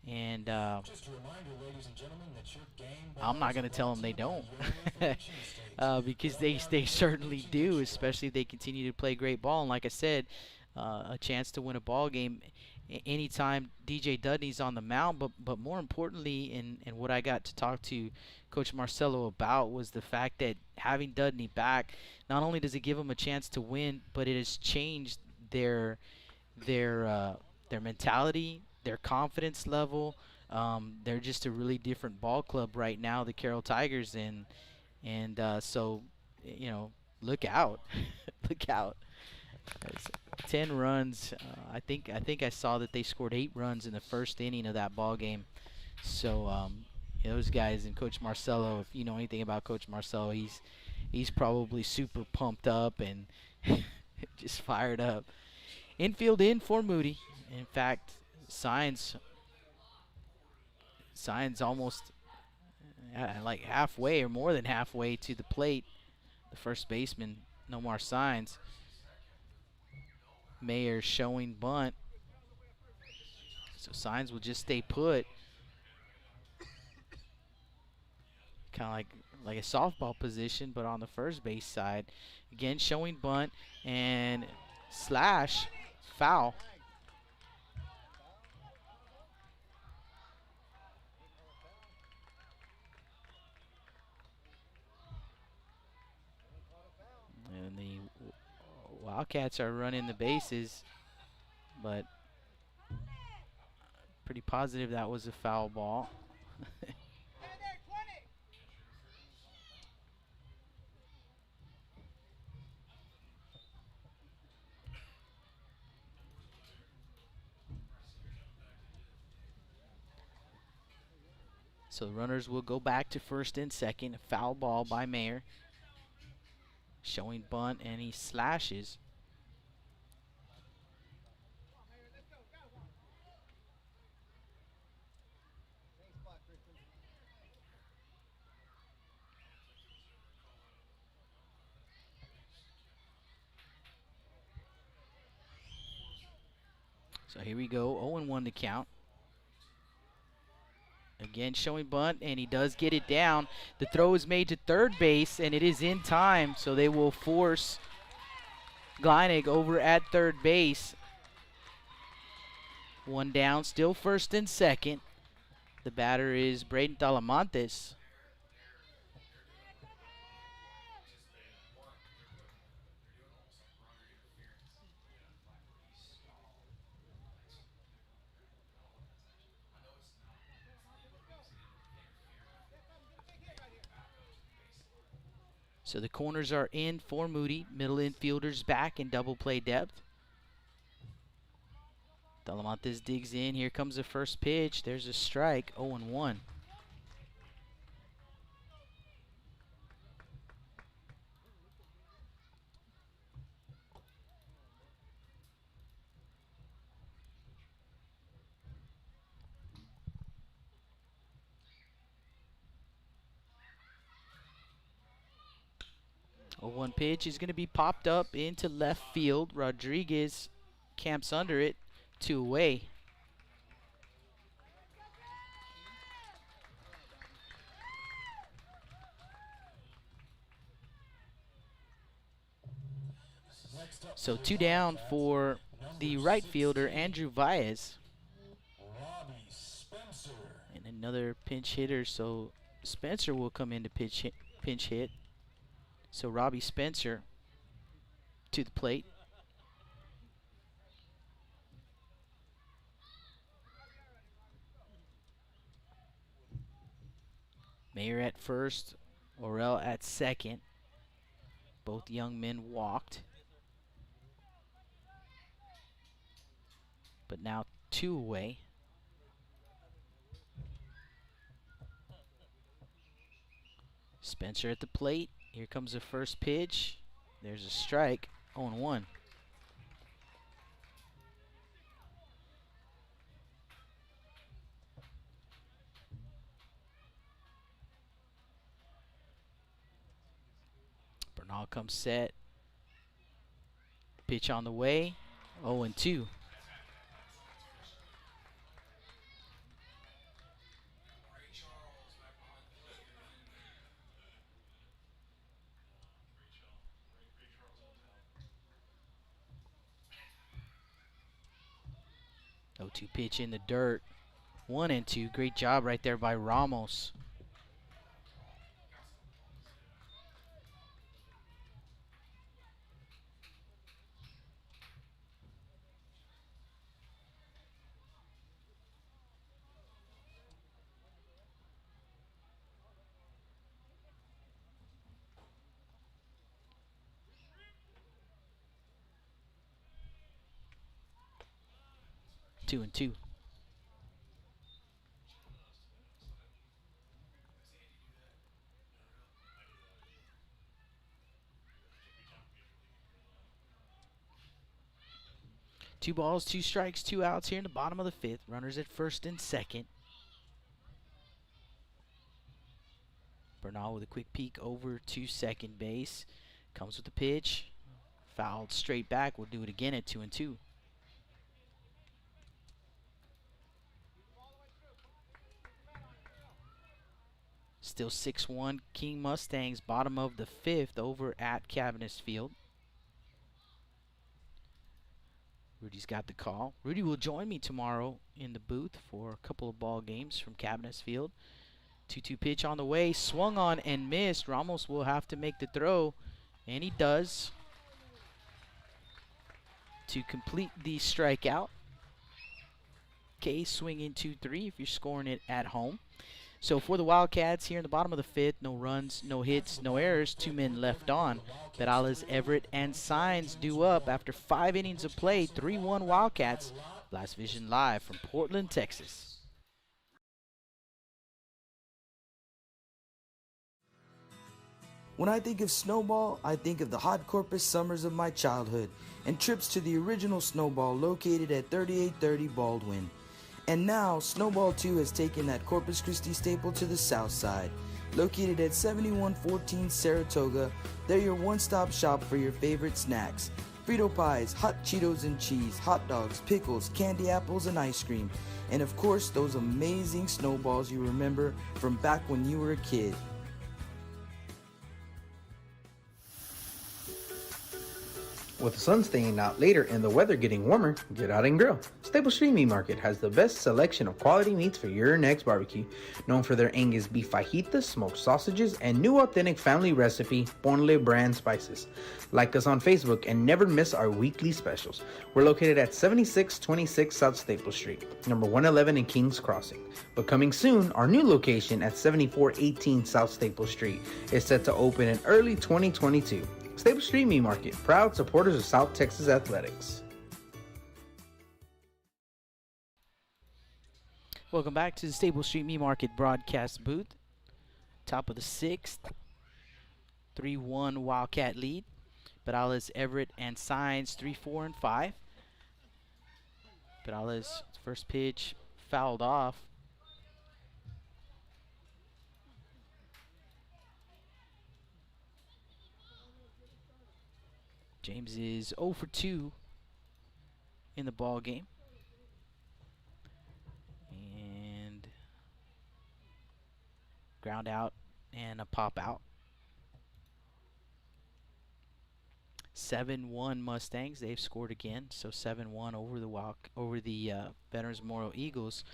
And Just a reminder, ladies and gentlemen, that your game I'm not going to tell them they don't, because they certainly do, especially if they continue to play great ball. And like I said, a chance to win a ball game anytime DJ Dudney's on the mound. But more importantly, and what I got to talk to Coach Marcelo about, was the fact that having Dudney back, not only does it give them a chance to win, but it has changed their mentality, their confidence level. They're just a really different ball club right now, the Carroll Tigers, and so look out. Look out. 10 runs. I think I saw that they scored 8 runs in the first inning of that ball game. So those guys and Coach Marcello, if you know anything about Coach Marcello, he's probably super pumped up and just fired up. Infield in for Moody. In fact, Signs almost like halfway or more than halfway to the plate. The first baseman, Nomar Signs. Mayer showing bunt. So Signs will just stay put. Kind of like a softball position, but on the first base side. Again, showing bunt and slash foul. And the Wildcats are running the bases, but pretty positive that was a foul ball. So the runners will go back to first and second. A foul ball by Mayer. Showing bunt, and he slashes. So here we go, 0-1 to count. Again, showing bunt, and he does get it down. The throw is made to third base, and it is in time, so they will force Gleinig over at third base. One down, still first and second. The batter is Braden Talamantes. So the corners are in for Moody. Middle infielders back in double play depth. Talamantes digs in. Here comes the first pitch. There's a strike, 0-1. One pitch is going to be popped up into left field. Rodriguez camps under it, 2 away. So 2 down for the right fielder, Andrew Valles. And another pinch hitter, so Spencer will come in to pinch hit. So Robbie Spencer to the plate. Mayer at first, Orell at second. Both young men walked. But now 2 away. Spencer at the plate. Here comes the first pitch. There's a strike, 0-1. Bernal comes set. Pitch on the way, 0-2. Oh, 2 pitch in the dirt. 1-2. Great job right there by Ramos. Two and two. 2 balls, 2 strikes, 2 outs here in the bottom of the 5th. Runners at first and second. Bernal with a quick peek over to second base. Comes with the pitch. Fouled straight back. We'll do it again at 2-2. Still 6-1 King Mustangs, bottom of the 5th over at Cabinets Field. Rudy's got the call. Rudy will join me tomorrow in the booth for a couple of ball games from Cabinets Field. 2-2 pitch on the way, swung on and missed. Ramos will have to make the throw, and he does to complete the strikeout. K swinging 2-3 if you're scoring it at home. So for the Wildcats here in the bottom of the 5th, no runs, no hits, no errors, 2 men left on. Perales, Everett, and Signs due up after 5 innings of play, 3-1 Wildcats. Blast Vision live from Portland, Texas. When I think of Snowball, I think of the hot Corpus summers of my childhood and trips to the original Snowball located at 3830 Baldwin. And now, Snowball 2 has taken that Corpus Christi staple to the south side. Located at 7114 Saratoga, they're your one-stop shop for your favorite snacks. Frito pies, hot Cheetos and cheese, hot dogs, pickles, candy apples, and ice cream. And of course, those amazing snowballs you remember from back when you were a kid. With the sun staying out later and the weather getting warmer, get out and grill. Staple Street Meat Market has the best selection of quality meats for your next barbecue. Known for their Angus beef fajitas, smoked sausages, and new authentic family recipe, Ponle brand spices. Like us on Facebook and never miss our weekly specials. We're located at 7626 South Staple Street, number 111 in Kings Crossing. But coming soon, our new location at 7418 South Staple Street is set to open in early 2022. Staple Street Meat Market, proud supporters of South Texas Athletics. Welcome back to the Staple Street Meat Market broadcast booth. Top of the 6th, 3-1 Wildcat lead. Perales, Everett, and Signs 3, 4, and 5. Perales' first pitch fouled off. James is 0 for 2 in the ball game. And ground out and a pop out. 7-1 Mustangs. They've scored again, so 7-1 over the Veterans Memorial Eagles.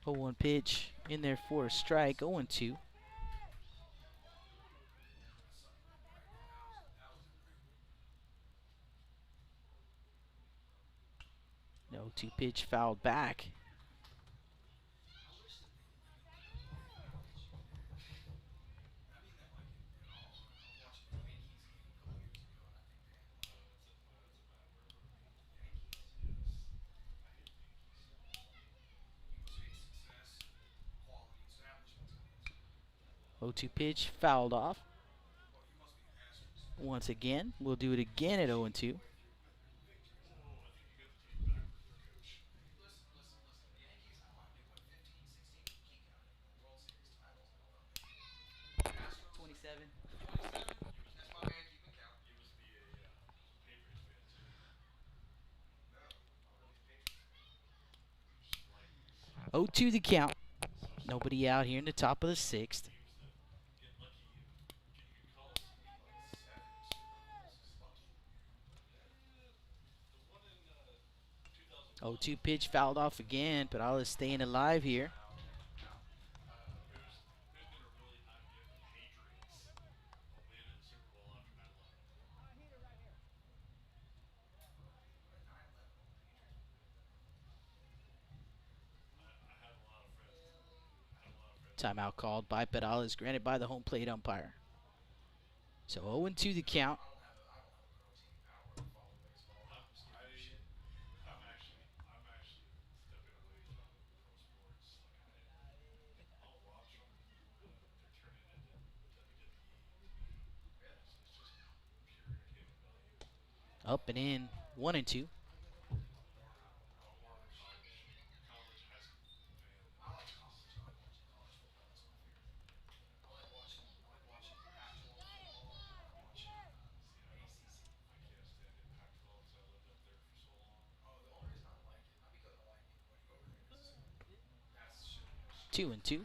0-1 pitch in there for a strike. 0-2. No 2 pitch fouled back. Oh, 2 pitch fouled off. Once again, we'll do it again at 0-2. Oh, 2 the count. Nobody out here in the top of the 6th. Oh, 2 pitch fouled off again. Perales staying alive here. Timeout called by Perales, granted by the home plate umpire. So 0-2 the count. Up and in, 1-2. 2-2.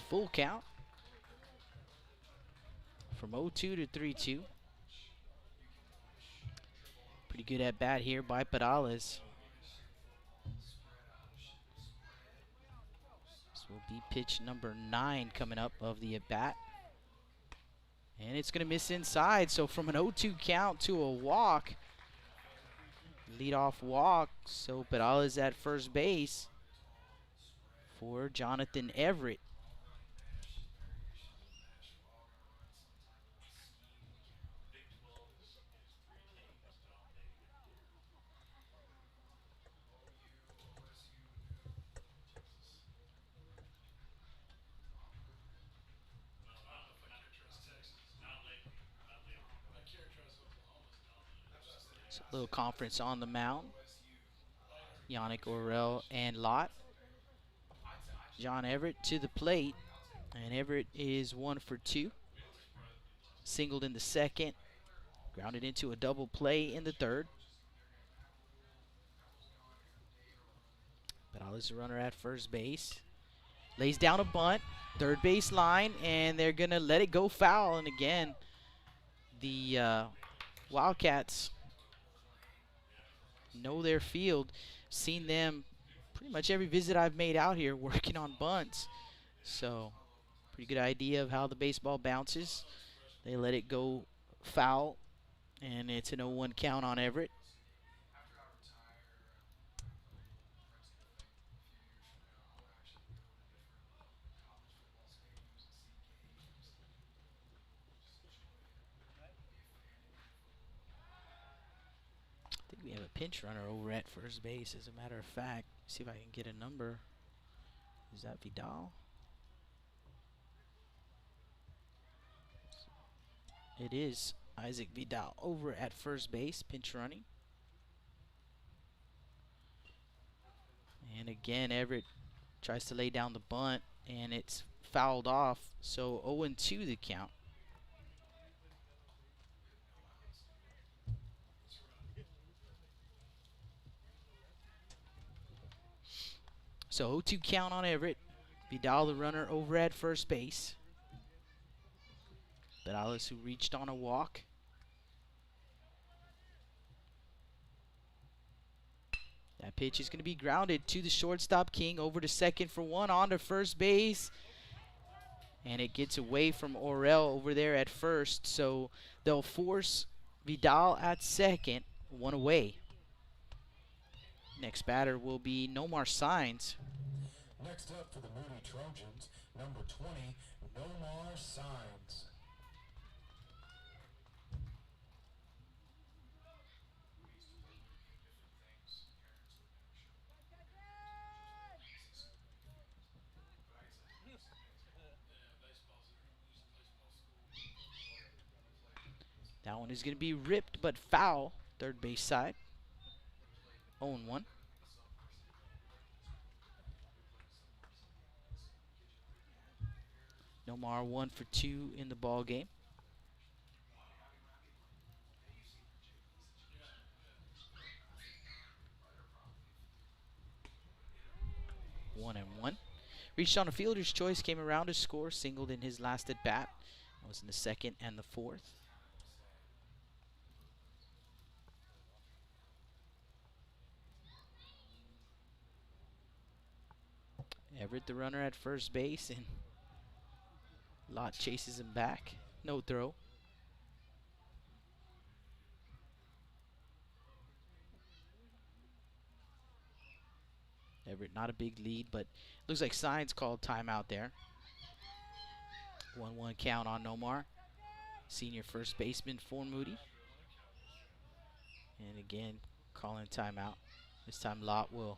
Full count from 0-2 to 3-2. Pretty good at bat here by Perales. This will be pitch number 9 coming up of the at bat. And it's going to miss inside. So from an 0-2 count to a walk. Leadoff walk. So Perales at first base for Jonathan Everett. So a little conference on the mound. Yannick Orel and Lott. John Everett to the plate. And Everett is 1 for 2. Singled in the second. Grounded into a double play in the third. Perales, the runner at first base. Lays down a bunt. Third base line. And they're going to let it go foul. And again, the Wildcats know their field. Seen them pretty much every visit I've made out here working on bunts. So, pretty good idea of how the baseball bounces. They let it go foul, and it's an 0-1 count on Everett. I think we have a pinch runner over at first base, as a matter of fact. See if I can get a number. Is that Vidal? It is Isaac Vidal over at first base, pinch running. And again, Everett tries to lay down the bunt, and it's fouled off. So 0-2 the count. So 0-2 count on Everett. Vidal, the runner, over at first base. Perales, who reached on a walk. That pitch is going to be grounded to the shortstop, King, over to second for 1, on to first base. And it gets away from Orel over there at first. So they'll force Vidal at second, 1 away. Next batter will be Nomar Signs. Next up for the Moody Trojans, number 20, Nomar Signs. That one is going to be ripped but foul, third base side. 0-1. Nomar 1 for 2 in the ball game. One and one. Reached on a fielder's choice, came around to score, singled in his last at bat. That was in the second and the fourth. Everett, the runner at first base, and Lott chases him back. No throw. Everett, not a big lead, but looks like Signs called timeout there. 1-1 count on Nomar, senior first baseman for Moody. And again, calling timeout. This time Lott will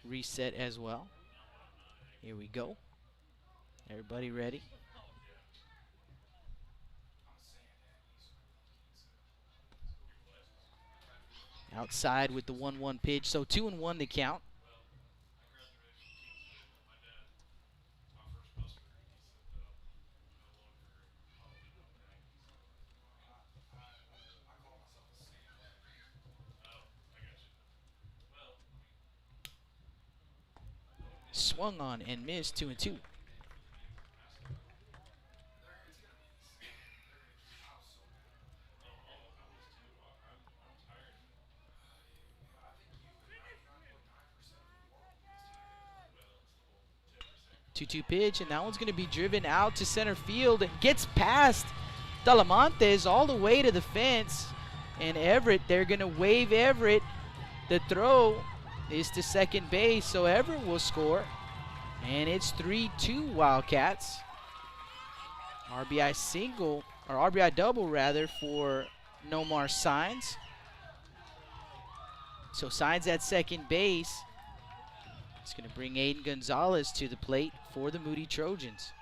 reset as well. Here we go. Everybody ready? Outside with the 1-1 pitch. So 2-1 the count. swung on and missed. 2-2. Two-two pitch, and that one's going to be driven out to center field and gets past Talamantes all the way to the fence. And Everett, they're going to wave Everett. The throw is to second base, so Everett will score. And it's 3-2 Wildcats. RBI single, or RBI double rather, for Nomar Signs. So Signs at second base. It's going to bring Aiden Gonzalez to the plate for the Moody Trojans.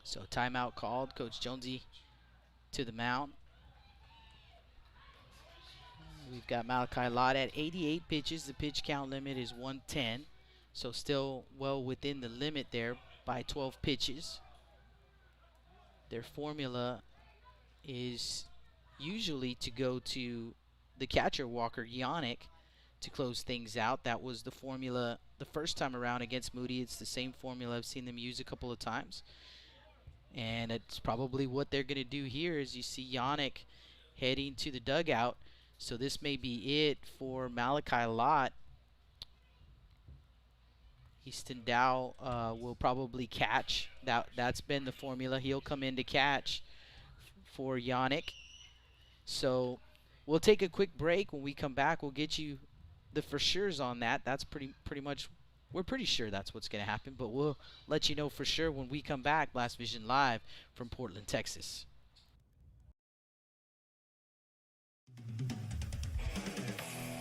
So timeout called. Coach Jonesy to the mound. We've got Malachi Lott at 88 pitches. The pitch count limit is 110. So still well within the limit there by 12 pitches. Their formula is usually to go to the catcher, Walker Yannick, to close things out. That was the formula the first time around against Moody. It's the same formula I've seen them use a couple of times. And it's probably what they're going to do here, as you see Yannick heading to the dugout. So this may be it for Malachi Lott. Easton Dow will probably catch. That's been the formula. He'll come in to catch for Yannick. So we'll take a quick break. When we come back, we'll get you the for sures on that. That's pretty much, we're pretty sure that's what's going to happen, but we'll let you know for sure when we come back. Blast Vision Live from Portland, Texas.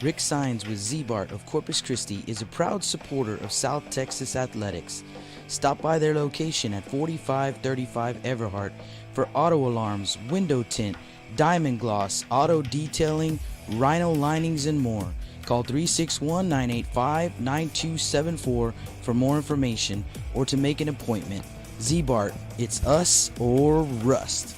Rick Sines with Z-Bart of Corpus Christi is a proud supporter of South Texas athletics. Stop by their location at 4535 Everhart for auto alarms, window tint, diamond gloss, auto detailing, rhino linings, and more. Call 361-985-9274 for more information or to make an appointment. Z-Bart, it's us or rust.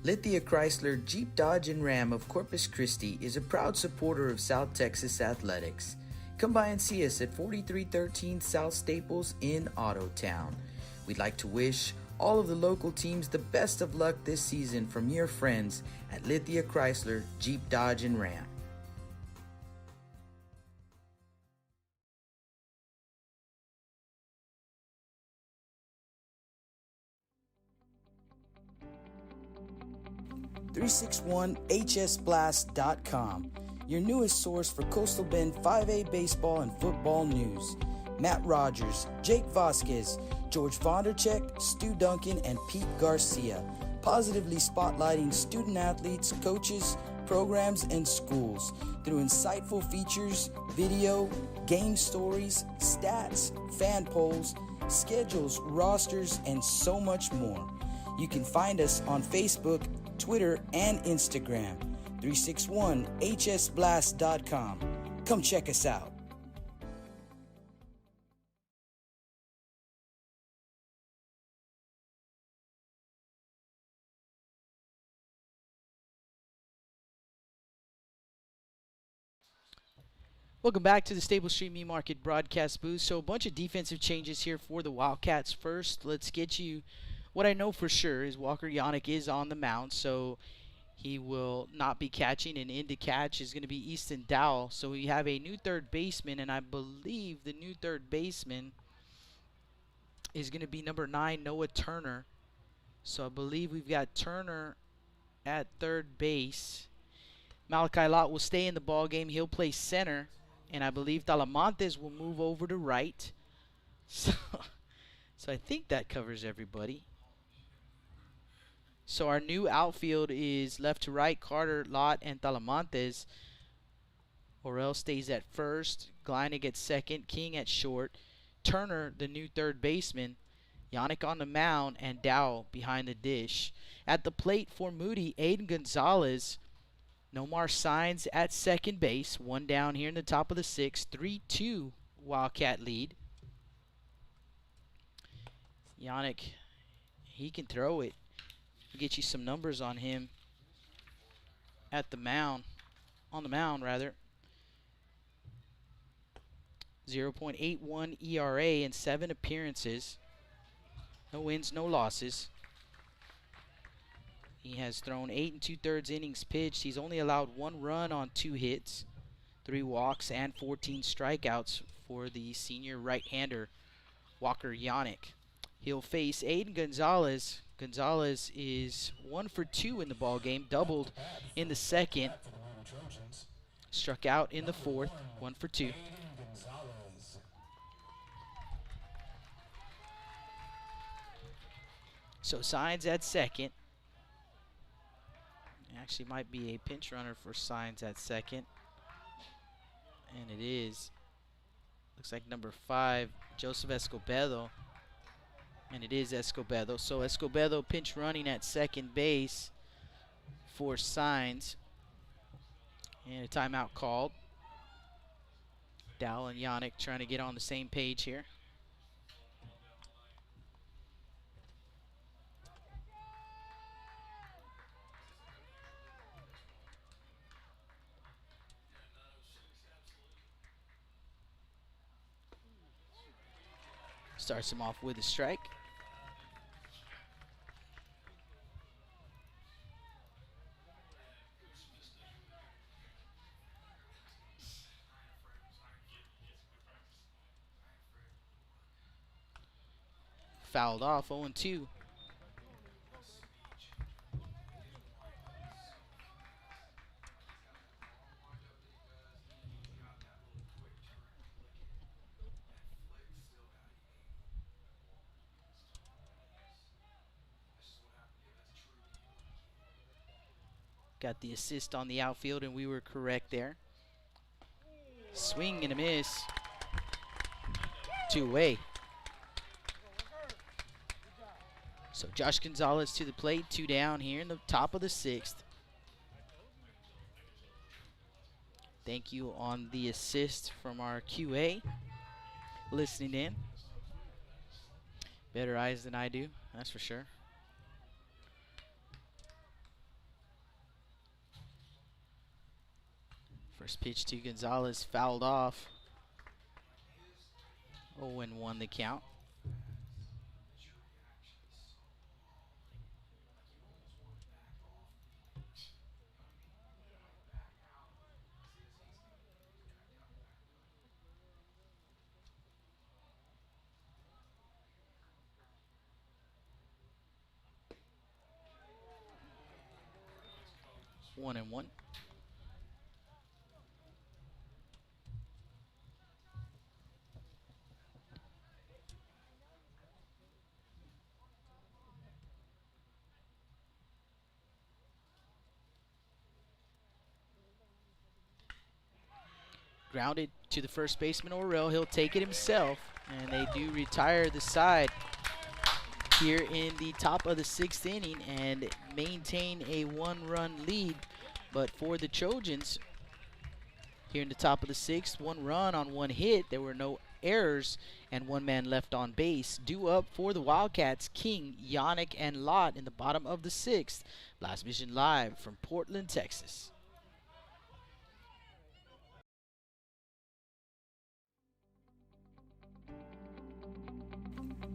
Lithia Chrysler Jeep Dodge and Ram of Corpus Christi is a proud supporter of South Texas athletics. Come by and see us at 4313 South Staples in Autotown. We'd like to wish all of the local teams the best of luck this season from your friends at Lithia Chrysler Jeep Dodge and Ram. .361hsblast.com, your newest source for Coastal Bend 5A baseball and football news. Matt Rogers, Jake Vasquez, George Vondercheck, Stu Duncan, and Pete Garcia, positively spotlighting student athletes, coaches, programs, and schools through insightful features, video, game stories, stats, fan polls, schedules, rosters, and so much more. You can find us on Facebook, Twitter, and Instagram. 361hsblast.com. Come check us out. Welcome back to the Staples Street Meat Market broadcast booth. So a bunch of defensive changes here for the Wildcats. First, let's get you what I know for sure is Walker Yannick is on the mound, so he will not be catching, and in to catch is going to be Easton Dowell. So we have a new third baseman, and I believe the new third baseman is going to be number 9, Noah Turner. So I believe we've got Turner at third base. Malachi Lott will stay in the ball game. He'll play center, and I believe Talamantes will move over to right. So I think that covers everybody. So our new outfield is left to right, Carter, Lott, and Talamantes. Orel stays at first, Gleinig at second, King at short, Turner, the new third baseman, Yannick on the mound, and Dow behind the dish. At the plate for Moody, Aiden Gonzalez. Nomar Signs at second base. One down here in the top of the sixth. 3-2 Wildcat lead. Yannick, he can throw it. We'll get you some numbers on him at the mound. On the mound, rather. 0.81 ERA in 7 appearances. No wins, no losses. He has thrown 8 2/3 innings pitched. He's only allowed 1 run on 2 hits, 3 walks, and 14 strikeouts for the senior right-hander, Walker Yannick. He'll face Aiden Gonzalez. Gonzalez is 1 for 2 in the ball game, doubled in the second, struck out in the fourth, 1 for 2. So Signs at second. Actually might be a pinch runner for Signs at second. And it is. Looks like number 5, Joseph Escobedo. And it is Escobedo. So Escobedo pinch running at second base for Signs. And a timeout called. Dow and Yannick trying to get on the same page here. Starts him off with a strike. Fouled off, 0-2. Got the assist on the outfield, and we were correct there. Swing and a miss. 2 away. So Josh Gonzalez to the plate, 2 down here in the top of the 6th. Thank you on the assist from our QA listening in. Better eyes than I do, that's for sure. First pitch to Gonzalez, fouled off. 0-1 the count. One and one. Grounded to the first baseman, Orell. He'll take it himself, and they do retire the side here in the top of the 6th inning and maintain a 1-run lead. But for the Trojans, here in the top of the 6th, 1 run on 1 hit. There were no errors and 1 man left on base. Due up for the Wildcats, King, Yannick, and Lott in the bottom of the 6th. Blast Vision live from Portland, Texas.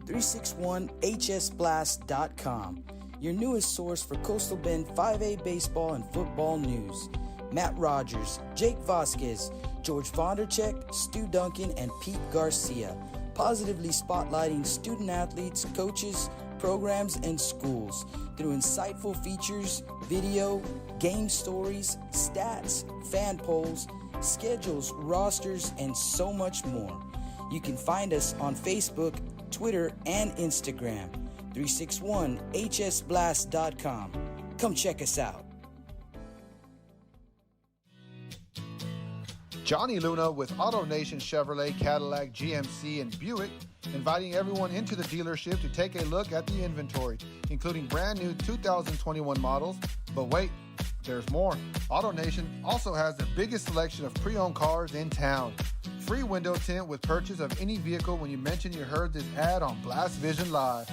.361hsblast.com, your newest source for Coastal Bend 5A baseball and football news. Matt Rogers, Jake Vasquez, George Vondercheck, Stu Duncan, and Pete Garcia, positively spotlighting student athletes, coaches, programs, and schools through insightful features, video, game stories, stats, fan polls, schedules, rosters, and so much more. You can find us on Facebook, Twitter, and Instagram. 361hsblast.com. Come check us out. Johnny Luna with AutoNation Chevrolet, Cadillac, GMC, and Buick, inviting everyone into the dealership to take a look at the inventory, including brand new 2021 models. But wait, there's more. AutoNation also has the biggest selection of pre-owned cars in town. Free window tint with purchase of any vehicle when you mention you heard this ad on Blast Vision Live.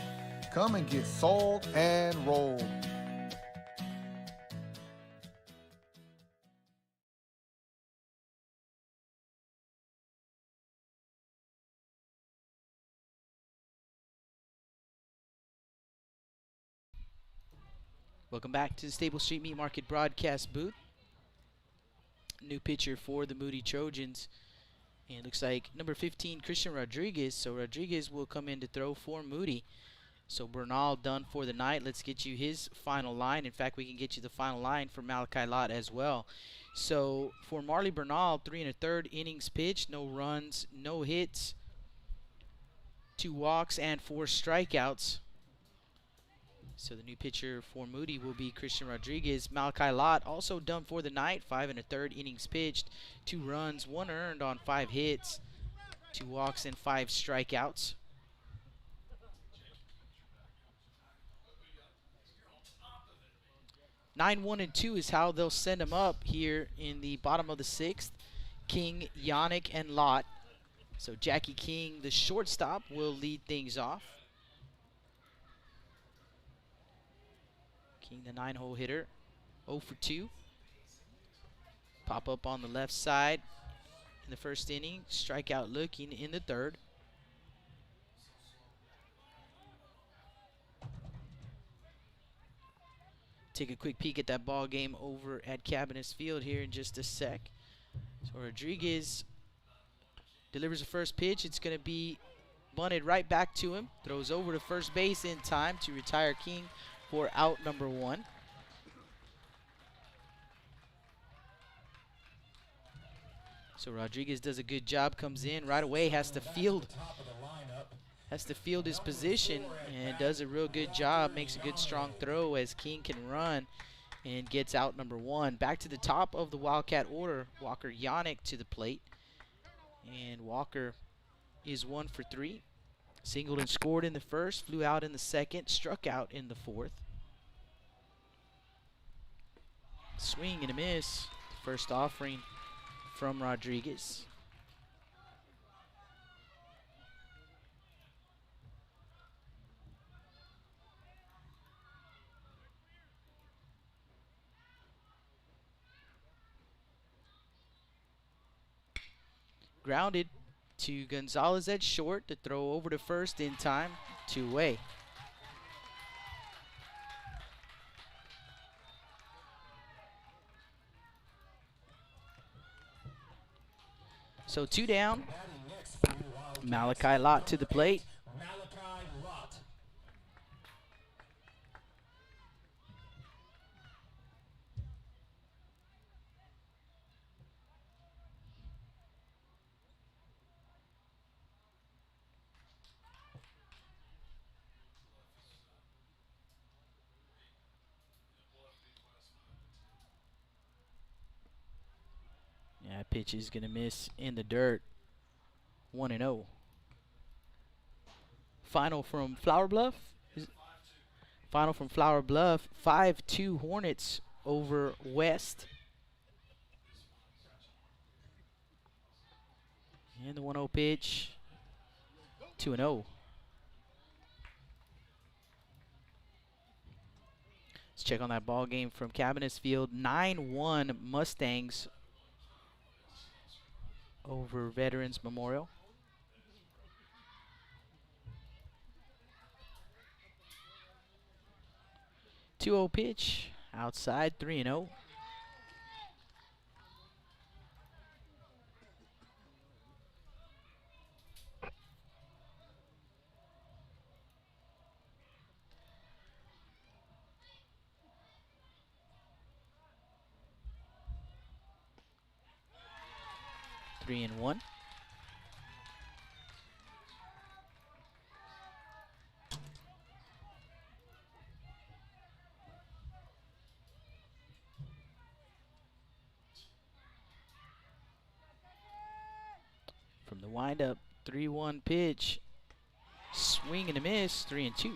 Come and get sold and rolled. Welcome back to the Stable Street Meat Market broadcast booth. New pitcher for the Moody Trojans. And it looks like number 15, Christian Rodriguez. So Rodriguez will come in to throw for Moody. So Bernal done for the night. Let's get you his final line. In fact, we can get you the final line for Malachi Lott as well. So for Marley Bernal, 3 1/3 innings pitched, no runs, no hits, 2 walks, and 4 strikeouts. So the new pitcher for Moody will be Christian Rodriguez. Malachi Lott also done for the night. 5 1/3 innings pitched, 2 runs, 1 earned on 5 hits, 2 walks, and 5 strikeouts. Nine, 1, and 2 is how they'll send them up here in the bottom of the 6th. King, Yannick, and Lott. So Jackie King, the shortstop, will lead things off. King, the 9-hole hitter, 0 for 2. Pop up on the left side in the first inning. Strikeout looking in the 3rd. Take a quick peek at that ball game over at Cabinets Field here in just a sec. So Rodriguez delivers the first pitch. It's going to be bunted right back to him. Throws over to first base in time to retire King for out number 1. So Rodriguez does a good job, comes in right away, has to field his position, and does a real good job, makes a good strong throw as King can run and gets out number 1. Back to the top of the Wildcat order, Walker Yannick to the plate. And Walker is 1 for 3. Singled and scored in the first, flew out in the second, struck out in the 4th. Swing and a miss. First offering from Rodriguez. Grounded to Gonzalez at short. To throw over to first in time. 2 away. So 2 down. Malachi Lott to the plate. Malachi Lott. Yeah, pitch is going to miss in the dirt. 1-0. Final from Flower Bluff. Final from Flower Bluff. 5-2 Hornets over West. And the 1-0 pitch. 2-0. Let's check on that ball game from Cabinets Field. 9-1 Mustangs over Veterans Memorial. Two-0 pitch outside. 3-0. Three and 1. From the windup, 3-1 pitch Swing and a miss, 3-2.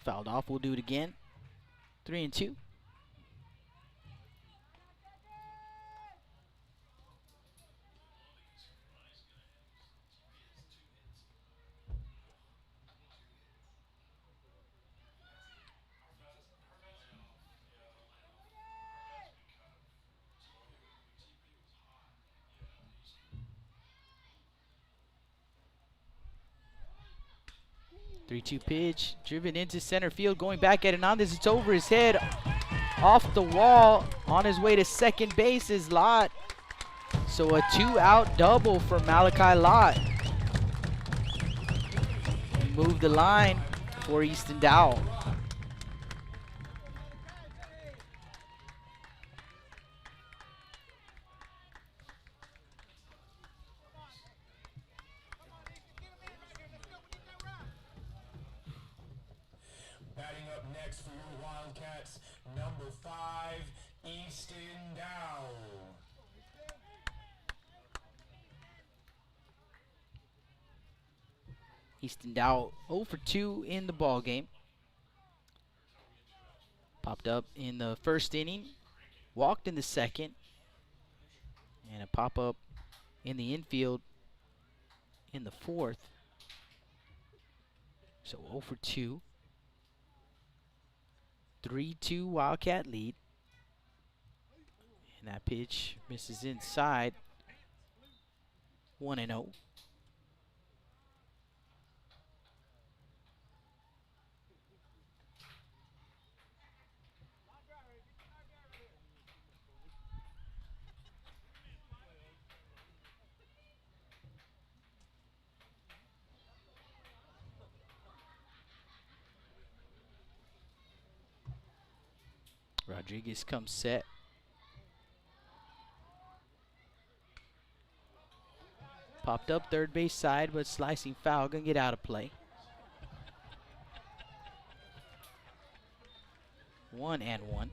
Fouled off, we'll do it again. 3-2. Three-two pitch, driven into center field, going back at Hernandez. It's over his head, off the wall. On his way to second base is Lott. So a 2-out double for Malachi Lott. Move the line for Easton Dowell. Batting up next for your Wildcats, number 5, Easton Dowell. Easton Dowell 0 for 2 in the ball game. Popped up in the first inning, walked in the second, and a pop-up in the infield in the fourth. So 0 for 2. 3-2 Wildcat lead. And that pitch misses inside. 1-0. Rodriguez comes set. Popped up third base side, but slicing foul, gonna get out of play. 1-1.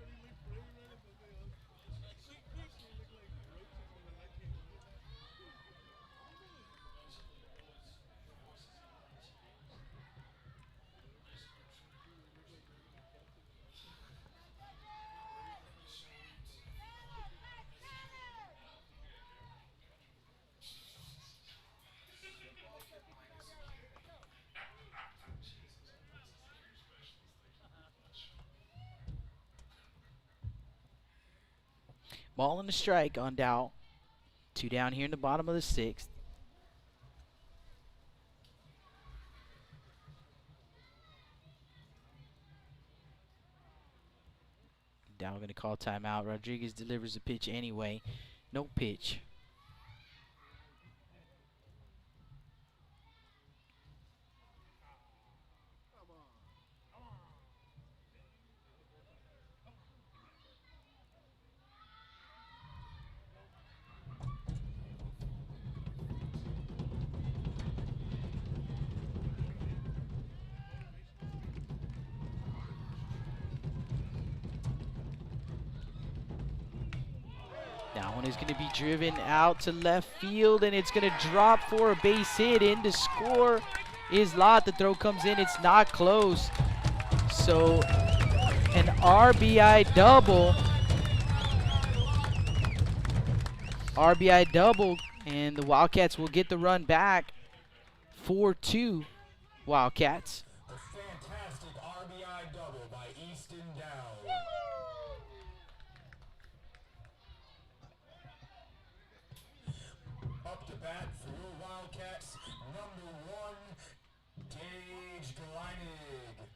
Ball and a strike on Dowell. 2 down here in the bottom of the 6th. Dowell going to call timeout. Rodriguez delivers the pitch anyway. No pitch. That one is going to be driven out to left field, and it's going to drop for a base hit. In to score is Lott. The throw comes in. It's not close. So an RBI double. RBI double, and the Wildcats will get the run back. 4-2 Wildcats. A fantastic RBI double by Easton Dowell. Up to bat for your Wildcats, number 1, Gage Gleinig.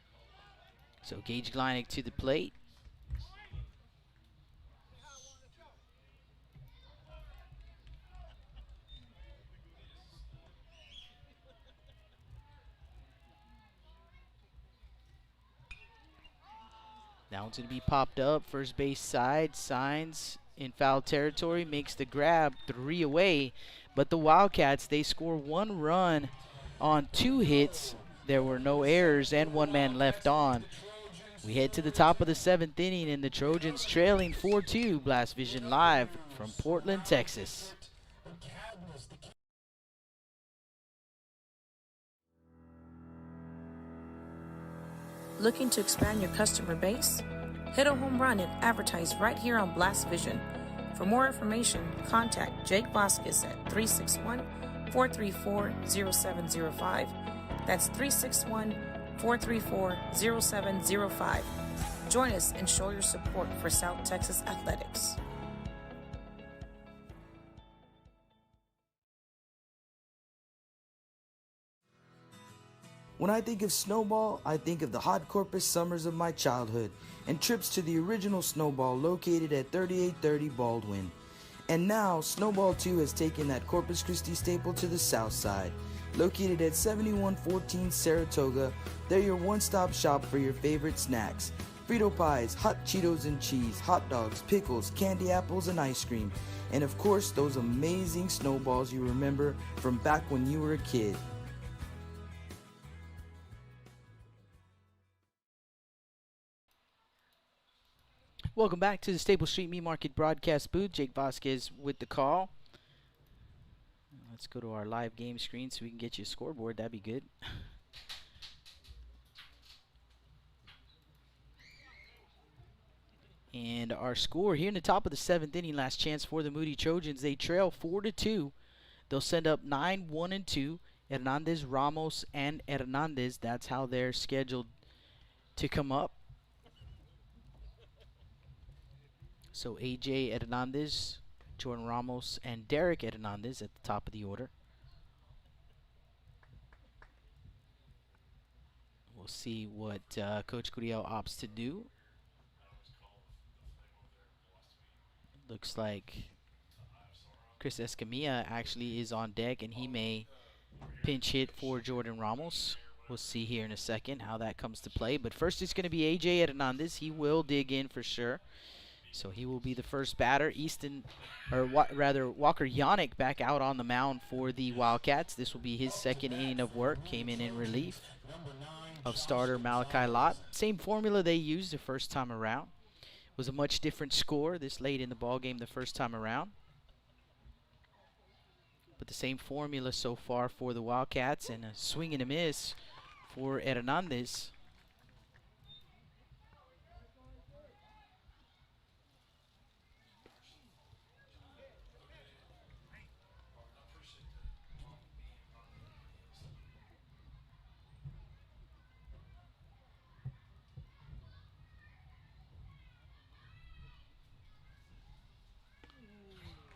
So Gage Gleinig to the plate. That one's going to be popped up. First base side, signs in foul territory, makes the grab, 3 away. But the Wildcats, they score 1 run on 2 hits. There were no errors and 1 man left on. We head to the top of the 7th inning, and the Trojans trailing 4-2. Blast Vision live from Portland, Texas. Looking to expand your customer base? Hit a home run and advertise right here on Blast Vision. For more information, contact Jake Vasquez at 361-434-0705. That's 361-434-0705. Join us and show your support for South Texas athletics. When I think of Snowball, I think of the hot Corpus summers of my childhood and trips to the original Snowball located at 3830 Baldwin. And now, Snowball 2 has taken that Corpus Christi staple to the south side. Located at 7114 Saratoga, they're your one-stop shop for your favorite snacks. Frito pies, hot Cheetos and cheese, hot dogs, pickles, candy apples, and ice cream. And of course, those amazing snowballs you remember from back when you were a kid. Welcome back to the Staple Street Meat Market broadcast booth. Jake Vasquez with the call. Let's go to our live game screen so we can get you a scoreboard. That'd be good. And our score here in the top of the 7th inning, last chance for the Moody Trojans. They trail 4-2. They'll send up 9, 1, and 2. Hernandez, Ramos, and Hernandez. That's how they're scheduled to come up. So AJ Hernandez, Jordan Ramos, and Derek Hernandez at the top of the order. We'll see what Coach Curiel opts to do. Looks like Chris Escamilla actually is on deck, and he may pinch hit for Jordan Ramos. We'll see here in a second how that comes to play. But first it's going to be AJ Hernandez. He will dig in for sure. So he will be the first batter. Walker Yannick back out on the mound for the Wildcats. This will be his 2nd inning of work. Came in relief of starter Malachi Lott. Same formula they used the first time around. It was a much different score this late in the ball game the first time around. But the same formula so far for the Wildcats, and a swing and a miss for Hernandez.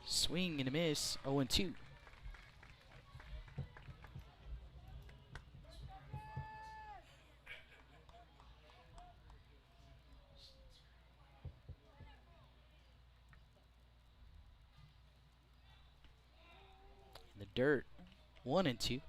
Swing and a miss, 0-2. In the dirt, 1-2.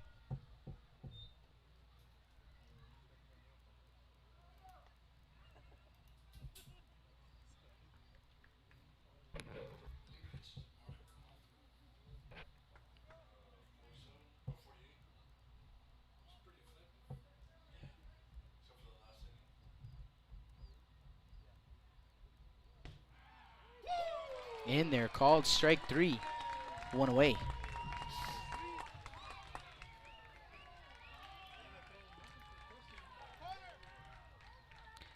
In there, called strike 3, 1 away.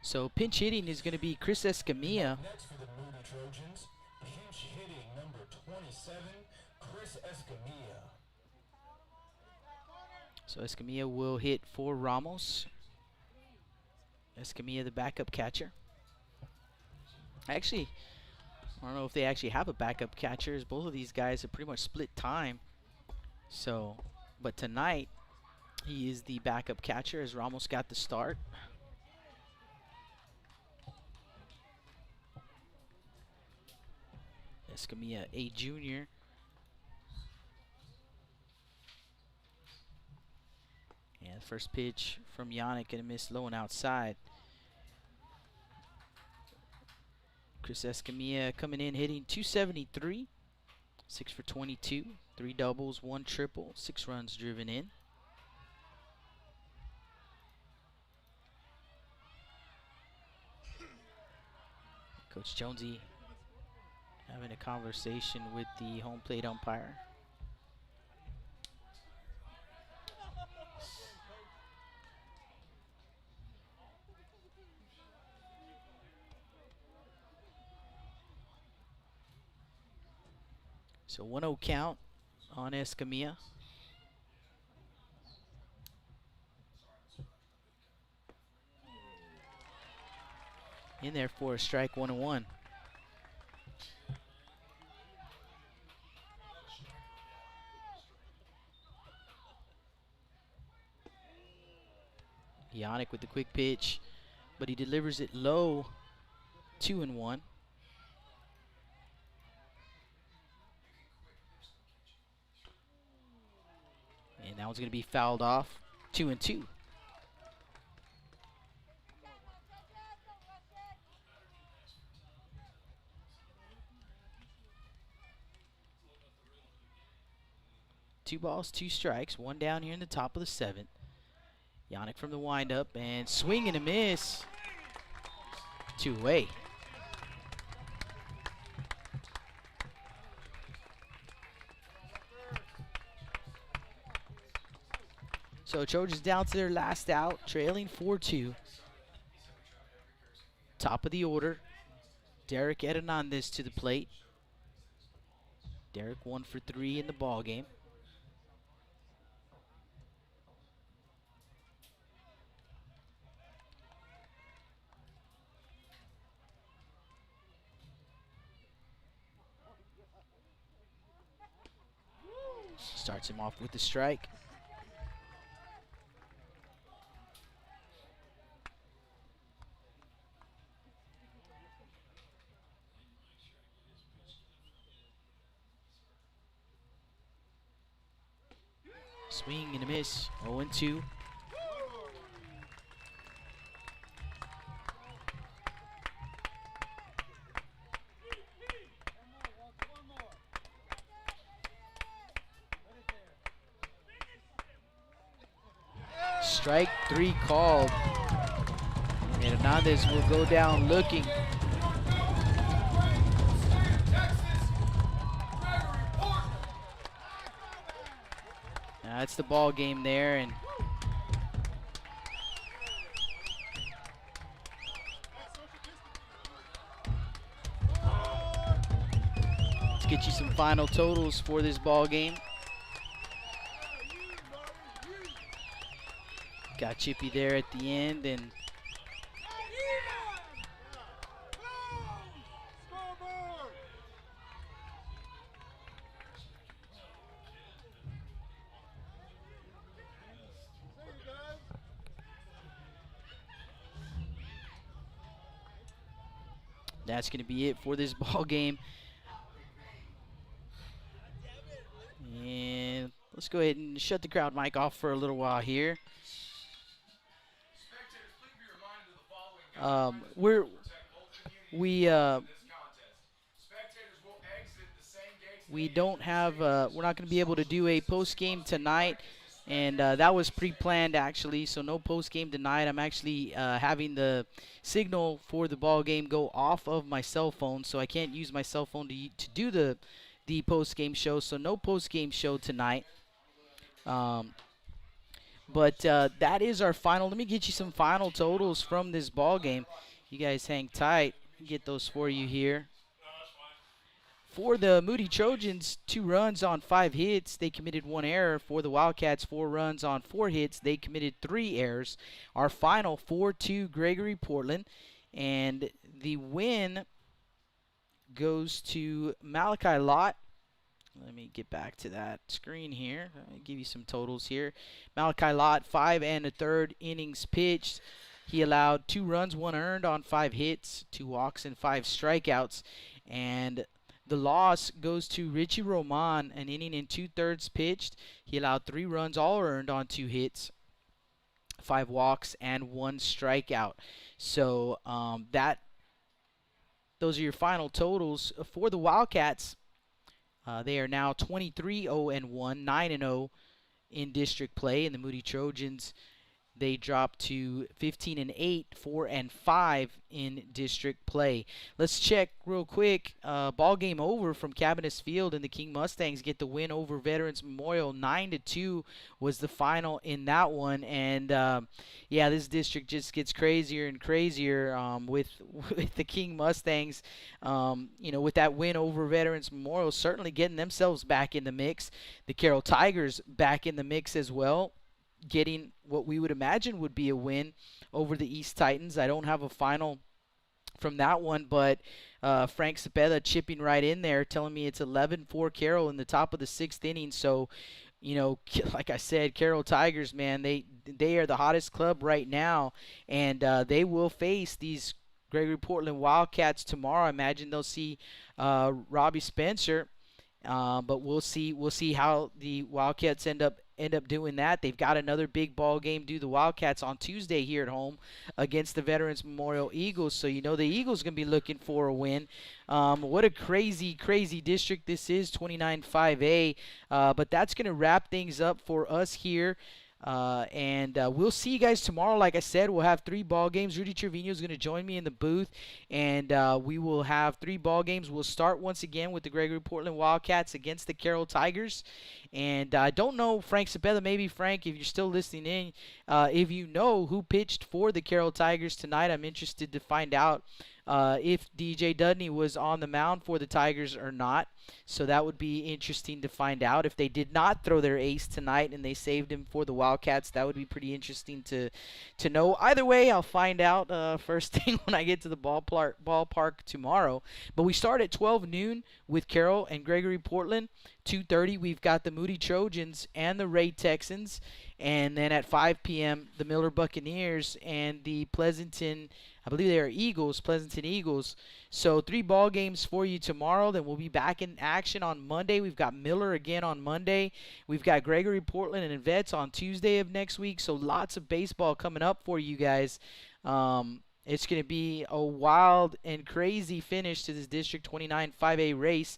So pinch hitting is going to be Chris Escamilla. Next for the Moody Trojans, pinch hitting number 27, Chris Escamilla. So Escamilla will hit for Ramos. Escamilla, the backup catcher. Actually, I don't know if they actually have a backup catcher, as both of these guys have pretty much split time. So, but tonight, he is the backup catcher as Ramos got the start. Escamilla, a junior. And first pitch from Yannick, and a miss low and outside. Chris Escamilla coming in hitting .273, 6 for 22, 3 doubles, 1 triple, 6 runs driven in. Coach Jonesy having a conversation with the home plate umpire. So 1-0 count on Escamilla. In there for a strike, 1-1. Yannick with the quick pitch, but he delivers it low, 2-1. And that one's going to be fouled off, 2-2. Two balls, 2 strikes, 1 down here in the top of the 7th. Yannick from the windup and swing and a miss. 2 away. So Trojans down to their last out, trailing 4-2. Top of the order, Derek Hernandez to the plate. Derek 1 for 3 in the ball game. Starts him off with the strike. Swing and a miss, 0-2. Strike 3 called. And Hernandez will go down looking. That's the ball game there, and let's get you some final totals for this ball game. Got Chippy there at the end, and that's going to be it for this ball game. And let's go ahead and shut the crowd mic off for a little while here. We don't have, we're not going to be able to do a post game tonight, and that was pre-planned actually, so no post game tonight. I'm actually having the signal for the ball game go off of my cell phone, so I can't use my cell phone to do the post game show, so no post game show tonight. But that is our final. Let me get you some final totals from this ball game. You guys hang tight. Get those for you here. For the Moody Trojans, 2 runs on 5 hits. They committed 1 error. For the Wildcats, 4 runs on 4 hits. They committed 3 errors. Our final 4-2 Gregory-Portland. And the win goes to Malachi Lott. Let me get back to that screen here. Let me give you some totals here. Malachi Lott, 5 1/3 innings pitched. He allowed 2 runs, 1 earned on 5 hits, 2 walks, and 5 strikeouts. And the loss goes to Richie Roman, an inning and 2/3 pitched. He allowed 3 runs, all earned on 2 hits, 5 walks, and 1 strikeout. So that those are your final totals for the Wildcats. They are now 23-0-1, 9-0 in district play, and the Moody Trojans, they dropped to 15-8, 4-5 in district play. Let's check real quick. Ball game over from Cabinets Field, and the King Mustangs get the win over Veterans Memorial. 9-2 was the final in that one. And yeah, this district just gets crazier and crazier with the King Mustangs. With that win over Veterans Memorial, certainly getting themselves back in the mix. The Carroll Tigers back in the mix as well, getting what we would imagine would be a win over the East Titans. I don't have a final from that one, but Frank Cepeda chipping right in there, telling me it's 11-4 Carroll in the top of the 6th inning. So, like I said, Carroll Tigers, man, they are the hottest club right now, and they will face these Gregory-Portland Wildcats tomorrow. I imagine they'll see Robbie Spencer, but we'll see how the Wildcats end up doing that. They've got another big ball game due the Wildcats on Tuesday here at home against the Veterans Memorial Eagles. So the Eagles going to be looking for a win. What a crazy district this is, 29-5A. But that's going to wrap things up for us here. And we'll see you guys tomorrow. Like I said, we'll have 3 ball games. Rudy Trevino is going to join me in the booth, and we will have 3 ball games. We'll start once again with the Gregory-Portland Wildcats against the Carroll Tigers. And I don't know, Frank Cepeda, maybe Frank, if you're still listening in, if you know who pitched for the Carroll Tigers tonight. I'm interested to find out if DJ Dudney was on the mound for the Tigers or not. So that would be interesting to find out. If they did not throw their ace tonight and they saved him for the Wildcats, that would be pretty interesting to know. Either way, I'll find out first thing when I get to the ballpark tomorrow. But we start at 12 noon with Carroll and Gregory-Portland. 2:30, we've got the Moody Trojans and the Ray Texans. And then at 5 p.m., the Miller Buccaneers and the Pleasanton, I believe they are Eagles, Pleasanton Eagles. So 3 ball games for you tomorrow. Then we'll be back in action on Monday. We've got Miller again on Monday. We've got Gregory-Portland and Vets on Tuesday of next week. So lots of baseball coming up for you guys. It's going to be a wild and crazy finish to this District 29 5A race.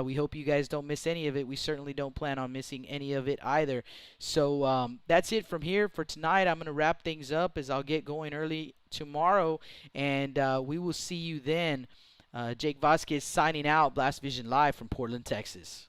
We hope you guys don't miss any of it. We certainly don't plan on missing any of it either. So that's it from here for tonight. I'm going to wrap things up as I'll get going early tomorrow, and we will see you then. Jake Vasquez signing out, Blast Vision Live from Portland, Texas.